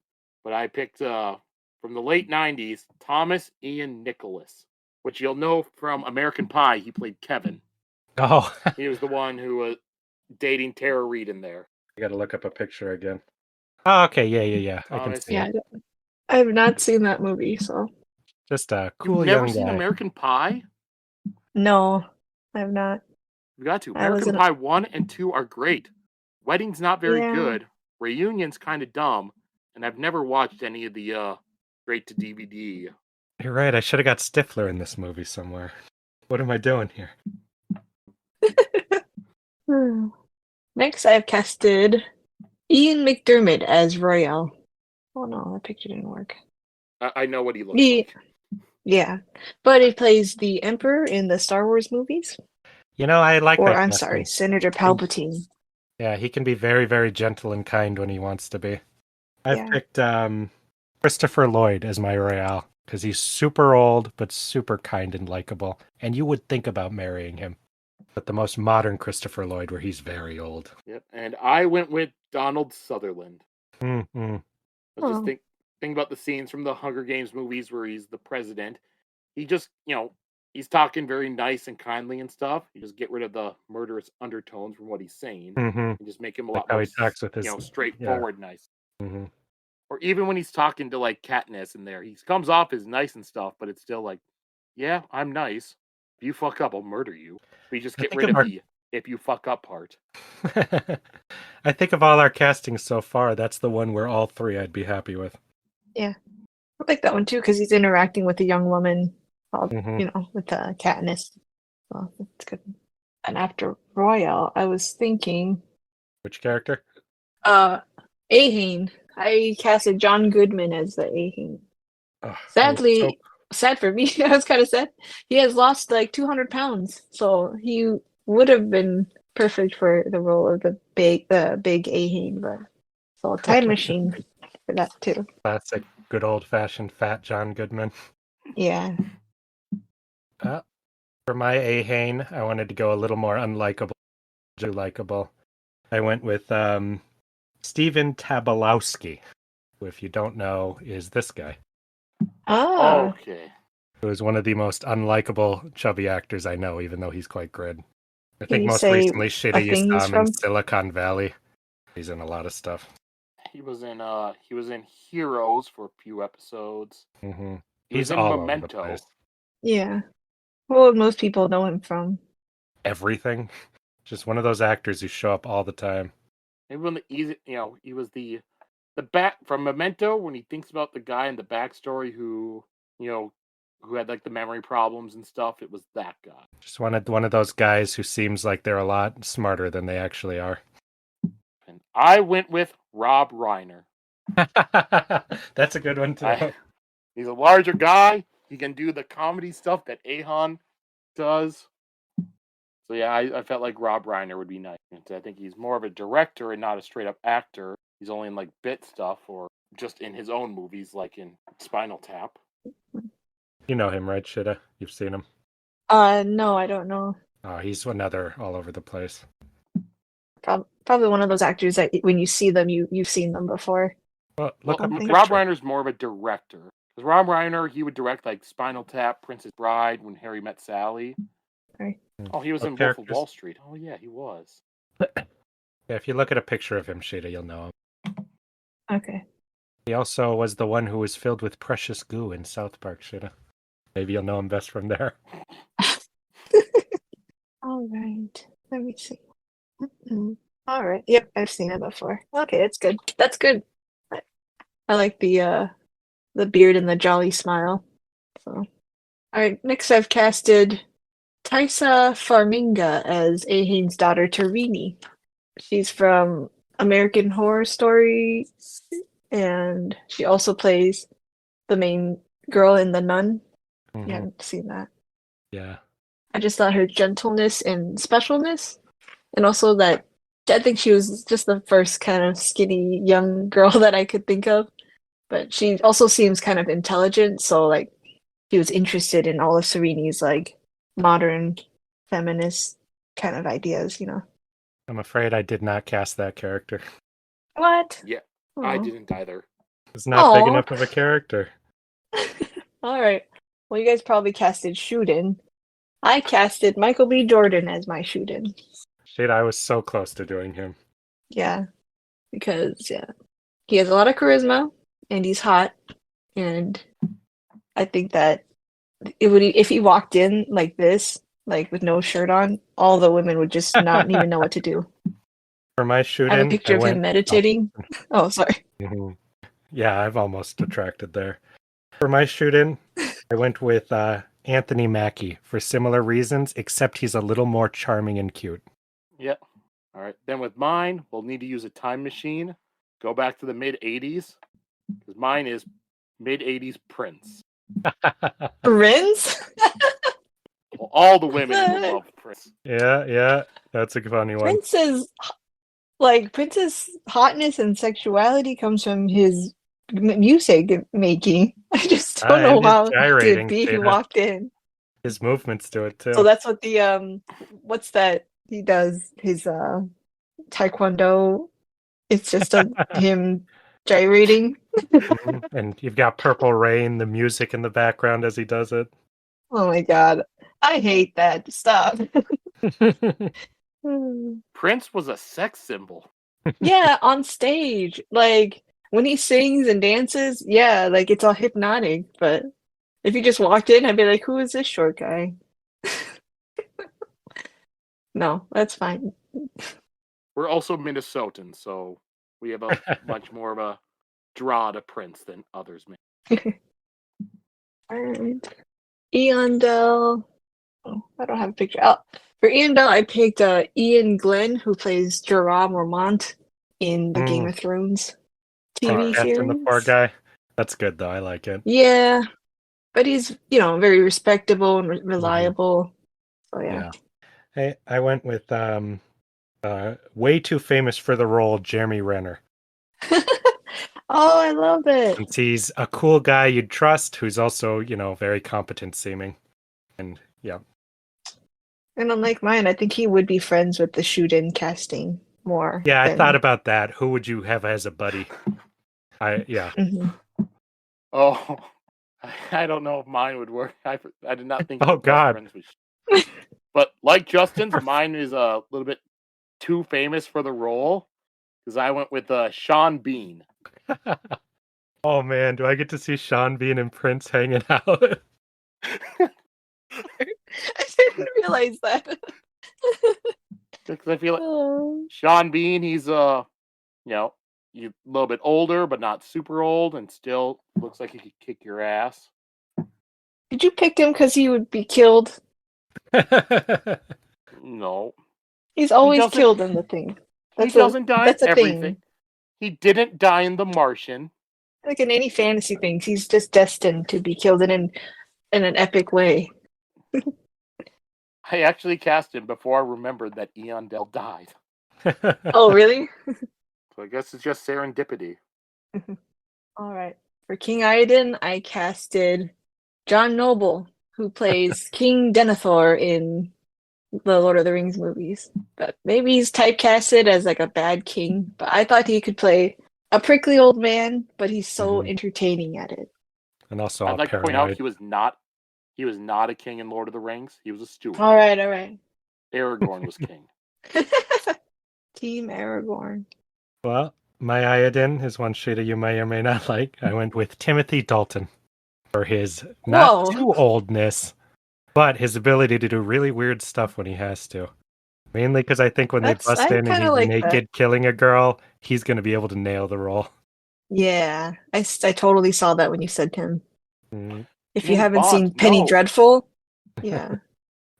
but I picked from the late 90s, Thomas Ian Nicholas, which you'll know from American Pie. He played Kevin. Oh, He was the one who was dating Tara Reid in there. I gotta look up a picture again. Oh, okay, yeah. I can Thomas. see it. I have not seen that movie, so. Just a You've cool never young seen guy. American Pie? No, I have not. You got to. I American wasn't- Pie 1 and 2 are great. Wedding's not very Yeah. good. Reunion's kind of dumb. And I've never watched any of the straight to DVD. You're right, I should have got Stifler in this movie somewhere. What am I doing here? Next, I have casted Ian McDermott as Royale. Oh no, that picture didn't work. I know what he looks like. Yeah, but he plays the Emperor in the Star Wars movies. You know, I like Or, that I'm casting. sorry, Senator Palpatine. Yeah, he can be very, very gentle and kind when he wants to be. I've Yeah. picked Christopher Lloyd as my Royale because he's super old but super kind and likable, and you would think about marrying him. But the most modern Christopher Lloyd, where he's very old. Yep. And I went with Donald Sutherland. Mm-hmm. I was just thinking about the scenes from the Hunger Games movies where he's the president. He just, he's talking very nice and kindly and stuff. You just get rid of the murderous undertones from what he's saying Mm-hmm. and just make him a lot How more, he talks with his, straightforward, nice. Mm-hmm. Or even when he's talking to like Katniss in there, he comes off as nice and stuff, but it's still like, yeah, I'm nice. If you fuck up, I'll murder you. We just get rid of the if you fuck up part. I think of all our castings so far, that's the one where all three I'd be happy with. Yeah. I like that one too, because he's interacting with a young woman called, Mm-hmm. with Katniss. So that's good. And after Royale, I was thinking Which character? Ahane. I casted John Goodman as the Ahane. Oh, Sadly, sad for me. I was kind of sad. He has lost like 200 pounds, so he would have been perfect for the role of the big Ahane. But so time machine for that too. Classic, good old fashioned fat John Goodman. Yeah. For my Ahane, I wanted to go a little more unlikable, likable. I went with Stephen Tabalowski, who, if you don't know, is this guy. Ah. Okay. Who is one of the most unlikable chubby actors I know, even though he's quite good. I think you most say recently, a Sheta, you thing saw he's him in from? Silicon Valley. He's in a lot of stuff. He was in Heroes for a few episodes. Mm-hmm. He was He's in all Memento. over the place. Yeah. What would most people know him from? Everything. Just one of those actors who show up all the time. Maybe when he was the back from Memento when he thinks about the guy in the backstory who had like the memory problems and stuff. It was that guy. Just one of those guys who seems like they're a lot smarter than they actually are. And I went with Rob Reiner. That's a good one too. He's a larger guy. He can do the comedy stuff that Ahan does. So yeah, I felt like Rob Reiner would be nice. And I think he's more of a director and not a straight up actor. He's only in like bit stuff or just in his own movies, like in Spinal Tap. You know him, right, Shita? You've seen him? No, I don't know. Oh, he's another all over the place. Probably one of those actors that when you see them, you've seen them before. Well, look up a picture. Rob Reiner's more of a director. Because Rob Reiner, he would direct like Spinal Tap, Princess Bride, When Harry Met Sally. Right. Oh, he was in Wolf of Wall Street. Oh yeah, he was. Yeah, if you look at a picture of him, Shita, you'll know him. Okay. He also was the one who was filled with precious goo in South Park, Shita. Maybe you'll know him best from there. All right. Let me see. All right. Yep, I've seen it before. Okay, that's good. That's good. I like the beard and the jolly smile. So, all right. Next, I've casted Taisa Farminga as Ahane's daughter, Tarini. She's from American Horror Story, and she also plays the main girl in The Nun. You Mhm. haven't seen that. Yeah. I just thought her gentleness and specialness, and also that I think she was just the first kind of skinny young girl that I could think of. But she also seems kind of intelligent, so like she was interested in all of Sereni's like modern feminist kind of ideas, you know. I'm afraid I did not cast that character. What? Yeah, I Oh. didn't either. It's not big Aw. enough of a character. All right. Well, you guys probably casted Shuden. I casted Michael B. Jordan as my Shuden. Shit, I was so close to doing him. Yeah, because yeah, he has a lot of charisma and he's hot, and I think that it would if he walked in like this, like with no shirt on, all the women would just not even know what to do. For my I have a shooting, picture of him meditating. Oh, sorry. Mhm. Yeah, I've almost attracted there. For my shooting, I went with Anthony Mackie for similar reasons, except he's a little more charming and cute. Yep. All right. Then with mine, we'll need to use a time machine. Go back to the mid 80s. Because mine is mid 80s Prince. Prince? Well, all the women will love Prince. Yeah, that's a funny one. Prince's hotness and sexuality comes from his music making. I just don't know And his how it would gyrating, be if he Sheta. walked in. His movements to it, too. So that's what the what's that he does his taekwondo. It's just him gyrating. Mhm. And you've got Purple Rain, the music in the background as he does it. Oh my god. I hate that. Stop. Prince was a sex symbol. Yeah, on stage. Like when he sings and dances, yeah, like it's all hypnotic, but if you just walked in, I'd be like, who is this short guy? No, that's fine. We're also Minnesotans, so we have a much more of a draw to Prince than others may. Alright. Ian Dell. Oh, I don't have a picture. Oh, for Ian Dell, I picked Ian Glenn, who plays Jorah Mormont in the Game of Thrones TV Casting the poor series. guy. That's good, though. I like it. Yeah, but he's, very respectable and reliable. So yeah. Yeah. Hey, I went with way too famous for the role, Jeremy Renner. Oh, I love it. Since he's a cool guy you'd trust, who's also, very competent seeming. And yeah. And unlike mine, I think he would be friends with the shoot-in casting more. Yeah, I than... thought about that. Who would you have as a buddy? Yeah. Mhm. Oh, I don't know if mine would work. I did not think. Oh, God. Friends with but like Justin's, mine is a little bit too famous for the role because I went with Sean Bean. Oh man, do I get to see Sean Bean and Prince hanging out? I didn't realize that. Because I feel like Oh. Sean Bean, he's a little bit older, but not super old, and still looks like he could kick your ass. Did you pick him because he would be killed? No. He's always killed in the thing. He doesn't die in everything. Thing. He didn't die in The Martian. Like in any fantasy things, he's just destined to be killed in an epic way. I actually cast him before I remembered that Ian Dell died. Oh, really? So I guess it's just serendipity. All right. For King Idan, I casted John Noble, who plays King Denethor in the Lord of the Rings movies. But maybe he's typecasted as like a bad king. But I thought he could play a prickly old man, but he's so entertaining at it. And also, I'd like paranoid. to point out he was not a king in Lord of the Rings. He was a steward. All right. Aragorn was king. Team Aragorn. Well, my Iodin is one Sheta you may or may not like. I went with Timothy Dalton for his not too oldness, but his ability to do really weird stuff when he has to. Mainly because I think when they bust in and he's like naked killing a girl, he's going to be able to nail the role. Yeah, I totally saw that when you said him. If you haven't Bond, seen Penny no. Dreadful, yeah.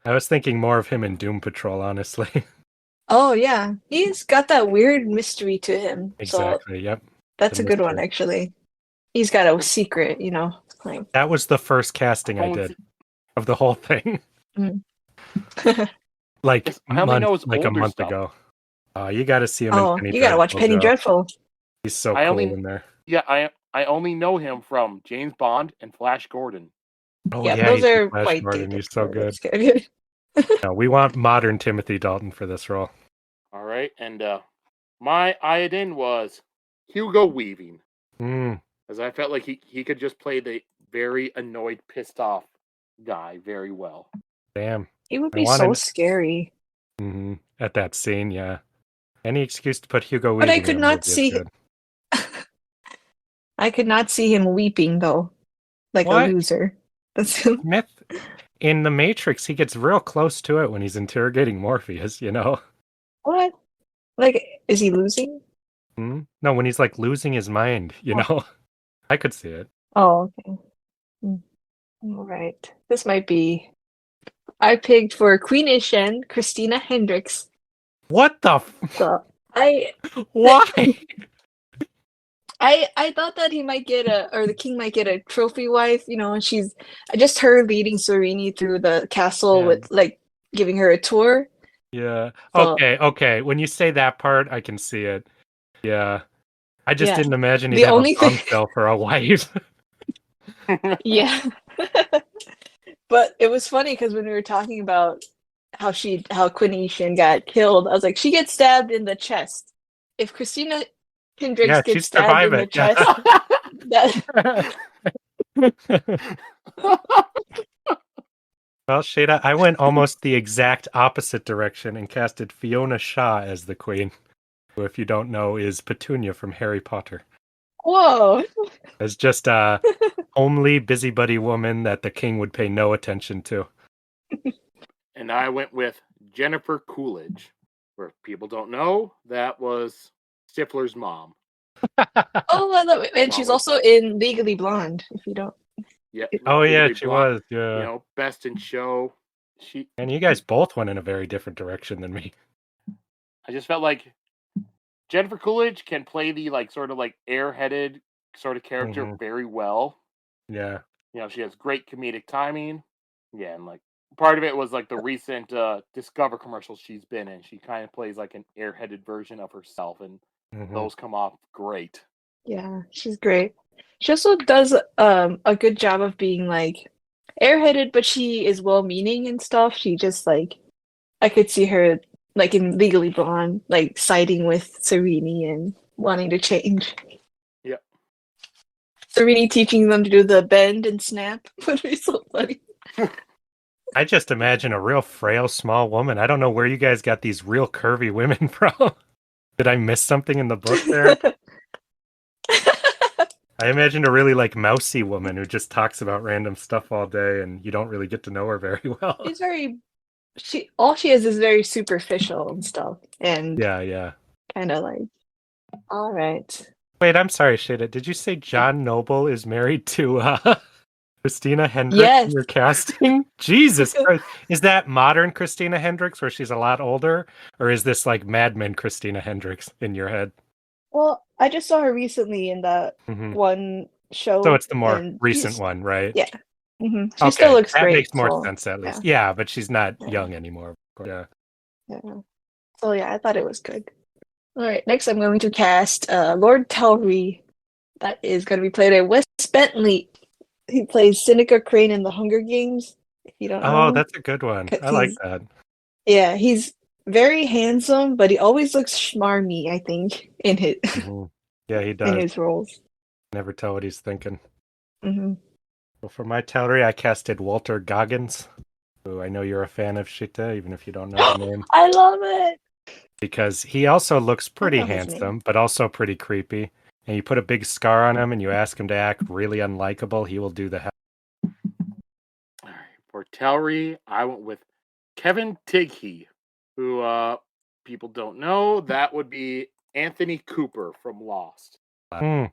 I was thinking more of him in Doom Patrol, honestly. Oh yeah, he's got that weird mystery to him. So Exactly. Yep. that's The a good one, mystery. actually. He's got a secret, you know. Like, That was the first casting I Only did of the whole thing. mm. Like I only know his like a older month stuff. ago. You got to see him in Oh, Penny you gotta watch Dreadful, Penny Joe. Dreadful. He's so I cool only in there. Yeah, I only know him from James Bond and Flash Gordon. Oh Yeah, yeah, those he's in are Flash quite Gordon. dated. He's so So good. that's good. No, we want modern Timothy Dalton for this role. All right, and my iodine was Hugo Weaving, Mm, as I felt like he could just play the very annoyed, pissed off guy very well. damn. He would I be so wanted scary. at that scene, yeah. Any excuse to put Hugo But I Weaving in could a not movie is see good. I could not see him weeping though, like a What? loser. That's Myth in the Matrix, he gets real close to it when he's interrogating Morpheus, you know? what? Like, is he losing? No, when he's like losing his mind, you Oh, know? I could see it. oh okay. Mm. All right. This might be. I picked for Queen Ishen, Christina Hendricks. What the So I why? I thought that he might get or the king might get a trophy wife, you know, and she's just her leading Serini through the castle Yeah. with like giving her a tour. Yeah. So Okay. When you say that part, I can see it. Yeah. I just yeah, didn't imagine he'd the have a only thing, bombshell for a wife. yeah. But it was funny because when we were talking about how Queen Ishen got killed, I was like, she gets stabbed in the chest. If Christina Hendricks Yeah, gets she's stabbed in the surviving. Yeah. chest, that Well, Shada, I went almost the exact opposite direction and casted Fiona Shaw as the queen, who, if you don't know, is Petunia from Harry Potter. whoa. As just a homely, busybody woman that the king would pay no attention to. And I went with Jennifer Coolidge. Where people don't know, that was Stifler's mom. Oh, I love it. And she's Well, also in Legally Blonde, if you don't. yeah, Oh yeah, Legally she Blonde. was. Yeah. You know, Best in Show. And you guys both went in a very different direction than me. I just felt like Jennifer Coolidge can play the like sort of like airheaded sort of character very well. Yeah. You know, she has great comedic timing. Yeah, and like part of it was like the recent Discover commercials she's been in. She kind of plays like an airheaded version of herself, and those come off great. Yeah, she's great. She also does a good job of being like airheaded, but she is well-meaning and stuff. She just like I could see her like in Legally Blonde, like siding with Serini and wanting to change. Yep. Serini teaching them to do the bend and snap would be so funny. I just imagine a real frail, small woman. I don't know where you guys got these real curvy women from. Did I miss something in the book there? I imagined a really like mousy woman who just talks about random stuff all day and you don't really get to know her very well. She's very all she is very superficial and stuff and Yeah. kind of like all right. Wait, I'm sorry, Shada. Did you say John Noble is married to Christina Hendricks Yes. in your casting? Jesus Christ. Is that modern Christina Hendricks where she's a lot older? Or is this like Mad Men Christina Hendricks in your head? Well, I just saw her recently in that one show. So it's the more and recent one, right? Yeah. She still looks that great. makes more so, sense at least. Yeah, but she's not young anymore. Yeah. So yeah, I thought it was good. All right, next I'm going to cast Lord Telry. That is going to be played by Wes Bentley. He plays Seneca Crane in the Hunger Games. If you don't know. Oh, that's a good one. I like that. Yeah, he's very handsome, but he always looks schmarmy, I think, in his Yeah, he does. in his roles. Never tell what he's thinking. Well, for my Telry, I casted Walter Goggins, who I know you're a fan of, Shita, even if you don't know the name. I love it! Because he also looks pretty know his name. handsome, but also pretty creepy. And you put a big scar on him and you ask him to act really unlikable, he will do the hell. All right, for Telry, I went with Kevin Tighe, who people don't know. That would be Anthony Cooper from Lost. With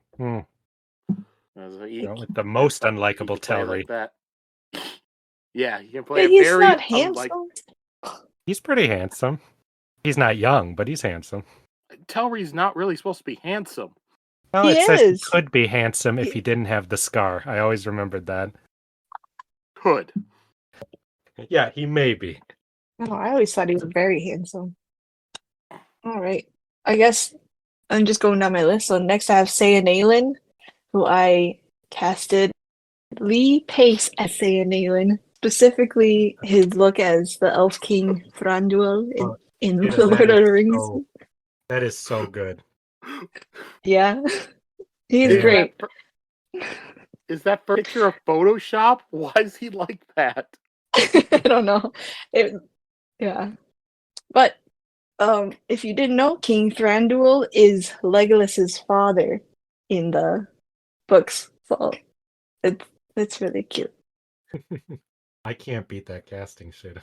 the most unlikable Telry. Like that. Yeah, he can play But he's very not handsome. He's pretty handsome. He's not young, but he's handsome. Telry's not really supposed to be handsome. No, He it says he is. could be handsome if he didn't have the scar. I always remembered that. Could. Yeah, he may be. Oh, I always thought he was very handsome. All right. I guess I'm just going down my list. So next I have Sayanalen, who I casted Lee Pace as Sayanalen. Specifically, his look as the Elf King Thranduil in Yeah, The Lord of the Rings. That is so good. Yeah, he's Yeah. great. Is that picture of Photoshop? Why is he like that? I don't know. Yeah. But if you didn't know, King Thranduil is Legolas's father in the books. So it's really cute. I can't beat that casting shit.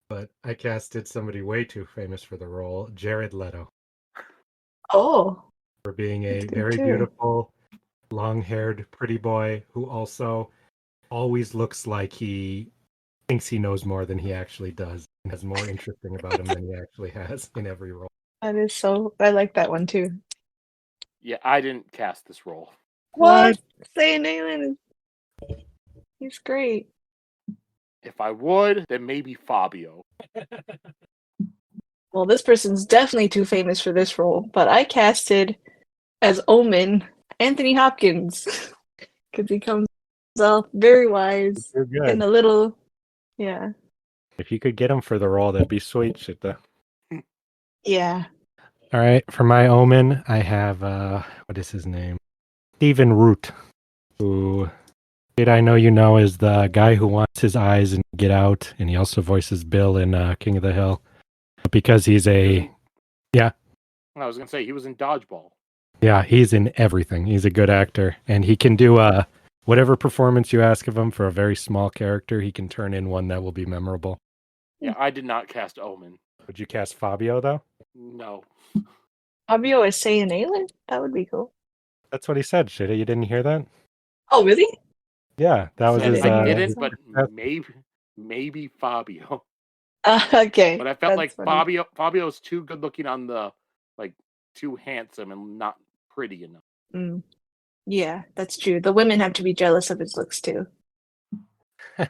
But I casted somebody way too famous for the role, Jared Leto, Oh, for being a that's good very too. beautiful, long-haired, pretty boy who also always looks like he thinks he knows more than he actually does and has more interesting about him than he actually has in every role. That is so. I like that one too. Yeah, I didn't cast this role. What? Sayanalen he's great. If I would, then maybe Fabio. Well, this person's definitely too famous for this role, but I casted as Omen Anthony Hopkins because he comes off very wise You're good. and a little, yeah, If you could get him for the role, that'd be sweet, Sheta. yeah. All right, for my Omen, I have what is his name? Stephen Root, who I know you know is the guy who wants his eyes and Get Out, and he also voices Bill in King of the Hill. But because he's I was gonna say he was in Dodgeball. he's in everything. He's a good actor, and he can do whatever performance you ask of him for a very small character. He can turn in one that will be memorable. Yeah, I did not cast Omen. Would you cast Fabio though? No. Fabio is Sayanalen? That would be cool. That's what he said. Shita, you didn't hear that? Oh, really? Yeah, that was I his. didn't I hear didn't, that. but maybe Fabio. Okay. But I felt like funny. Fabio's too good looking on the too handsome and not pretty enough. Mm. Yeah, that's true. The women have to be jealous of his looks too. All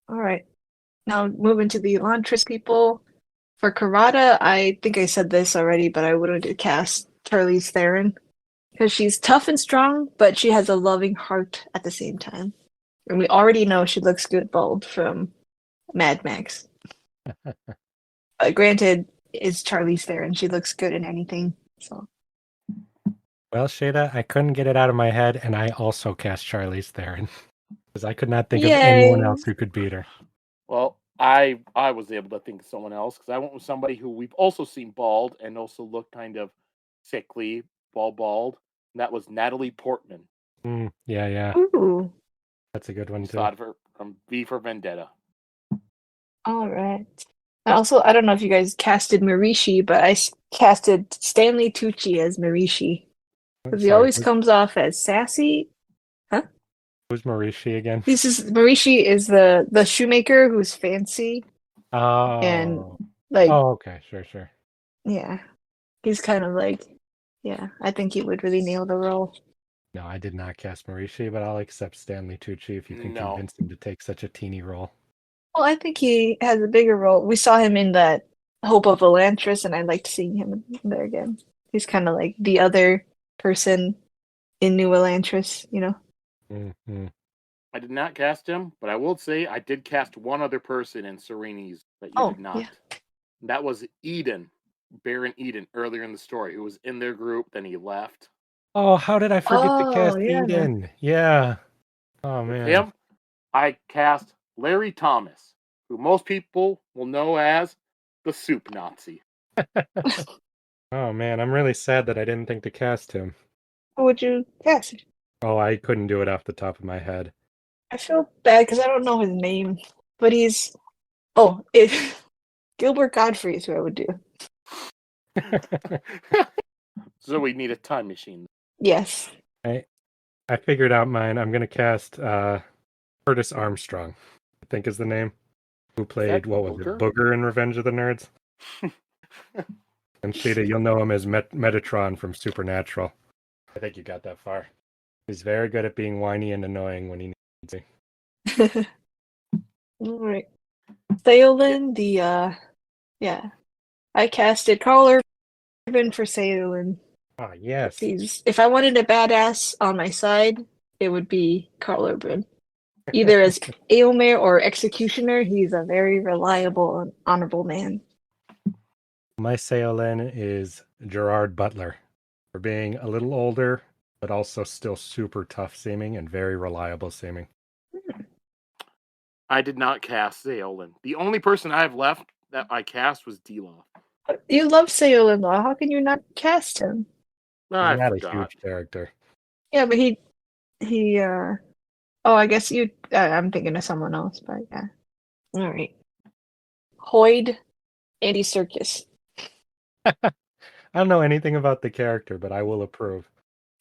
right. Now moving to the Elantris people. For Karada, I think I said this already, but I would have cast Charlize Theron because she's tough and strong, but she has a loving heart at the same time. And we already know she looks good bald from Mad Max. Granted, it's Charlize Theron. She looks good in anything. So Well, Shada, I couldn't get it out of my head, and I also cast Charlize Theron because I could not think of anyone else who could beat her. Well, I was able to think of someone else because I went with somebody who we've also seen bald and also looked kind of sickly, bald. And that was Natalie Portman. Yeah. Ooh. That's a good one Just too. thought of her from V for Vendetta. All right. Also, I don't know if you guys casted Marishi, but I casted Stanley Tucci as Marishi. Because he always comes off as sassy. Huh? Who's Marishi again? Marishi is the shoemaker who's fancy. Oh. And okay, sure. Yeah. He's kind of I think he would really nail the role. No, I did not cast Marishi, but I'll accept Stanley Tucci if you can convince him to take such a teeny role. Well, I think he has a bigger role. We saw him in that Hope of Elantris, and I liked seeing him there again. He's kind of like the other person in New Elantris, you know? Mm-hmm. I did not cast him, but I will say I did cast one other person in Sereni's that you did not. Yeah. That was Eden, Baron Eden, earlier in the story, who was in their group, then he left. Oh, how did I forget to cast Eden? Yeah. Oh, man. With him, I cast Larry Thomas, who most people will know as the Soup Nazi. Oh, man, I'm really sad that I didn't think to cast him. Who would you cast? Oh, I couldn't do it off the top of my head. I feel bad because I don't know his name, but he's... Gilbert Godfrey is who I would do. So we need a time machine. Yes. I figured out mine. I'm going to cast Curtis Armstrong, I think is the name, who played, what was it, Booger in Revenge of the Nerds? And Sheta, you'll know him as Metatron from Supernatural. I think you got that far. He's very good at being whiny and annoying when he needs to. All right. Theoden, yeah. I casted Carl Urban for Theoden. Ah, yes. If I wanted a badass on my side, it would be Carl Urban. Either as Aylmer or Executioner, he's a very reliable and honorable man. My Seolin is Gerard Butler for being a little older, but also still super tough seeming and very reliable seeming. I did not cast Zeolin. The only person I have left that I cast was Dilaf. You love Theoden, though. How can you not cast him? I Not forgot. a huge character. Yeah, but he oh, I guess I'm thinking of someone else, but yeah. All right. Hoyd, Andy Serkis. I don't know anything about the character, but I will approve.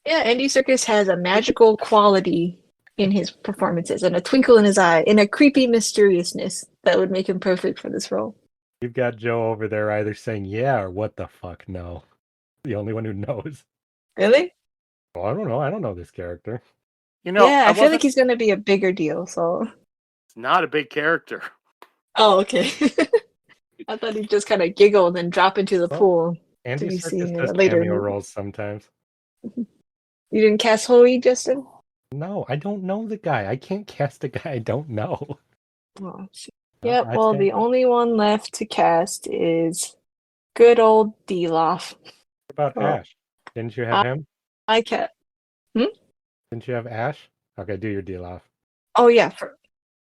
Yeah, Andy Serkis has a magical quality in his performances and a twinkle in his eye and a creepy mysteriousness that would make him perfect for this role. You've got Joe over there either saying yeah or what the fuck no. The only one who knows. Really? Well, I don't know. I don't know this character. You know, Yeah, I feel like he's going to be a bigger deal, so. It's not a big character. Oh, okay. I thought he'd just kind of giggle and then drop into the pool Andy to be Serkis seen does later. cameo roles sometimes. You didn't cast Hoyd, Justin? No, I don't know the guy. I can't cast a guy I don't know. Oh, No, yep, well, the only one left to cast is good old Dilaf. What about Oh, Ash? Didn't you have him? I cast. Didn't you have Ash? Okay, do your deal off. Oh, yeah.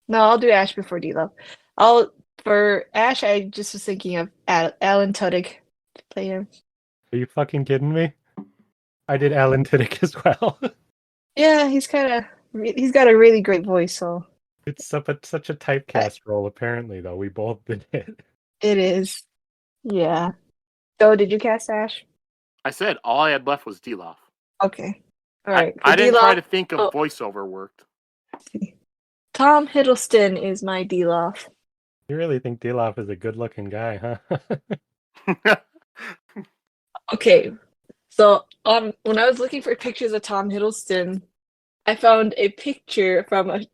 No, I'll do Ash before Dilaf. For Ash, I just was thinking of Alan Tudyk to play him. Are you fucking kidding me? I did Alan Tudyk as well. Yeah, he's got a really great voice, so. It's such a typecast role, apparently, though. We both did it. It is. Yeah. So, did you cast Ash? I said all I had left was Dilaf. Okay. All right. I didn't try to Dilaf- think of voiceover worked. Tom Hiddleston is my Dilaf. You really think Dilaf is a good-looking guy, huh? Okay. So, when I was looking for pictures of Tom Hiddleston, I found a picture from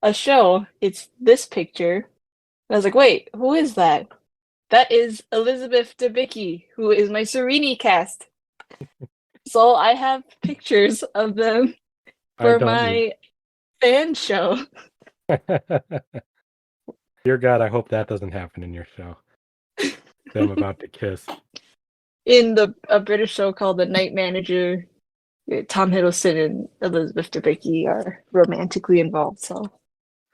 a show. It's this picture. And I was like, wait, who is that? That is Elizabeth Debicki, who is my Serini cast. So I have pictures of them for my fan show. Dear God, I hope that doesn't happen in your show. Them about to kiss. In a British show called The Night Manager, Tom Hiddleston and Elizabeth Debicki are romantically involved. So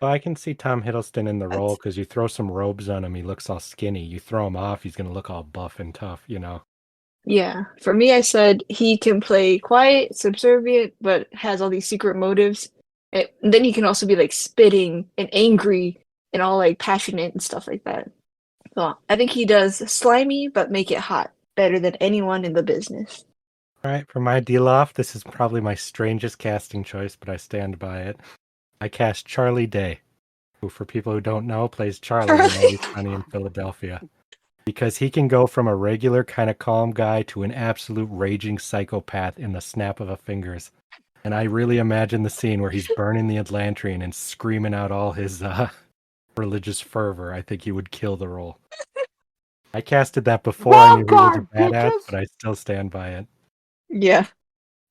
Well, I can see Tom Hiddleston in the role because you throw some robes on him, he looks all skinny. You throw him off, he's going to look all buff and tough, you know? yeah, for me, I said he can play quiet, subservient, but has all these secret motives. And then he can also be like spitting and angry and all like passionate and stuff like that. So I think he does slimy, but make it hot better than anyone in the business. All right, for my Dilaf, this is probably my strangest casting choice, but I stand by it. I cast Charlie Day, who, for people who don't know, plays Charlie in Always Sunny in Philadelphia. Because he can go from a regular kind of calm guy to an absolute raging psychopath in the snap of a fingers. And I really imagine the scene where he's burning the Atlantrian and screaming out all his religious fervor. I think he would kill the role. I casted that before I knew he was a badass, but I still stand by it. Yeah,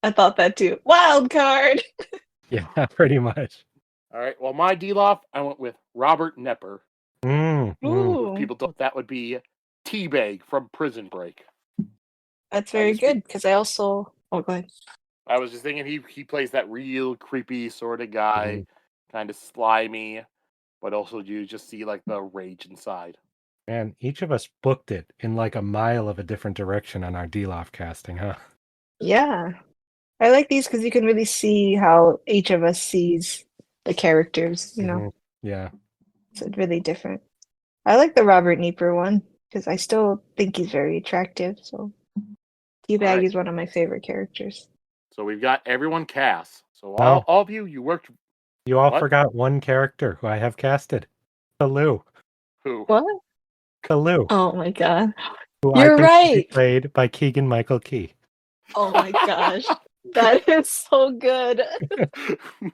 I thought that too. Wild card. Yeah, pretty much. All right. Well, my Dilaf, I went with Robert Nepper. People thought that would be Teabag from Prison Break. That's very good because I also. Oh, go ahead. I was just thinking he plays that real creepy sort of guy, kind of slimy, but also you just see like the rage inside. Man, each of us booked it in like a mile of a different direction on our Dilaf casting, huh? Yeah. I like these because you can really see how each of us sees the characters, you know? Yeah. So it's really different. I like the Robert Nieper one because I still think he's very attractive. So Teabag is one of my favorite characters. So we've got everyone cast. So all of you worked. You all forgot one character who I have casted. Lou. Who? What? Kalu, Oh my god. who I You're think should be right. played by Keegan-Michael Key. Oh my gosh. That is so good.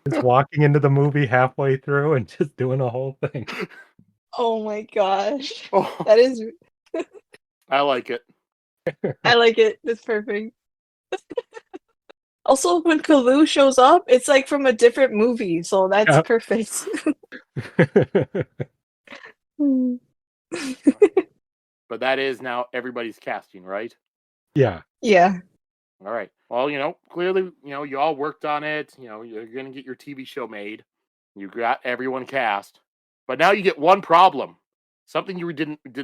Just walking into the movie halfway through and just doing a whole thing. Oh my gosh. Oh, That is I like it. I like it. That's perfect. Also, when Kalu shows up, it's like from a different movie, so that's Yep. perfect. But that is now everybody's casting, right? Yeah. Yeah. All right. Well, clearly, you all worked on it. You're going to get your TV show made. You got everyone cast. But now you get one problem. Something you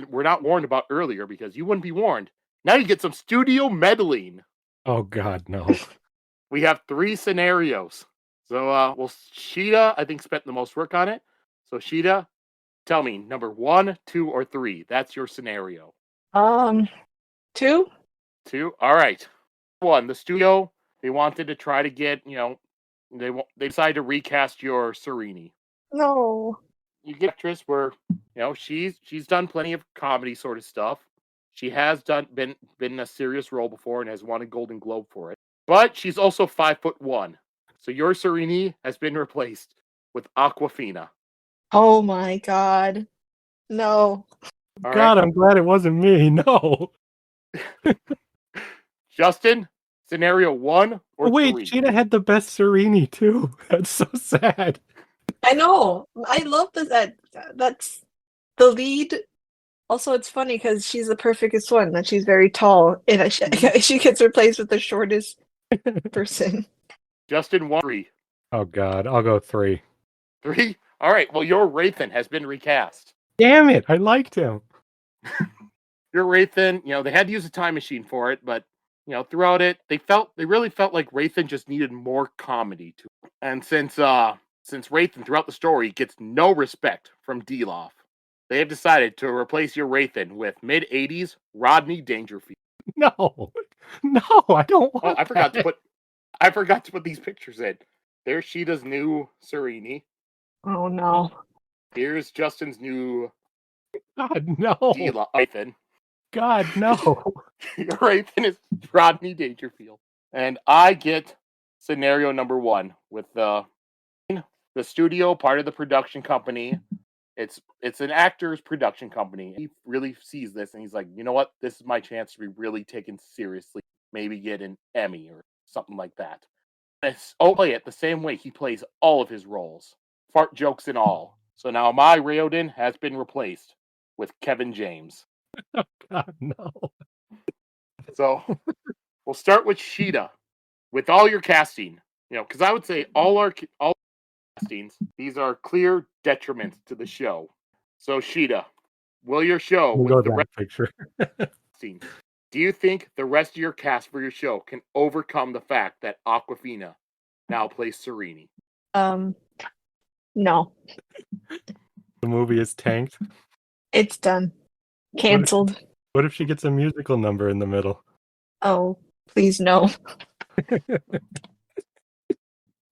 were not warned about earlier because you wouldn't be warned. Now you get some studio meddling. Oh God, no. We have 3 scenarios. So, Sheta, I think, spent the most work on it. So, Sheta, tell me, number 1, 2, or 3. That's your scenario. 2? 2? All right. 1, the studio, they wanted to try to get, they decided to recast your Sereni. No. You get an actress where, she's done plenty of comedy sort of stuff. She has been in a serious role before and has won a Golden Globe for it. But she's also 5'1". So your Sereni has been replaced with Aquafina. Oh my god. No. All God, right. I'm glad it wasn't me. No. Oh, Justin, scenario 1 or Wait, 3? Sheta had the best Sereni too. That's so sad. I know. I love that's the lead. Also, it's funny because she's the perfectest one. That she's very tall, and she gets replaced with the shortest person. Justin, 1, 3. Oh God, I'll go 3. 3? All right. Well, your Wraithen has been recast. Damn it, I liked him. Your Wraithen, they had to use a time machine for it, but throughout it, they really felt like Wraithen just needed more comedy to it. And since Wraithen throughout the story gets no respect from Dilaf, they have decided to replace your Wraithen with mid-80s Rodney Dangerfield. No, no, I don't want. Oh, I forgot to put these pictures in. There's Sheeta's new Sereni. Oh no. Here's Justin's new God, no. Wraithen. God, no. Your Wraithen is Rodney Dangerfield. And I get scenario number 1 with the studio, part of the production company. It's an actor's production company. He really sees this and he's like, you know what? This is my chance to be really taken seriously. Maybe get an Emmy or something like that. Play it the same way he plays all of his roles. Fart jokes and all. So now my Raoden has been replaced with Kevin James. Oh God, no. So we'll start with Sheta. With all your casting, because I would say all castings, these are clear detriments to the show. So Sheta, will your show We'll go with the that picture. casting, do you think the rest of your cast for your show can overcome the fact that Aquafina now plays Sereni? No. The movie is tanked. It's done. Cancelled. What if she gets a musical number in the middle? Oh, please no.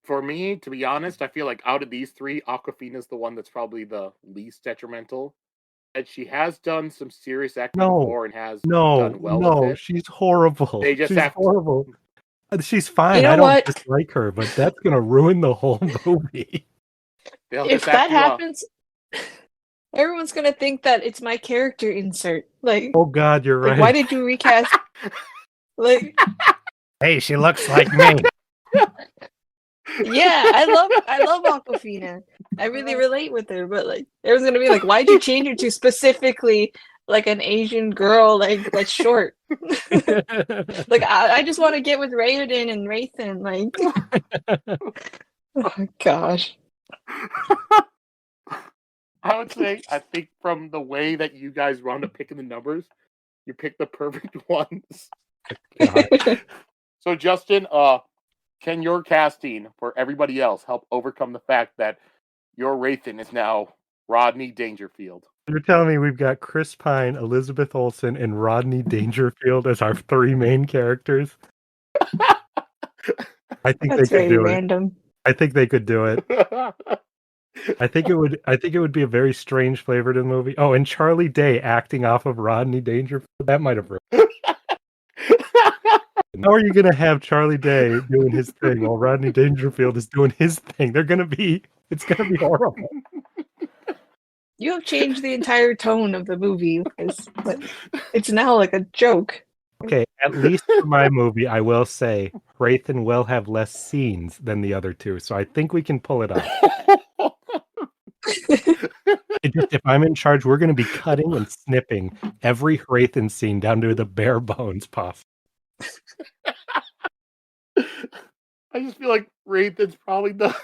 For me, to be honest, I feel like out of these 3, Aquafina's the one that's probably the least detrimental. And she has done some serious acting before and has done well with it. She's horrible. They just she's have horrible. She's fine. You know I don't what? dislike her, but that's gonna ruin the whole movie. If that happens, everyone's gonna think that it's my character insert. Like, oh God, you're right. why did you recast? Like, hey, she looks like me. yeah, I love Aquafina. I really relate with her, but like, everyone's gonna be like, why'd you change her to specifically like an Asian girl, like that's short? Like, I just want to get with Raoden and Wraithen. Like, oh gosh. I would say, I think from the way that you guys wound up picking the numbers, you picked the perfect ones. So Justin, can your casting for everybody else help overcome the fact that your Wraithen is now Rodney Dangerfield? You're telling me we've got Chris Pine, Elizabeth Olsen, and Rodney Dangerfield as our 3 main characters? I think That's they could very do random. it. I think they could do it. I think it would be a very strange flavor to the movie. Oh, and Charlie Day acting off of Rodney Dangerfield. That might have ruined. How are you gonna have Charlie Day doing his thing while Rodney Dangerfield is doing his thing? It's gonna be horrible. You have changed the entire tone of the movie. It's now like a joke. Okay, at least for my movie, I will say Raythan will have less scenes than the other two, so I think we can pull it off. If I'm in charge, we're going to be cutting and snipping every Raythan scene down to the bare bones possible. I just feel like Raythan's probably the.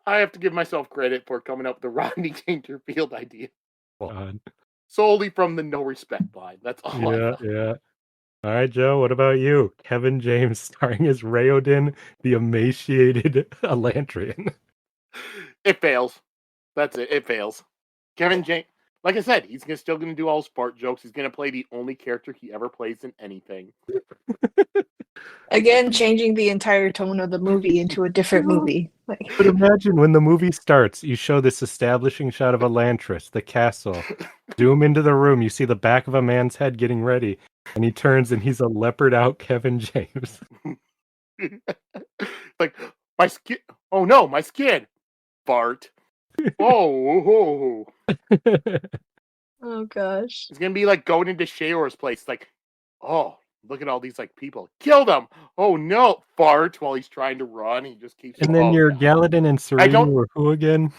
I have to give myself credit for coming up with the Rodney Dangerfield idea. God. Solely from the no respect line. That's all I know. Yeah. All right, Joe, what about you? Kevin James starring as Raoden, the emaciated Elantrian. It fails. That's it. It fails. Kevin James, like I said, he's still going to do all his fart jokes. He's going to play the only character he ever plays in anything. Again, changing the entire tone of the movie into a different movie. But imagine when the movie starts, you show this establishing shot of Elantris, the castle. Zoom into the room, you see the back of a man's head getting ready, and he turns and he's a leopard out Kevin James. Like, my skin. Oh no, my skin. Fart. Oh. Oh gosh. It's going to be like going into Shayor's place. Like, oh, look at all these like people. Kill them. Oh no, fart while he's trying to run. He just keeps. And then your Galadin and Serene were who again?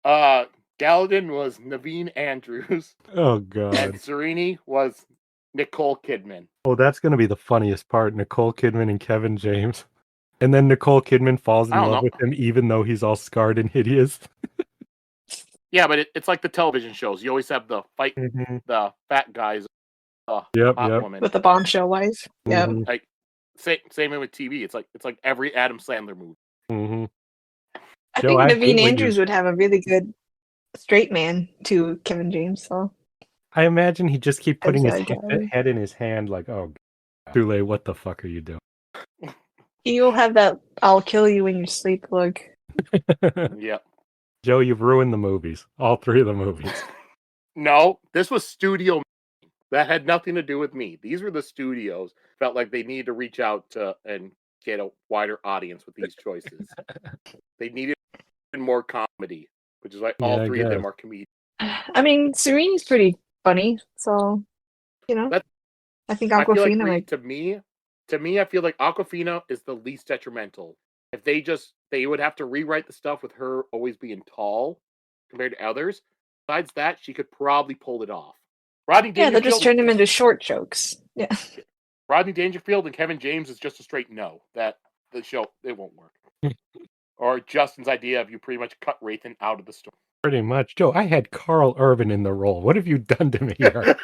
Galadin was Naveen Andrews. Oh god. And Serene was Nicole Kidman. Oh, that's gonna be the funniest part. Nicole Kidman and Kevin James. And then Nicole Kidman falls in love with him even though he's all scarred and hideous. Yeah, but it's like the television shows. You always have the fight, the fat guys, hot woman with the bombshell wife. Yeah, like same way with TV. It's like every Adam Sandler movie. Mm-hmm. I think Naveen Andrews would have a really good straight man to Kevin James. So I imagine he'd just keep putting his head in his hand, like, "Oh, Thule, what the fuck are you doing?" You'll have that "I'll kill you in your sleep" look. Yeah. Joe, you've ruined the movies. All three of the movies. No, this was studio. That had nothing to do with me. These were the studios. Felt like they needed to reach out to and get a wider audience with these choices. They needed more comedy, which is why all three of them are comedians. I mean, Serene's pretty funny, so you know. I think Awkwafina. Like, to me, I feel like Awkwafina is the least detrimental. If they would have to rewrite the stuff with her always being tall compared to others. Besides that, she could probably pull it off. Rodney Dangerfield, they'll just turn him into short jokes. Yeah. Rodney Dangerfield and Kevin James is just a straight no. That the show, it won't work. Or Justin's idea of you pretty much cut Raythan out of the story. Pretty much. Joe, I had Carl Urban in the role. What have you done to me here?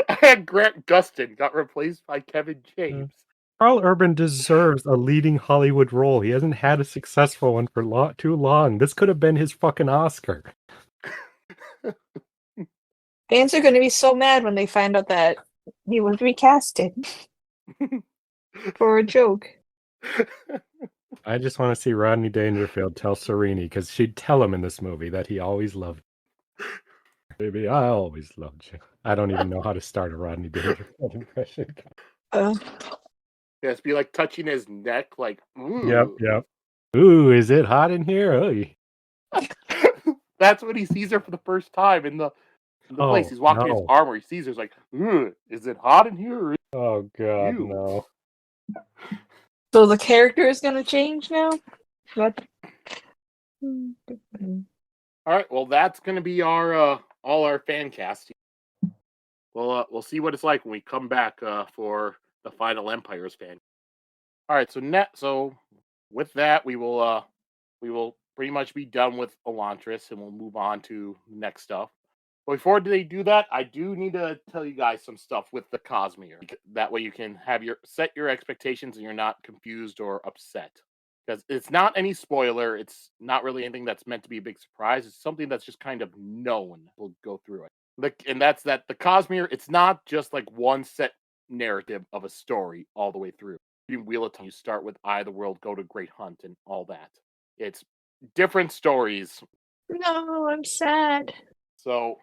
I had Grant Gustin got replaced by Kevin James. Carl Urban deserves a leading Hollywood role. He hasn't had a successful one for too long. This could have been his fucking Oscar. Fans are going to be so mad when they find out that he was recasted for a joke. I just want to see Rodney Dangerfield tell Serene, because she'd tell him in this movie that he always loved you. Baby, I always loved you. I don't even know how to start a Rodney Dangerfield impression. It's be like touching his neck, like, ooh. Yep. Ooh, is it hot in here? Oy. That's when he sees her for the first time in the place. He's walking his armor. He sees her. He's like, is it hot in here? Oh, God, no. So the character is going to change now? What? All right. Well, that's going to be our all our fan casting. We'll see what it's like when we come back for the Final Empires fan. All right. So with that, we will pretty much be done with Elantris, and we'll move on to next stuff. But before they do that, I do need to tell you guys some stuff with the Cosmere. That way you can have set your expectations and you're not confused or upset. Because it's not any spoiler. It's not really anything that's meant to be a big surprise. It's something that's just kind of known. We'll go through it. And that's that the Cosmere, it's not just like one set narrative of a story all the way through. You wheel it, you start with Eye of the World, go to Great Hunt, and all that. It's different stories. No, I'm sad. So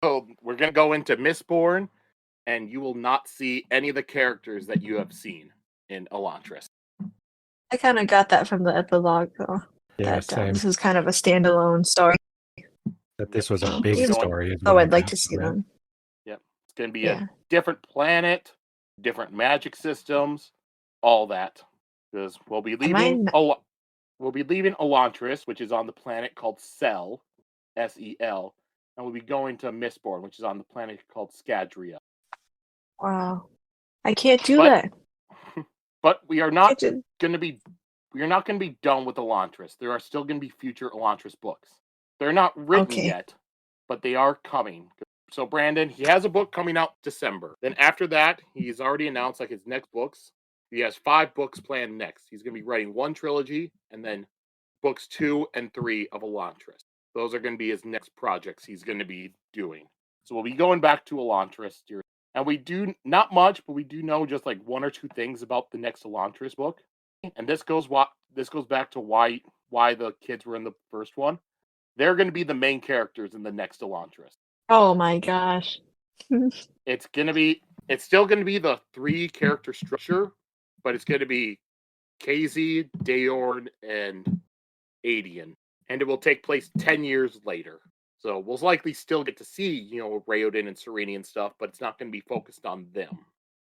we're gonna go into Mistborn, and you will not see any of the characters that you have seen in Elantris. I kind of got that from the epilogue, though. Yeah, That same. this is kind of a standalone story. That this was a big Even- story. Is Oh, what I I'd like got to see from it. them. Yep, it's gonna be Yeah. a different planet, different magic systems, all that. Because we'll be leaving. We'll be leaving Elantris, which is on the planet called Sel, S-E-L, and we'll be going to Mistborn, which is on the planet called Scadria. Wow. I can't do But- that. But we are not Can't do- going to be done with Elantris. There are still going to be future Elantris books. They're not written Okay. yet, but they are coming. So Brandon, he has a book coming out December. Then after that, he's already announced like his next books. He has 5 books planned next. He's going to be writing 1 trilogy and then books 2 and 3 of Elantris. Those are going to be his next projects he's going to be doing. So we'll be going back to Elantris. And we do not much, but we do know just like 1 or 2 things about the next Elantris book. And this goes back to why the kids were in the first one. They're going to be the main characters in the next Elantris. Oh my gosh. It's still going to be the 3 character structure, but it's going to be KZ, Daorn, and Adian. And it will take place 10 years later. So we'll likely still get to see, Raoden and Sereni and stuff, but it's not going to be focused on them.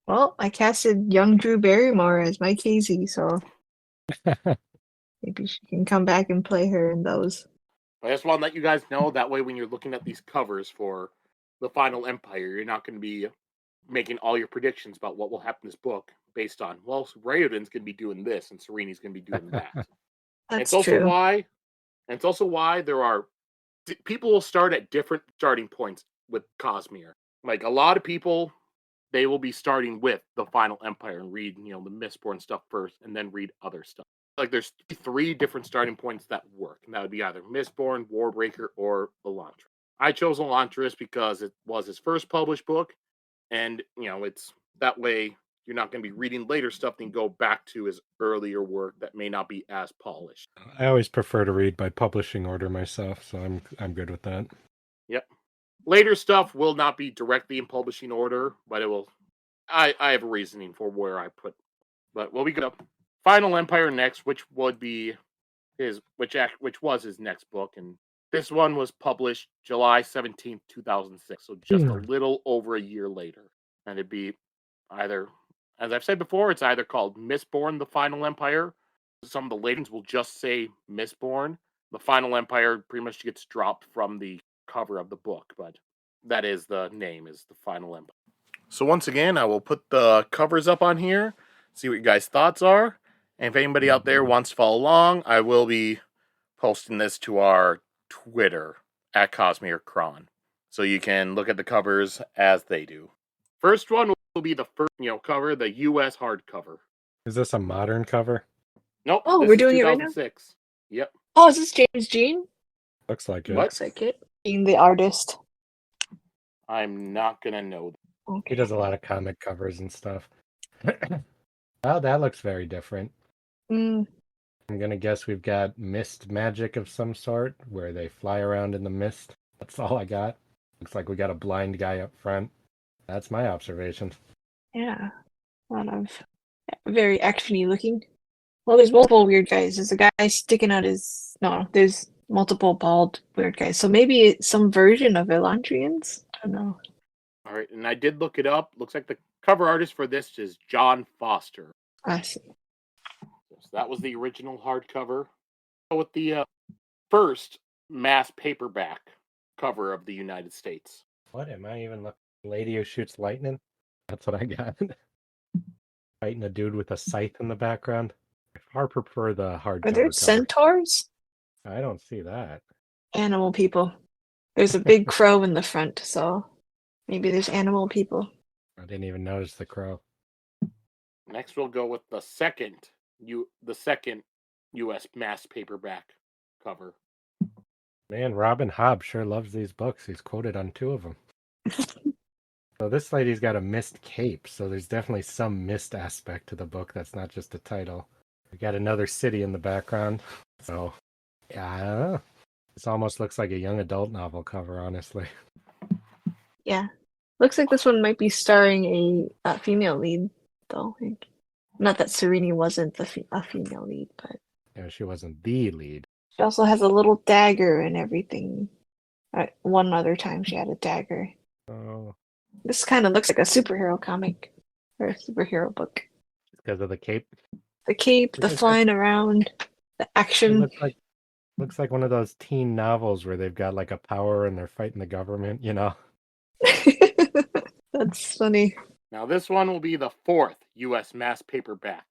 Well, I casted young Drew Barrymore as my Casey, so maybe she can come back and play her in those. I just want to let you guys know, that way when you're looking at these covers for the Final Empire, you're not going to be making all your predictions about what will happen in this book based on, well, Raoden's going to be doing this and Sereni's going to be doing that. That's it's true. also why there are people will start at different starting points with Cosmere. Like a lot of people, they will be starting with the Final Empire and read, the Mistborn stuff first, and then read other stuff. Like there's 3 different starting points that work, and that would be either Mistborn, Warbreaker, or Elantris. I chose Elantris because it was his first published book, and it's that way you're not going to be reading later stuff and go back to his earlier work that may not be as polished. I always prefer to read by publishing order myself, so I'm good with that. Yep. Later stuff will not be directly in publishing order, but it will. I have a reasoning for where I put. But we'll be good. Final Empire next, which would be which was his next book, and this one was published July 17th, 2006, so just a little over a year later. And it'd be either, as I've said before, it's either called Mistborn: The Final Empire. Some of the labels will just say Mistborn. The Final Empire pretty much gets dropped from the cover of the book, but that is the name, is The Final Empire. So once again, I will put the covers up on here, see what you guys' thoughts are. And if anybody out there wants to follow along, I will be posting this to our Twitter at CosmereCron, so you can look at the covers as they do. First one will be the first, cover, the U.S. hardcover. Is this a modern cover? Nope. Oh, this we're is doing it right now? 2006. Yep. Oh, is this James Jean? Looks like it. What? Looks like it. Being the artist. I'm not gonna know. Okay. He does a lot of comic covers and stuff. Oh, that looks very different. Mm, I'm gonna guess we've got mist magic of some sort, where they fly around in the mist. That's all I got. Looks like we got a blind guy up front. That's my observation. yeah. A lot of very actiony looking. Well, there's multiple weird guys. There's a guy sticking out his... No, there's multiple bald weird guys. So maybe it's some version of Elantrians? I don't know. All right, and I did look it up. Looks like the cover artist for this is John Foster. I see. So that was the original hardcover. With the first mass paperback cover of the United States. What am I even looking? Lady who shoots lightning? That's what I got. Fighting a dude with a scythe in the background. I far prefer the hardcover. Are there cover. centaurs? I don't see that. Animal people. There's a big crow in the front, so maybe there's animal people. I didn't even notice the crow. Next, we'll go with the second U.S. mass paperback cover. Man, Robin Hobb sure loves these books. He's quoted on 2 of them. So this lady's got a mist cape, so there's definitely some mist aspect to the book. That's not just a title. We got another city in the background. So Yeah, I don't know. This almost looks like a young adult novel cover, honestly. Yeah. Looks like this one might be starring a female lead, though. Not that Serini wasn't a female lead, but You know, she wasn't the lead. she also has a little dagger and everything. One other time she had a dagger. Oh, This kind of looks like a superhero comic or a superhero book. because of the cape. The cape, It the flying around, the action. looks like one of those teen novels where they've got like a power and they're fighting the government, you know? That's funny. Now, this one will be the 4th U.S. mass paperback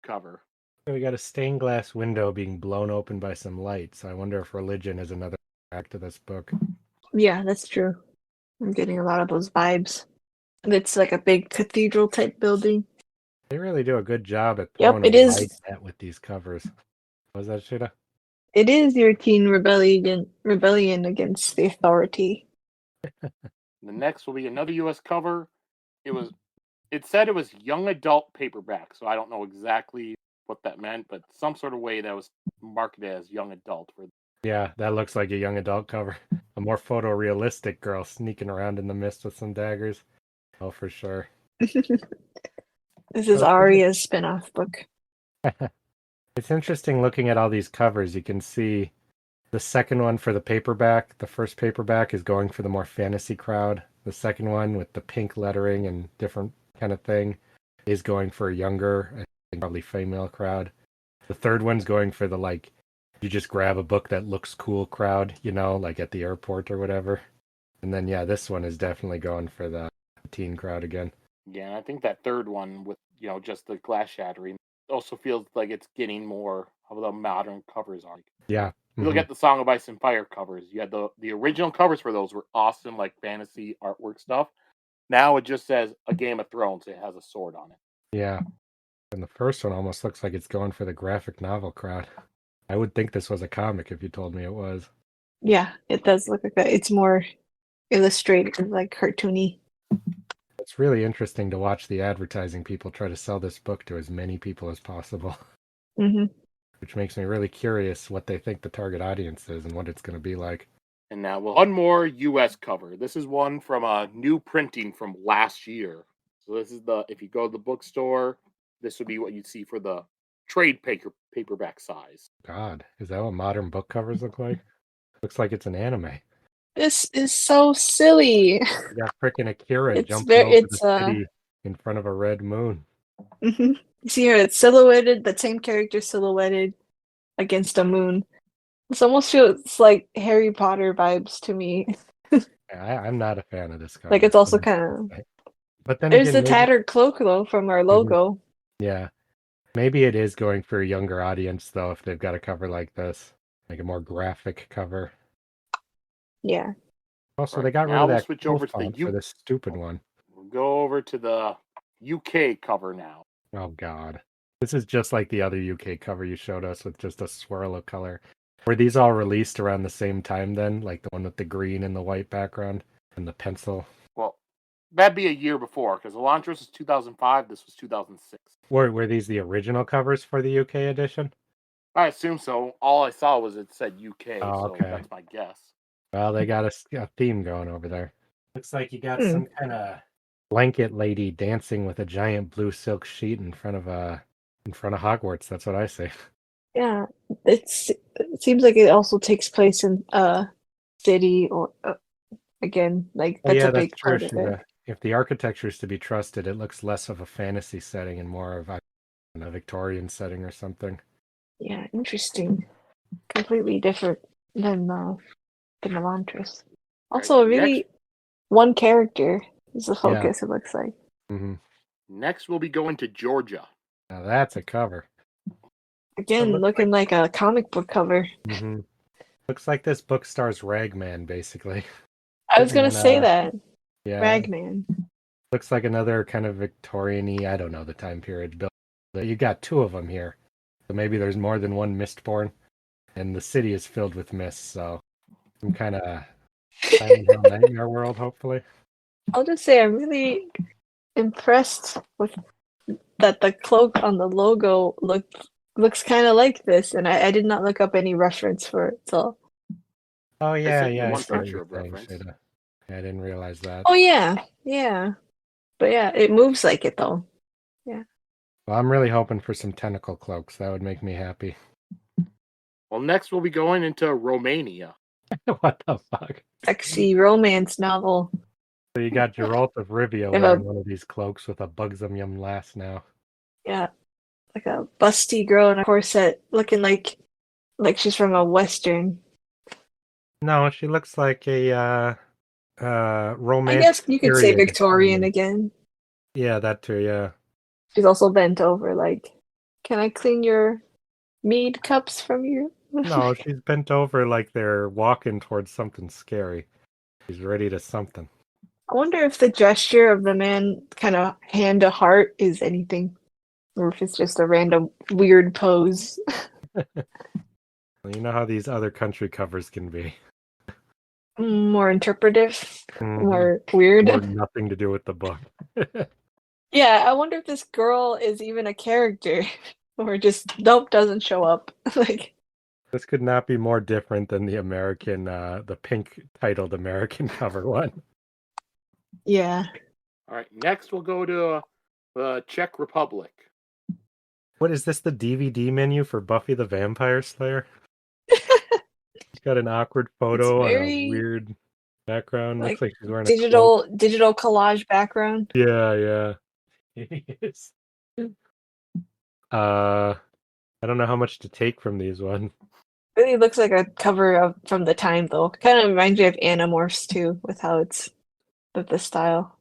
cover. We got a stained glass window being blown open by some light, so I wonder if religion is another back to this book. Yeah, that's true. I'm getting a lot of those vibes. It's like a big cathedral type building. They really do a good job at Yep, throwing it a is. light net with these covers. Was that Sheta? It is your teen rebellion against the authority. The next will be another U.S. cover. It said it was young adult paperback, so I don't know exactly what that meant, but some sort of way that was marketed as young adult. Yeah, that looks like a young adult cover. A more photorealistic girl sneaking around in the mist with some daggers. Oh, for sure. This is Arya's spin-off book. It's interesting looking at all these covers. You can see the second one for the paperback. The first paperback is going for the more fantasy crowd. The second one with the pink lettering and different kind of thing is going for a younger, I think probably female crowd. The third one's going for the like, you just grab a book that looks cool crowd, you know, like at the airport or whatever. And then, yeah, this one is definitely going for the teen crowd again. Yeah, and I think that third one with, just the glass shattering also feels like it's getting more of the modern covers are. Yeah. You look at the Song of Ice and Fire covers. You had the original covers for those were awesome, like fantasy artwork stuff. Now it just says a Game of Thrones. It has a sword on it. Yeah. And the first one almost looks like it's going for the graphic novel crowd. I would think this was a comic if you told me it was. Yeah, it does look like that. It's more illustrated, like cartoony. It's really interesting to watch the advertising people try to sell this book to as many people as possible. Mm-hmm. Which makes me really curious what they think the target audience is and what it's going to be like. And now one more U.S. cover. This is one from a new printing from last year. So this is if you go to the bookstore, this would be what you'd see for the trade paperback size. God, is that what modern book covers look like? Looks like it's an anime. This is so silly. You got frickin' Akira It's jumping very, over it's the city in front of a red moon. You see here, it's silhouetted, the same character silhouetted against a moon. This almost feels like Harry Potter vibes to me. I'm not a fan of this cover. Like it's also kind of. But then There's again, the tattered cloak though from our logo. Yeah, maybe it is going for a younger audience though. If they've got a cover like this, like a more graphic cover. Yeah. Also, they got rid Now of we'll that switch cool over to font for this stupid one. We'll go over to the UK cover now. Oh God, this is just like the other UK cover you showed us with just a swirl of color. Were these all released around the same time then? Like the one with the green and the white background and the pencil? Well, that'd be a year before because Elantris was 2005. This was 2006. Were these the original covers for the UK edition? I assume so. All I saw was it said UK, Oh, so okay. that's my guess. Well, they got a theme going over there. Looks like you got some kind of blanket lady dancing with a giant blue silk sheet in front of Hogwarts. That's what I say. Yeah. It seems like it also takes place in a city or again, like that's a big part of it. If the architecture is to be trusted, it looks less of a fantasy setting and more of a Victorian setting or something. Yeah, interesting. Completely different than Elantris. Also, really, one character is the focus, it looks like. Mm-hmm. Next, we'll be going to Georgia. Now that's a cover. Again, looking like a comic book cover. Mm-hmm. Looks like this book stars Ragman, basically. I was going to say that. Yeah. Ragman. Looks like another kind of Victorian-y, I don't know the time period, build. You got two of them here. So maybe there's more than one Mistborn. And the city is filled with mists, so some kind of Silent Hill nightmare world, hopefully. I'll just say I'm really impressed with that the cloak on the logo looked looks kind of like this, and I did not look up any reference for it. So, Oh yeah, sent you I one see what picture you're of saying, reference. Sheta. Yeah, I didn't realize that. oh yeah, yeah, but yeah, it moves like it though. Yeah. Well, I'm really hoping for some tentacle cloaks. That would make me happy. Well, next we'll be going into Romania. What the fuck? Sexy romance novel. So you got Geralt of Rivia Have wearing a one of these cloaks with a Buxom Yum lass now. yeah, like a busty girl in a corset, looking like she's from a western. No, she looks like a I romantic guess you could say period. Victorian again. Yeah, that too, yeah. She's also bent over, like, can I clean your mead cups from you? No, she's bent over like they're walking towards something scary. She's ready to something. I wonder if the gesture of the man kind of hand to heart is anything, or if it's just a random weird pose. Well, you know how these other country covers can be. More interpretive, Mhm. more weird. Or nothing to do with the book. Yeah, I wonder if this girl is even a character, or just nope, doesn't show up. Like, This could not be more different than the American, the pink titled American cover one. yeah. All right, next we'll go to the Czech Republic. What is this, the DVD menu for Buffy the Vampire Slayer? She's got an awkward photo on a very weird background. Looks like she's wearing a cloak. digital collage background. Yeah, yeah. It is. I don't know how much to take from these ones. Really looks like a cover of from the time though. Kind of reminds me of Animorphs too, with how it's with the style.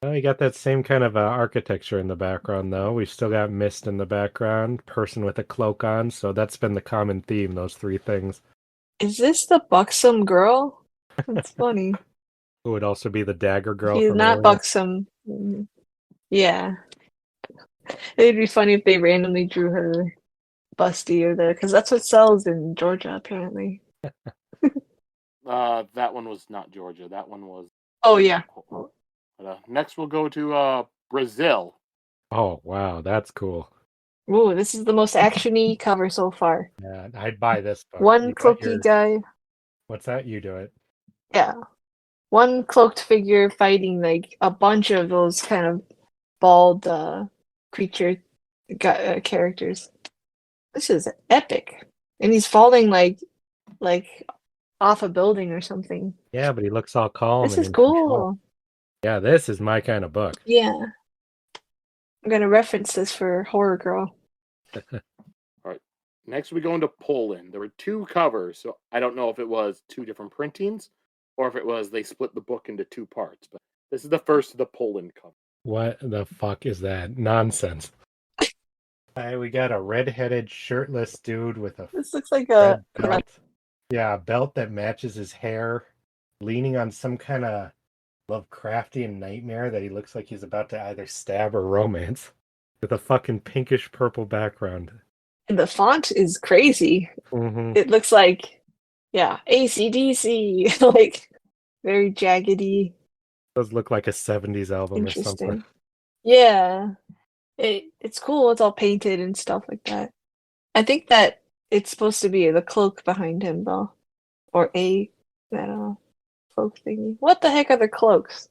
Oh, you got that same kind of architecture in the background, though. We've still got mist in the background, person with a cloak on, so that's been the common theme, those three things. Is this the buxom girl? That's funny. Who would also be the dagger girl She's from not earlier. buxom. Yeah. It'd be funny if they randomly drew her busty or the because that's what sells in Georgia apparently. That one was not Georgia. That one was. Oh yeah. Next we'll go to Brazil. Oh, wow, that's cool. Ooh, this is the most actiony cover so far. Yeah, I'd buy this book. One You got cloaky guy. What's that? You do it. Yeah. One cloaked figure fighting like a bunch of those kind of bald creature characters. This is epic. And he's falling like off a building or something. Yeah, but he looks all calm This and is in control. cool. Yeah, this is my kind of book. Yeah. I'm gonna reference this for Horror Girl. All right. Next we go into Poland. There were two covers, so I don't know if it was two different printings or if it was they split the book into two parts. But this is the first of the Poland cover. What the fuck is that? Nonsense. We got a red-headed, shirtless dude with a This looks like a red belt. Yeah, a belt that matches his hair, leaning on some kind of Lovecraftian nightmare that he looks like he's about to either stab or romance, with a fucking pinkish purple background. and the font is crazy. Mm-hmm. It looks like AC/DC, like very jaggedy. Does look like a 70s album or something. Interesting. Yeah. It's cool, it's all painted and stuff like that. I think that it's supposed to be the cloak behind him though. Or I don't know, cloak thingy. What the heck are the cloaks?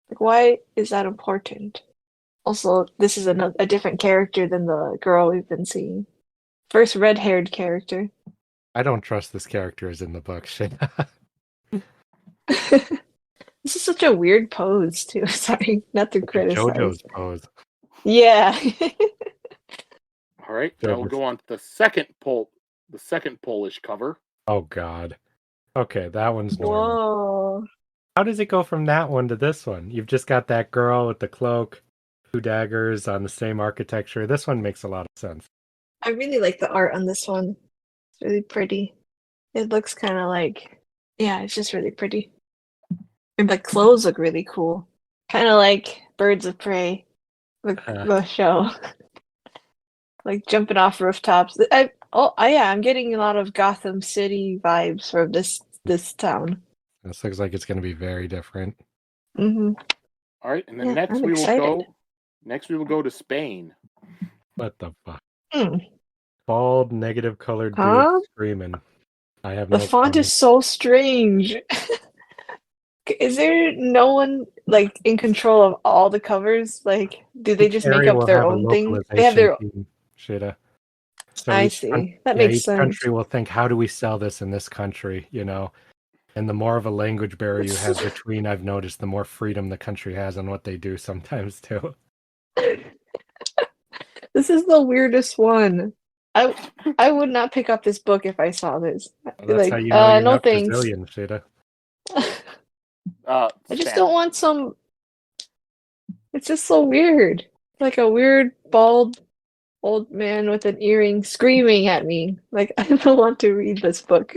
Like why is that important? Also, this is a different character than the girl we've been seeing. First red-haired character. I don't trust this character is in the book. Shit. This is such a weird pose too. Sorry, not to criticize. JoJo's pose. Yeah. All right. Now we'll go on to the second Polish cover. Oh god. Okay, that one's normal. Whoa. How does it go from that one to this one? You've just got that girl with the cloak, two daggers on the same architecture. This one makes a lot of sense. I really like the art on this one. It's really pretty. It looks kind of like, yeah, it's just really pretty. And the clothes look really cool. Kind of like Birds of Prey, the show. Like jumping off rooftops. I'm getting a lot of Gotham City vibes from this town. This looks like it's going to be very different. Mm-hmm. All right, and then Yeah, next I'm we will excited. go to Spain. What the fuck? Mm. bald, negative colored dude Huh? screaming. I have The no font comment. is so strange. Is there no one like in control of all the covers? Like, do they Each just make area up will their have a own thing? They have localization their. team, Sheta. So I see. That yeah, makes each sense. country will think, how do we sell this in this country? And the more of a language barrier you have between, I've noticed, the more freedom the country has on what they do sometimes too. This is the weirdest one. I I would not pick up this book if I saw this. Well, that's how Like, you know you're no not thanks. Brazilian, Sheta. I just don't Spanish. want some. It's just so weird. Like a weird bald old man with an earring screaming at me. Like I don't want to read this book.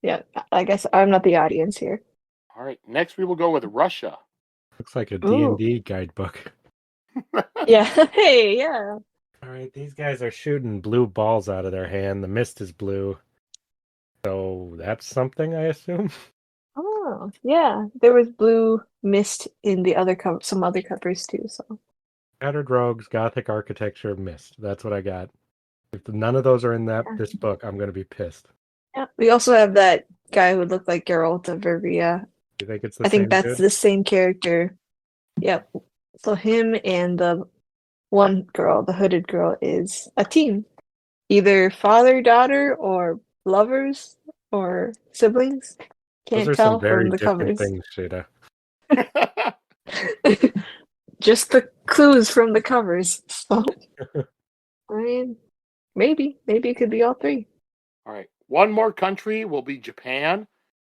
Yeah, I guess I'm not the audience here. All right. Next, we will go with Russia. Looks like a Ooh. D&D guidebook. Yeah. Hey, yeah. All right, these guys are shooting blue balls out of their hand. The mist is blue. So that's something, I assume. Oh, yeah. There was blue mist in the other cover, some other covers too. So Shattered Rogues, Gothic Architecture, Mist. That's what I got. If none of those are in this book, I'm going to be pissed. yeah. We also have that guy who looked like Geralt of Rivia. You think it's the I think same that's dude? the same character. Yep. So him and the one girl, the hooded girl, is a team. Either father, daughter, or lovers, or siblings. Those Can't are some tell from very the different covers. things, Shada. Just the clues from the covers. So, I mean, maybe it could be all three. All right. One more country will be Japan,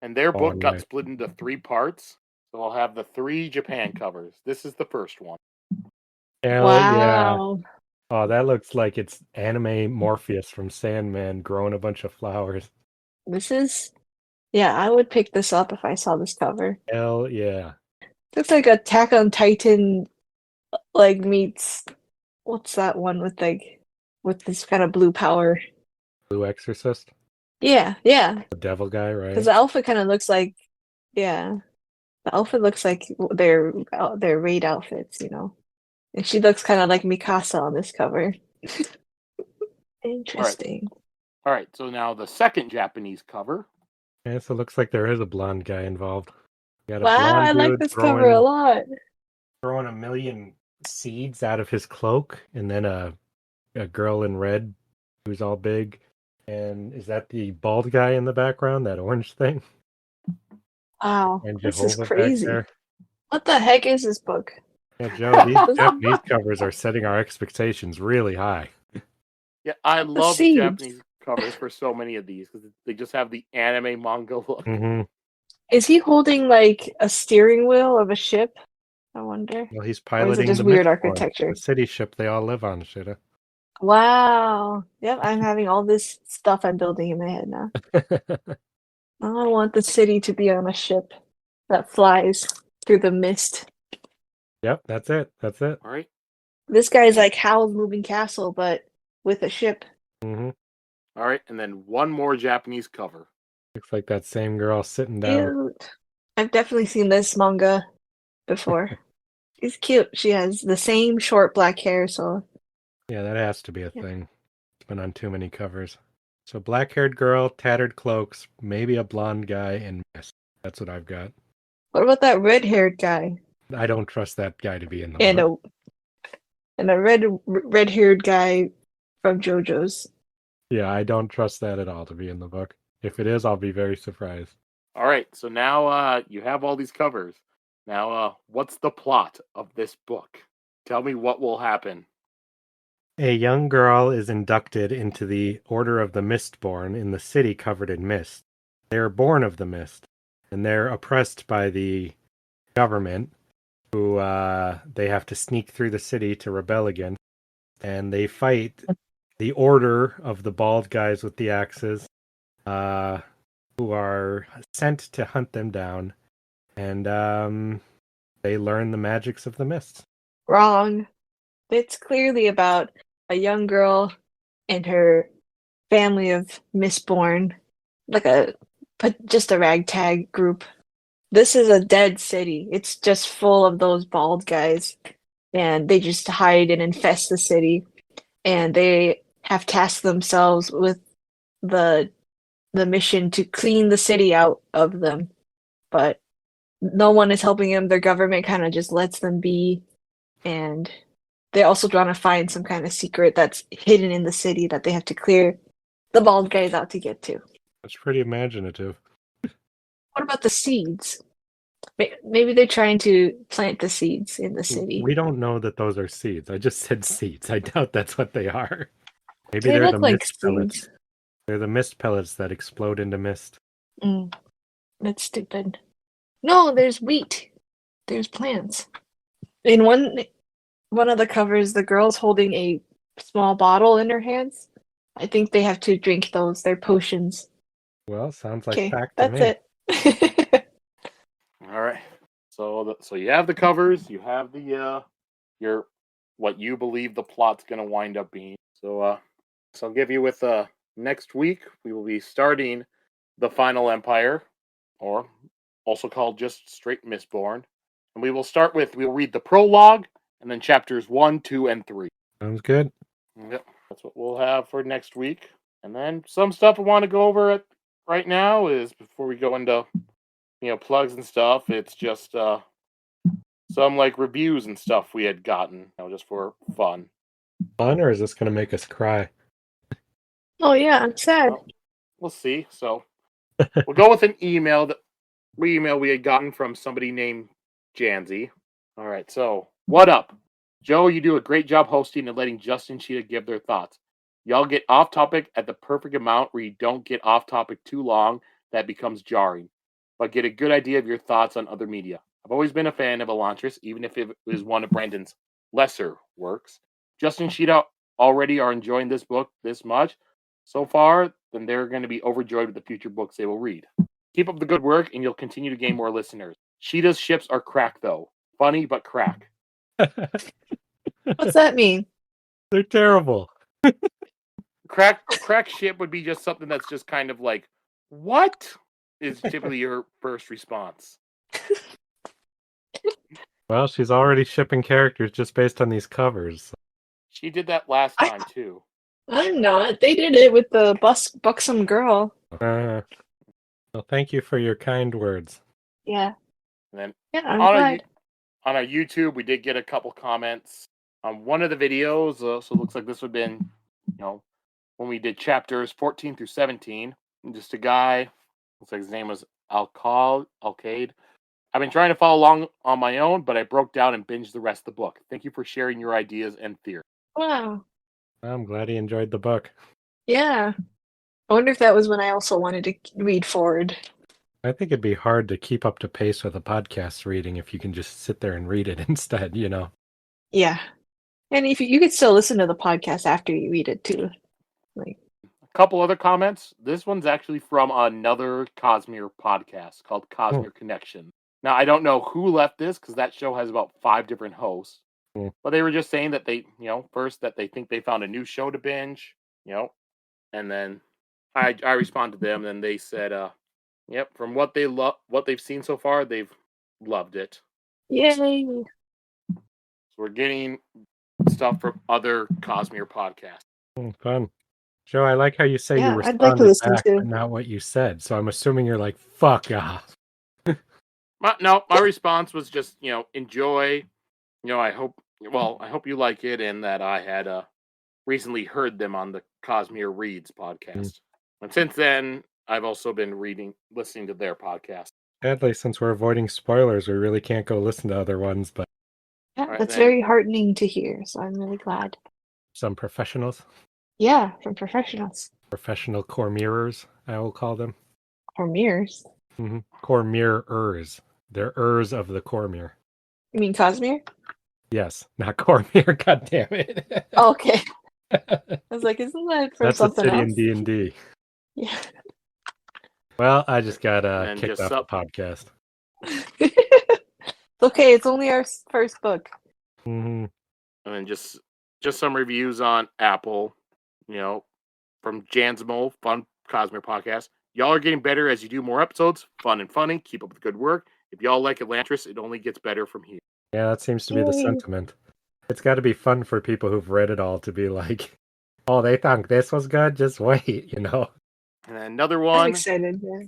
and their book got nice. split into 3 parts. So I'll have the 3 Japan covers. This is the first one. Hell yeah. Wow. Oh, that looks like it's anime Morpheus from Sandman growing a bunch of flowers. This is, yeah, I would pick this up if I saw this cover. Hell yeah. Looks like Attack on Titan, like meets, what's that one with this kind of blue power? Blue Exorcist? Yeah, yeah. The devil guy, right? Because the outfit kind of looks like, yeah, the outfit looks like their raid outfits, you know. And she looks kind of like Mikasa on this cover. Interesting. All right. So now the second Japanese cover. Yeah, so it looks like there is a blonde guy involved. You got a Wow, I blonde like dude this cover a lot. throwing a million seeds out of his cloak, and then a girl in red who's all big. And is that the bald guy in the background, that orange thing? Wow, And this is Jehovah back crazy. there? What the heck is this book? Yeah, Joe, these This- Japanese covers are setting our expectations really high. Yeah, I the love seeds. Japanese covers for so many of these because they just have the anime manga look. Mm-hmm. Is he holding like a steering wheel of a ship? I wonder. Well, he's Or is it piloting just the weird Mistborn, architecture? the city ship they all live on, Shita. Wow. Yep, I'm having all this stuff I'm building in my head now. I want the city to be on a ship that flies through the mist. Yep, that's it. That's it. All right. This guy's like Howl's Moving Castle, but with a ship. Mm-hmm. All right. And then one more Japanese cover. Looks like that same girl sitting down. Cute. I've definitely seen this manga before. She's cute. She has the same short black hair, so Yeah, that has to be a yeah. thing. It's been on too many covers. So black-haired girl, tattered cloaks, maybe a blonde guy, and mist. That's what I've got. What about that red-haired guy? I don't trust that guy to be in the And book. a red-haired guy from JoJo's. Yeah, I don't trust that at all to be in the book. If it is, I'll be very surprised. All right. So now you have all these covers. Now, what's the plot of this book? Tell me what will happen. A young girl is inducted into the Order of the Mistborn in the city covered in mist. They are born of the mist, and they're oppressed by the government, who they have to sneak through the city to rebel against. And they fight the Order of the bald guys with the axes, who are sent to hunt them down. And they learn the magics of the mist. Wrong. It's clearly about a young girl and her family of Mistborn, like just a ragtag group. This is a dead city. It's just full of those bald guys, and they just hide and infest the city. and they have tasked themselves with the mission to clean the city out of them. But no one is helping them. Their government kind of just lets them be, and they're also trying to find some kind of secret that's hidden in the city that they have to clear the bald guys out to get to. That's pretty imaginative. What about the seeds? Maybe they're trying to plant the seeds in the city. We don't know that those are seeds. I just said seeds. I doubt that's what they are. Maybe They they're look the like mist pellets. seeds. They're the mist pellets that explode into mist. That's stupid. No, there's wheat. There's plants. In one of the covers, the girl's holding a small bottle in her hands. I think they have to drink those. They're potions. Well, sounds like Okay, fact to that's me. it. All right. So you have the covers. You have the your what you believe the plot's going to wind up being. So I'll give you with next week we will be starting the Final Empire, or also called just straight Mistborn, and we'll read the prologue and then chapters 1, 2, and 3. Sounds good. Yep, that's what we'll have for next week. And then some stuff I want to go over right now is before we go into plugs and stuff. It's just some like reviews and stuff we had gotten, just for fun. Fun, or is this going to make us cry? Oh yeah, I'm sad. Well, we'll see. So we'll go with an email we had gotten from somebody named Janzi. All right, so what up? Joe, you do a great job hosting and letting Justin and Sheta give their thoughts. Y'all get off topic at the perfect amount where you don't get off topic too long that becomes jarring, but get a good idea of your thoughts on other media. I've always been a fan of Elantris, even if it was one of Brandon's lesser works. Justin and Sheta already are enjoying this book this much so far, then they're going to be overjoyed with the future books they will read. Keep up the good work, and you'll continue to gain more listeners. Sheta's ships are crack, though. Funny, but crack. What's that mean? They're terrible. Crack ship would be just something that's just kind of like, what? Is typically your first response. Well, she's already shipping characters just based on these covers. She did that last time, too. I'm not. They did it with the buxom girl. Well, thank you for your kind words. Yeah. And then Yeah, I'm glad. On our YouTube, we did get a couple comments on one of the videos. So it looks like this would have been, when we did chapters 14 through 17. And just a guy, looks like his name was Alcade. I've been trying to follow along on my own, but I broke down and binged the rest of the book. Thank you for sharing your ideas and theories. Wow. I'm glad he enjoyed the book. Yeah. I wonder if that was when I also wanted to read forward. I think it'd be hard to keep up to pace with a podcast reading if you can just sit there and read it instead, Yeah. And if you could still listen to the podcast after you read it too. Like a couple other comments. This one's actually from another Cosmere podcast called Cosmere Connection. Now, I don't know who left this because that show has about 5 different hosts. But they were just saying that they, first that they think they found a new show to binge, and then I responded to them, and they said, yep, from what they've seen so far, they've loved it. yay. So we're getting stuff from other Cosmere podcasts. Fun. Joe, I like how you say you responded I'd like to listen back, too. but not what you said. So I'm assuming you're like, fuck off. My response was just, enjoy. I hope you like it, and that I had recently heard them on the Cosmere Reads podcast. And since then, I've also been listening to their podcast. Sadly, since we're avoiding spoilers, we really can't go listen to other ones, but Yeah, Right, that's then. very heartening to hear, so I'm really glad. some professionals, Yeah, from professionals. professional core mirrors, I will call them. Or mirrors. Core mirrors. They're of the core mirror. You mean Cosmere? Yes, not core mirror. God damn it. Oh, okay. I was like, isn't that from That's a something city else? in D&D. Yeah. Well, I just got And kicked just off the podcast. It's okay, it's only our first book. And then just some reviews on Apple, from Jansmo, fun Cosmere podcast. Y'all are getting better as you do more episodes. Fun and funny. Keep up the good work. If y'all like Elantris, it only gets better from here. Yeah, that seems to be the sentiment. It's got to be fun for people who've read it all to be like, oh, they thought this was good? Just wait, you know? And another I'm one, excited. Yeah.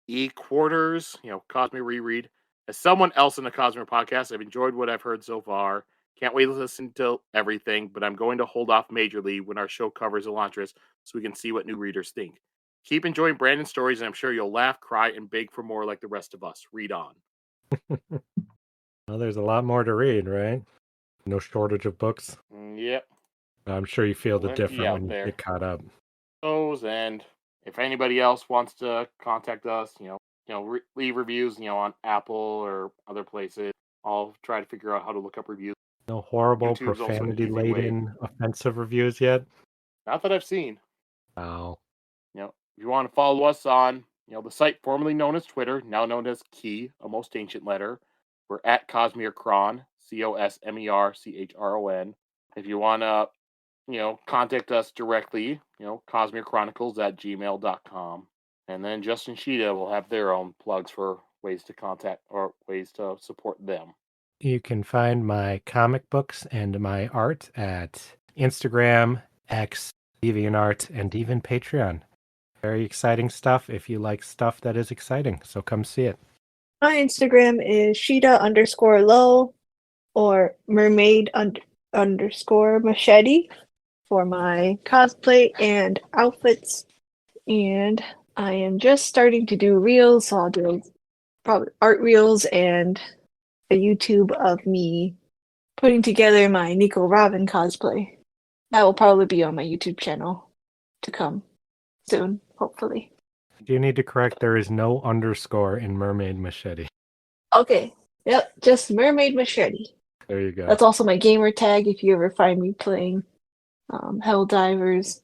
E Quarters, Cosme Reread. As someone else in the Cosme podcast, I've enjoyed what I've heard so far. Can't wait to listen to everything, but I'm going to hold off majorly when our show covers Elantris so we can see what new readers think. Keep enjoying Brandon's stories, and I'm sure you'll laugh, cry, and beg for more like the rest of us. Read on. Well, there's a lot more to read, right? No shortage of books. Yep. I'm sure you feel the Plenty different out when you there. get caught up. And if anybody else wants to contact us, leave reviews, on Apple or other places. I'll try to figure out how to look up reviews. No horrible, YouTube's also an easy way. profanity-laden, offensive reviews yet? Not that I've seen. Oh. If you want to follow us on, the site formerly known as Twitter, now known as Key, a most ancient letter, we're at CosmereChron, CosmerChron. If you want to, contact us directly, CosmereChronicles@gmail.com. And then Justin Sheta will have their own plugs for ways to contact or ways to support them. You can find my comic books and my art at Instagram, X, DeviantArt, and even Patreon. Very exciting stuff if you like stuff that is exciting. So come see it. My Instagram is Sheta_low or mermaid_machete for my cosplay and outfits. And I am just starting to do reels, so I'll do probably art reels and a YouTube of me putting together my Nico Robin cosplay. That will probably be on my YouTube channel to come soon, hopefully. Do you need to correct? There is no underscore in Mermaid Machete. Okay, yep, just Mermaid Machete. There you go. That's also my gamer tag if you ever find me playing Helldivers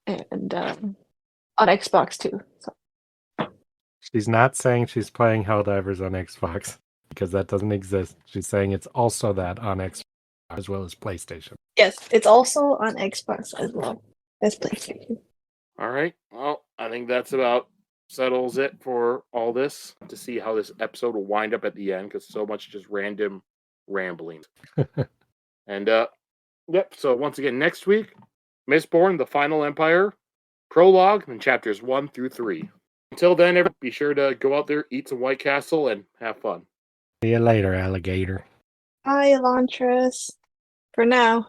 and on Xbox too. So. She's not saying she's playing Helldivers on Xbox because that doesn't exist. She's saying it's also that on Xbox as well as PlayStation. Yes, it's also on Xbox as well as PlayStation. All right. Well, I think that's about settles it for all this. To see how this episode will wind up at the end, because so much just random rambling. And yep. So once again, next week, Mistborn: The Final Empire, prologue, and chapters 1 through 3. Until then, be sure to go out there, eat some White Castle, and have fun. See you later, alligator. Hi, Elantris. For now.